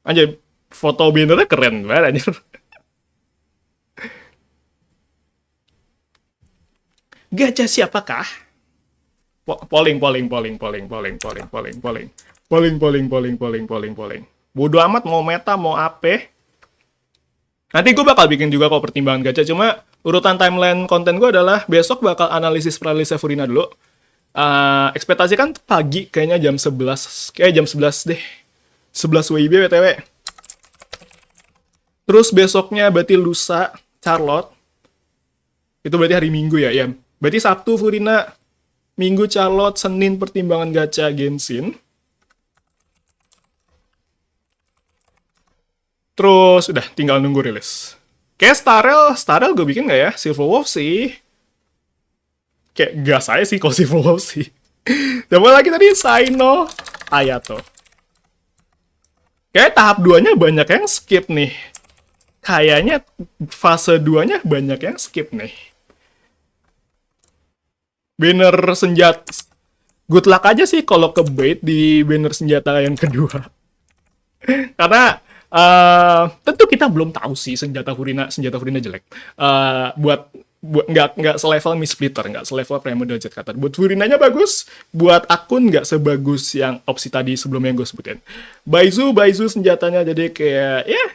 Anjir, foto bannernya keren banget anjir. Gacha siapakah? Polling. Bodoh amat mau meta, mau apa. Nanti gue bakal bikin juga kok pertimbangan gacha. Cuma urutan timeline konten gue adalah besok bakal analisis playlist Furina dulu. Ekspektasi kan pagi, kayaknya jam 11. Kayak jam 11 deh. 11 WIB WTW. Terus besoknya berarti lusa Charlotte. Itu berarti hari Minggu ya. Berarti Sabtu Furina, Minggu Charlotte, Senin pertimbangan gacha Genshin. Terus udah tinggal nunggu rilis. Kayak Starrel gue bikin nggak ya? Silver Wolf sih. Kayak gas aja sih kalau Silver Wolf sih. Coba lagi tadi Saino Ayato. Kayak tahap 2-nya banyak yang skip nih. Kayaknya fase 2-nya banyak yang skip nih. Banner senjata. Good luck aja sih kalau ke bait di banner senjata yang kedua. Karena tentu kita belum tahu sih senjata Furina jelek. Buat nggak selevel Miss Splitter, nggak selevel Primo Jet Cutter. Buat Furinanya bagus, buat akun nggak sebagus yang opsi tadi sebelumnya yang gue sebutin. Baizu senjatanya jadi kayak ya.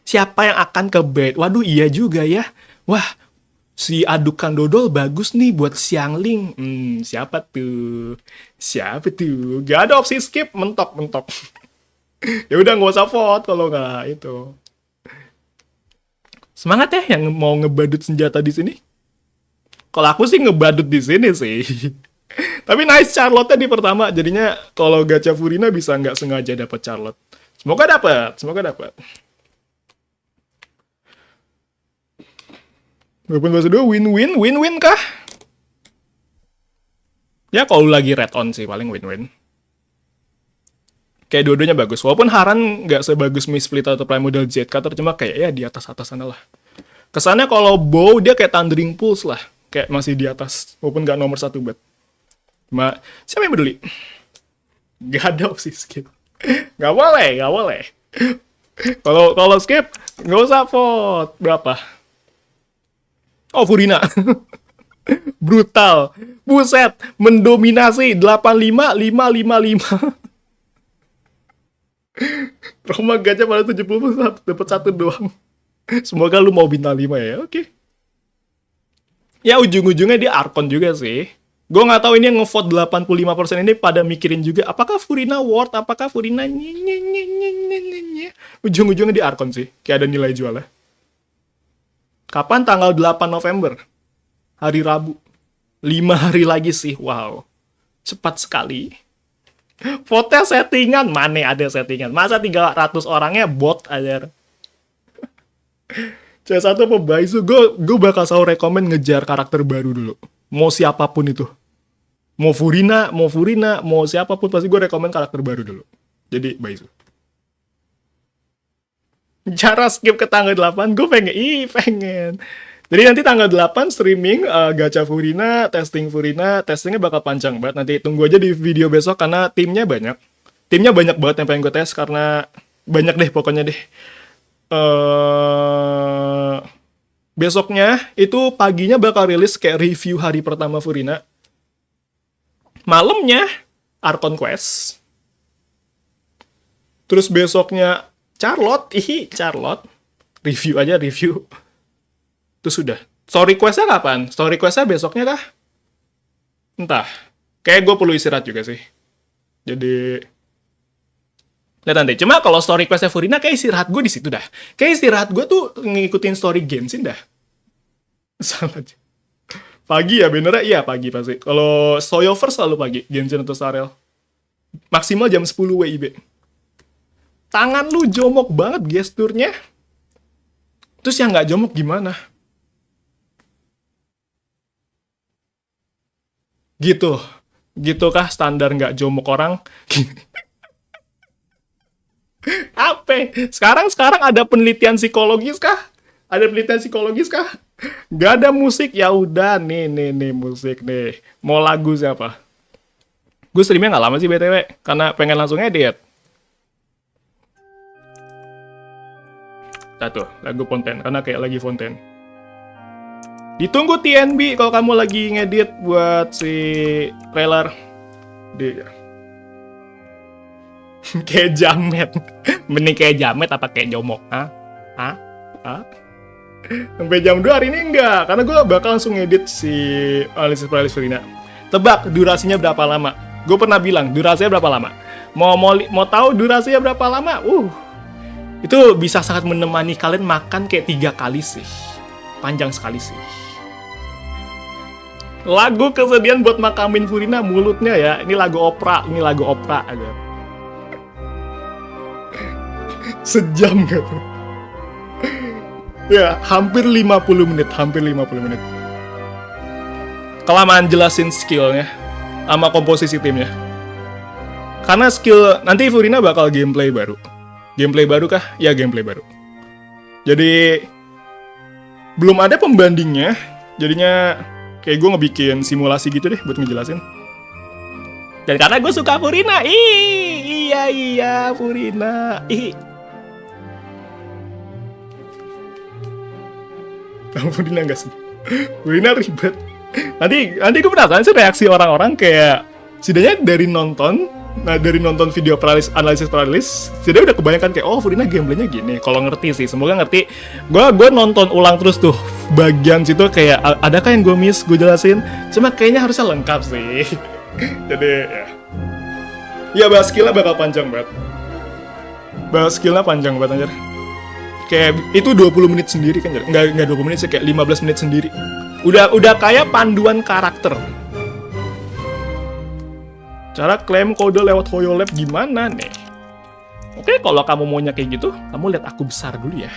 Siapa yang akan ke bait? Waduh iya juga ya. Wah, si adukan dodol bagus nih buat Xiangling. Siapa tuh? Gak ada opsi skip, mentok. Ya udah nggak usah vote kalau nggak itu. Semangat ya yang mau ngebadut senjata di sini. Kalau aku sih ngebadut di sini sih. Tapi nice Charlotte-nya di pertama. Jadinya kalau gacha Furina bisa nggak sengaja dapat Charlotte. Semoga dapat. Walaupun bahasa 2 win-win kah? Ya kalau lagi red on sih paling win-win. Kayak dua-duanya bagus. Walaupun Haran nggak sebagus Miss Split atau Primordial Jet Cutter, cuma kayak ya di atas-atas sana lah. Kesannya kalau Bow dia kayak Thundering Pulse lah. Kayak masih di atas. Walaupun nggak nomor 1 bet. Cuma siapa yang peduli? Gak ada opsi skip. Gak boleh. Kalau skip, nggak usah vote. Berapa? Oh, Furina. Brutal. Buset, mendominasi 85-555. Roma gacha pada 70 dapat 1 doang. Semoga lu mau bintang 5 ya. Oke. Ya ujung-ujungnya dia Arkon juga sih. Gue nggak tahu ini yang ngevote 85% ini pada mikirin juga apakah Furina worth, apakah Furina ujung-ujungnya dia Arkon sih. Kayak ada nilai jualnya. Kapan? Tanggal 8 November. Hari Rabu. 5 hari lagi sih. Wow. Cepat sekali. Vote settingan. Mana ada settingan. Masa 300 orangnya bot aja. C1 apa Baisu? Gue bakal selalu rekomen ngejar karakter baru dulu. Mau siapapun itu. Mau Furina, mau siapapun pasti gue rekomen karakter baru dulu. Jadi Baisu. Cara skip ke tanggal 8, gue pengen. Jadi nanti tanggal 8 streaming gacha Furina, testingnya bakal panjang banget. Nanti tunggu aja di video besok karena timnya banyak. Timnya banyak banget yang pengen gue tes karena banyak deh pokoknya deh. Besoknya itu paginya bakal rilis kayak review hari pertama Furina. Malamnya Arkon Quest. Terus besoknya Charlotte. Review aja. Itu sudah. Story quest-nya kapan? Story quest-nya besoknya kah? Entah. Kayak gue perlu istirahat juga sih. Jadi lihat nanti. Cuma kalau story quest-nya Furina kayak istirahat gue di situ dah. Kayak istirahat gue tuh ngikutin story Genshin dah. Salah aja. Pagi ya benernya? Iya pagi pasti. Kalau Soyoverse selalu pagi. Genshin atau Sarel. Maksimal jam 10 WIB. Tangan lu jomok banget gesturnya. Terus yang nggak jomok gimana? Gitu kah standar nggak jomok orang? Apa? Sekarang ada penelitian psikologis kah? Gak ada musik, ya udah nih musik nih. Mau lagu siapa? Gue streamnya nggak lama sih BTW, karena pengen langsung edit. Tuh, lagu konten, karena kayak lagi fonten. Ditunggu TNB kalau kamu lagi ngedit buat si trailer. Kayak jamet. Mending kayak jamet apa kayak jomok? Sampai jam 2 hari ini enggak, karena gue bakal langsung ngedit si analisis Furina. Tebak durasinya berapa lama? Gue pernah bilang durasinya berapa lama. Mau tahu durasinya berapa lama? Itu bisa sangat menemani kalian makan kayak 3 kali sih. Panjang sekali sih. Lagu kesedihan buat makamin Furina mulutnya ya. Ini lagu opera aja. Sejam gitu. Ya, hampir 50 menit. Kelamaan jelasin skillnya sama komposisi timnya. Karena skill nanti Furina bakal gameplay baru. Gameplay baru kah? Ya, gameplay baru. Jadi belum ada pembandingnya. Jadinya kayak gue ngebikin simulasi gitu deh buat ngejelasin. Dan karena gue suka Furina. Iya Furina. Furina enggak sih. Furina ribet. Nanti gue penasaran sih reaksi orang-orang kayak setidaknya dari nonton video analisis paralis, setidaknya udah kebanyakan kayak Furina gameplaynya gini. Kalau ngerti sih, semoga ngerti. Gue nonton ulang terus tuh bagian situ kayak adakah yang gue miss, gue jelasin. Cuma kayaknya harusnya lengkap sih. Jadi ya bahas skillnya bakal panjang banget. Anjir. Kayak itu 20 menit sendiri kan, nggak 20 menit sih, kayak 15 menit sendiri. Udah kayak panduan karakter. Cara klaim kode lewat HoloLab gimana nih? Oke, kalau kamu maunya kayak gitu, kamu lihat aku besar dulu ya.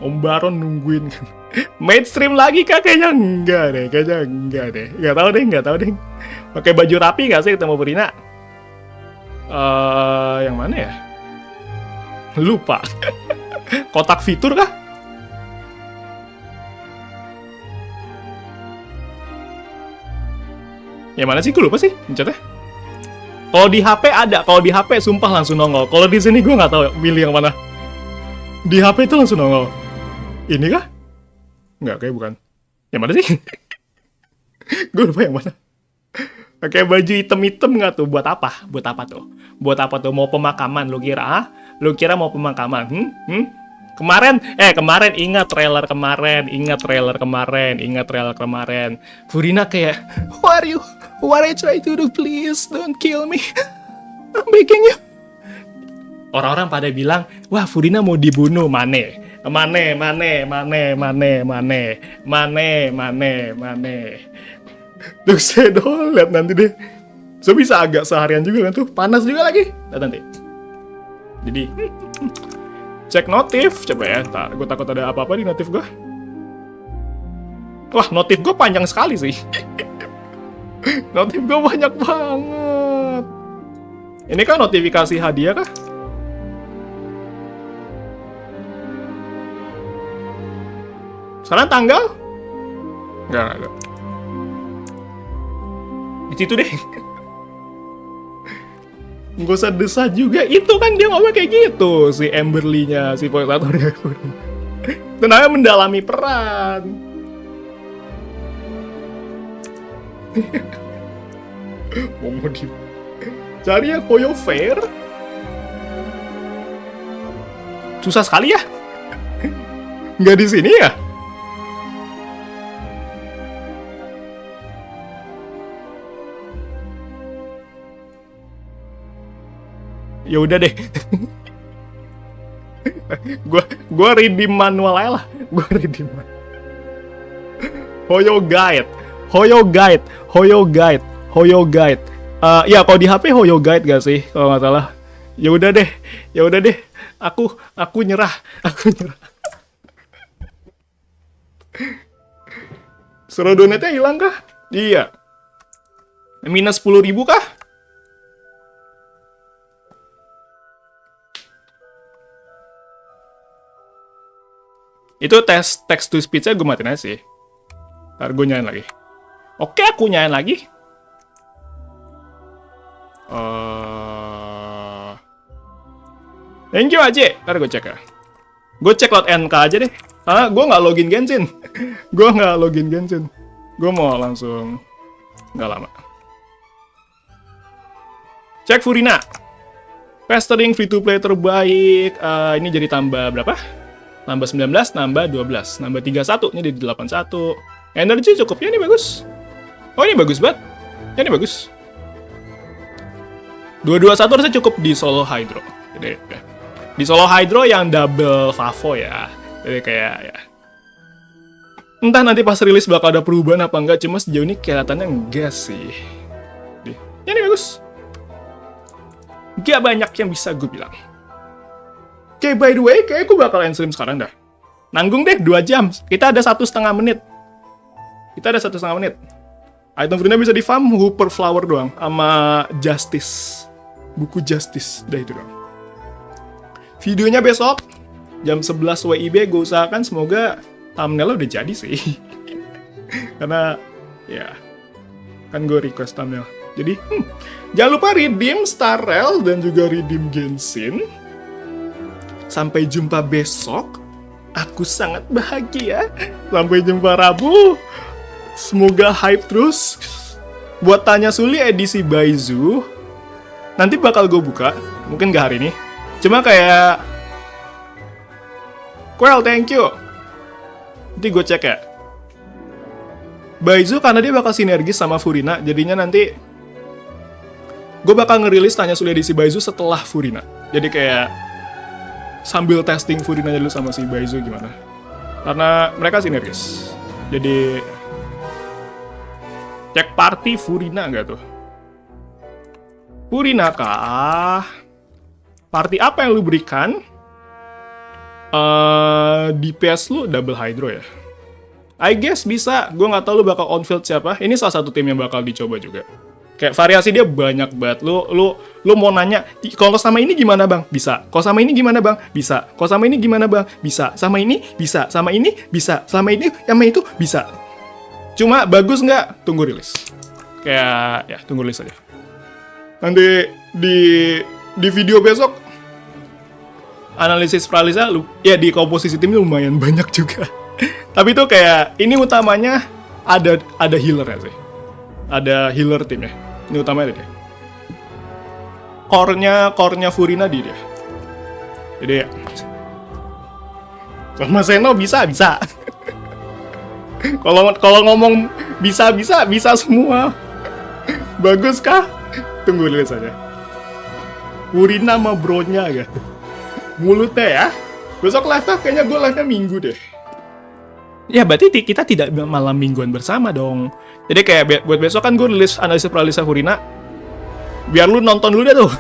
Om Baron nungguin kan. Mainstream lagi kah? Kayaknya enggak deh. Nggak tahu deh. Pakai baju rapi nggak sih ketemu Furina? Yang mana ya? Lupa. Kotak fitur kah? Yang mana sih? Gue lupa sih mencetnya. Kalau di HP ada, kalau di HP sumpah langsung nongol. Kalau di sini gue nggak tahu milih yang mana. Di HP itu langsung nongol. Ini kah? Nggak, kayak bukan. Yang mana sih? Gue lupa yang mana. Pakai baju hitam-hitam nggak tuh? Buat apa? Buat apa tuh? Buat apa tuh? Mau pemakaman? Lu kira? Ah? Lu kira mau pemakaman? Kemarin ingat trailer kemarin. Furina kayak, What are you trying to do? Please don't kill me. I'm begging you. Orang-orang pada bilang, wah Furina mau dibunuh. Mane. Tuh saya dong, lihat nanti deh. So bisa agak seharian juga kan tuh. Panas juga lagi. Lihat nanti. Jadi cek notif, coba ya. Gue takut ada apa-apa di notif gue. Wah, notif gue panjang sekali sih. Notif gue banyak banget. Ini kan notifikasi hadiah kah? Sekarang tanggal? Enggak. Di situ deh. Nggak usah desah juga. Itu kan dia ngomong kayak gitu. Si Amberly-nya, si voice-actor-nya. Tenangnya mendalami peran. Mau di cari yang Koyo Fair. Susah sekali ya. Nggak di sini ya. Ya udah deh. Gua redeem manual aja lah. Hoyo guide. Ya kalau di HP Hoyo guide gak sih kalau nggak salah. Ya udah deh. Aku nyerah. Suruh donatnya hilang kah? Iya. Minus 10.000 kah? Itu text to speech-nya gue matiin aja sih. Ntar gue nyalain lagi. Oke, aku nyalain lagi. Thank you aja. Ntar gue cek ya. Gue cek load NK aja deh. Karena gue nggak login Genshin. Gue mau langsung. Nggak lama. Cek Furina. Pestering free to play terbaik. Ini jadi tambah berapa? Nambah 19, nambah 12, nambah 31, ini jadi 81. Energi cukup, ya ini bagus. Oh ini bagus banget. Ya ini bagus. 221 harusnya cukup di solo hydro. Jadi ya. Di solo hydro yang double Favo ya. Jadi kayak ya. Entah nanti pas rilis bakal ada perubahan apa enggak, cuma sejauh ini kelihatannya enggak sih. Ya ini bagus. Gak banyak yang bisa gue bilang. Oke, by the way, kayaknya gue bakal end stream sekarang dah. Nanggung deh, 2 jam. Kita ada 1,5 menit. Item Furina bisa di farm Hooper Flower doang. Sama Justice. Buku Justice. Udah itu doang. Videonya besok. Jam 11 WIB. Gue usahakan semoga thumbnailnya udah jadi sih. Karena, ya. Kan gue request thumbnail. Jadi, jangan lupa redeem Starrel dan juga redeem Genshin. Sampai jumpa besok. Aku sangat bahagia. Sampai jumpa Rabu. Semoga hype terus. Buat Tanya Suli edisi Baizu. Nanti bakal gue buka. Mungkin gak hari ini. Cuma kayak... Well, thank you. Nanti gue cek ya. Baizu karena dia bakal sinergis sama Furina. Jadinya nanti... Gue bakal ngerilis Tanya Suli edisi Baizu setelah Furina. Jadi kayak... Sambil testing Furina dulu sama si Baizu gimana. Karena mereka sinergis. Jadi cek party Furina nggak tuh? Furina kah? Party apa yang lu berikan? Di PS lu double hydro ya? I guess bisa. Gue nggak tahu lu bakal on field siapa. Ini salah satu tim yang bakal dicoba juga. Kayak variasi dia banyak banget. Lu mau nanya, kalau sama ini gimana bang? Bisa. Kalau sama ini gimana bang? Bisa. Kalau sama ini gimana bang? Bisa. Sama ini bisa. Sama ini bisa. Sama ini, sama itu bisa. Cuma bagus nggak? Tunggu rilis. Kayak ya tunggu rilis aja. Nanti di video besok analisis paralisa ya di komposisi tim lumayan banyak juga. Tapi itu kayak ini utamanya ada healer ya sih. Ada healer timnya. Ini utamanya dia. Core-nya FURINA di dia. Jadi ya. Mas Seno bisa. Kalau ngomong bisa semua. Bagus kah? Tunggu lihat saja. FURINA sama bro-nya ya. Mulutnya ya. Besok live-nya kayaknya gue live-nya minggu deh. Ya berarti kita tidak malam mingguan bersama dong. Jadi kayak buat besok kan gue rilis analisis paralisa FURINA. Biar lu nonton dulu deh tuh.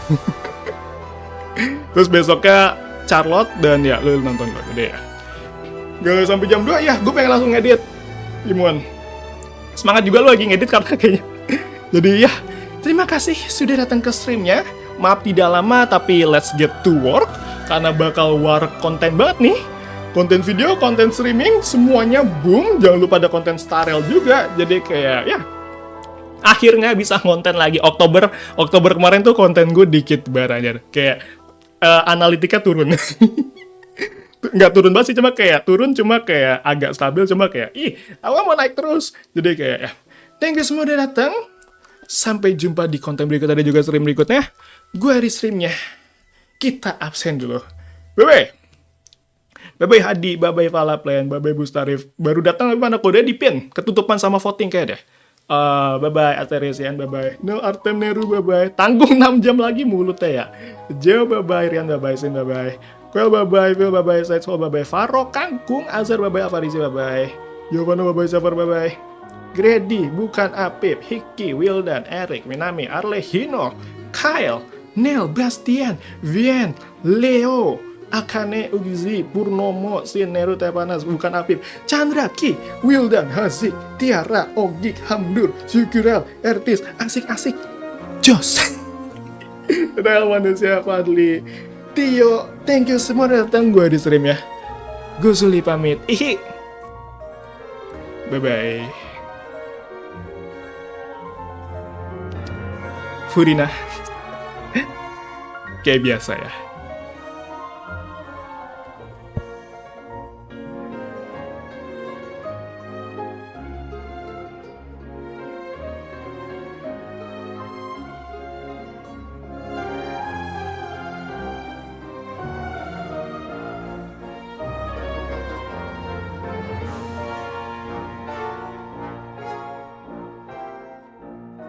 Terus besoknya Charlotte dan ya lu nonton gue deh ya. Gak sampai jam 2 ya gue pengen langsung ngedit. Gimana? Semangat juga lu lagi ngedit karena kayaknya. Jadi ya terima kasih sudah datang ke streamnya. Maaf tidak lama tapi let's get to work. Karena bakal war konten banget nih. Konten video, konten streaming, semuanya boom. Jangan lupa ada konten starel juga. Jadi kayak ya akhirnya bisa konten lagi. Oktober kemarin tuh konten gue dikit banget. Kayak analitika turun. Nggak turun banget sih, cuma kayak agak stabil, cuma kayak awal mau naik terus. Jadi kayak ya thank you semua udah datang. Sampai jumpa di konten berikutnya dan juga stream berikutnya. Gue hari streamnya. Kita absen dulu. Bye-bye. Bye-bye Hadi, bye-bye Valaplan, bye-bye Bustarif. Baru datang tapi mana kode di pin. Ketutupan sama voting kayak deh. Bye-bye Asteresian, bye-bye. No Artem Neru, bye-bye. Tanggung 6 jam lagi mulutnya ya. Jo, bye-bye. Rian, bye-bye. Sin, bye-bye. Quell, bye-bye. Phil, bye-bye. Sideswall, bye-bye. Faro, Kangkung. Azhar, bye-bye. Afarizi, bye-bye. Giovanna, bye-bye. Safar, bye-bye. Grady, bukan Apip. Hiki, Wildan, Eric, Minami, Arle, Hino, Kyle, Neil, Bastian, Vien, Leo, Akane, Ugizi, Purnomo, Sin, Neru, Tepanas, bukan Apip, Chandra, Ki, Wildan, Hazik, Tiara, Ogik, Hamdur, Syukurel, Ertis, asik-asik, Jos. Udah manusia Fadli, Tio, thank you semua datang gue di stream ya. Gue Suli pamit. Bye-bye. FURINA. Kayak biasa ya.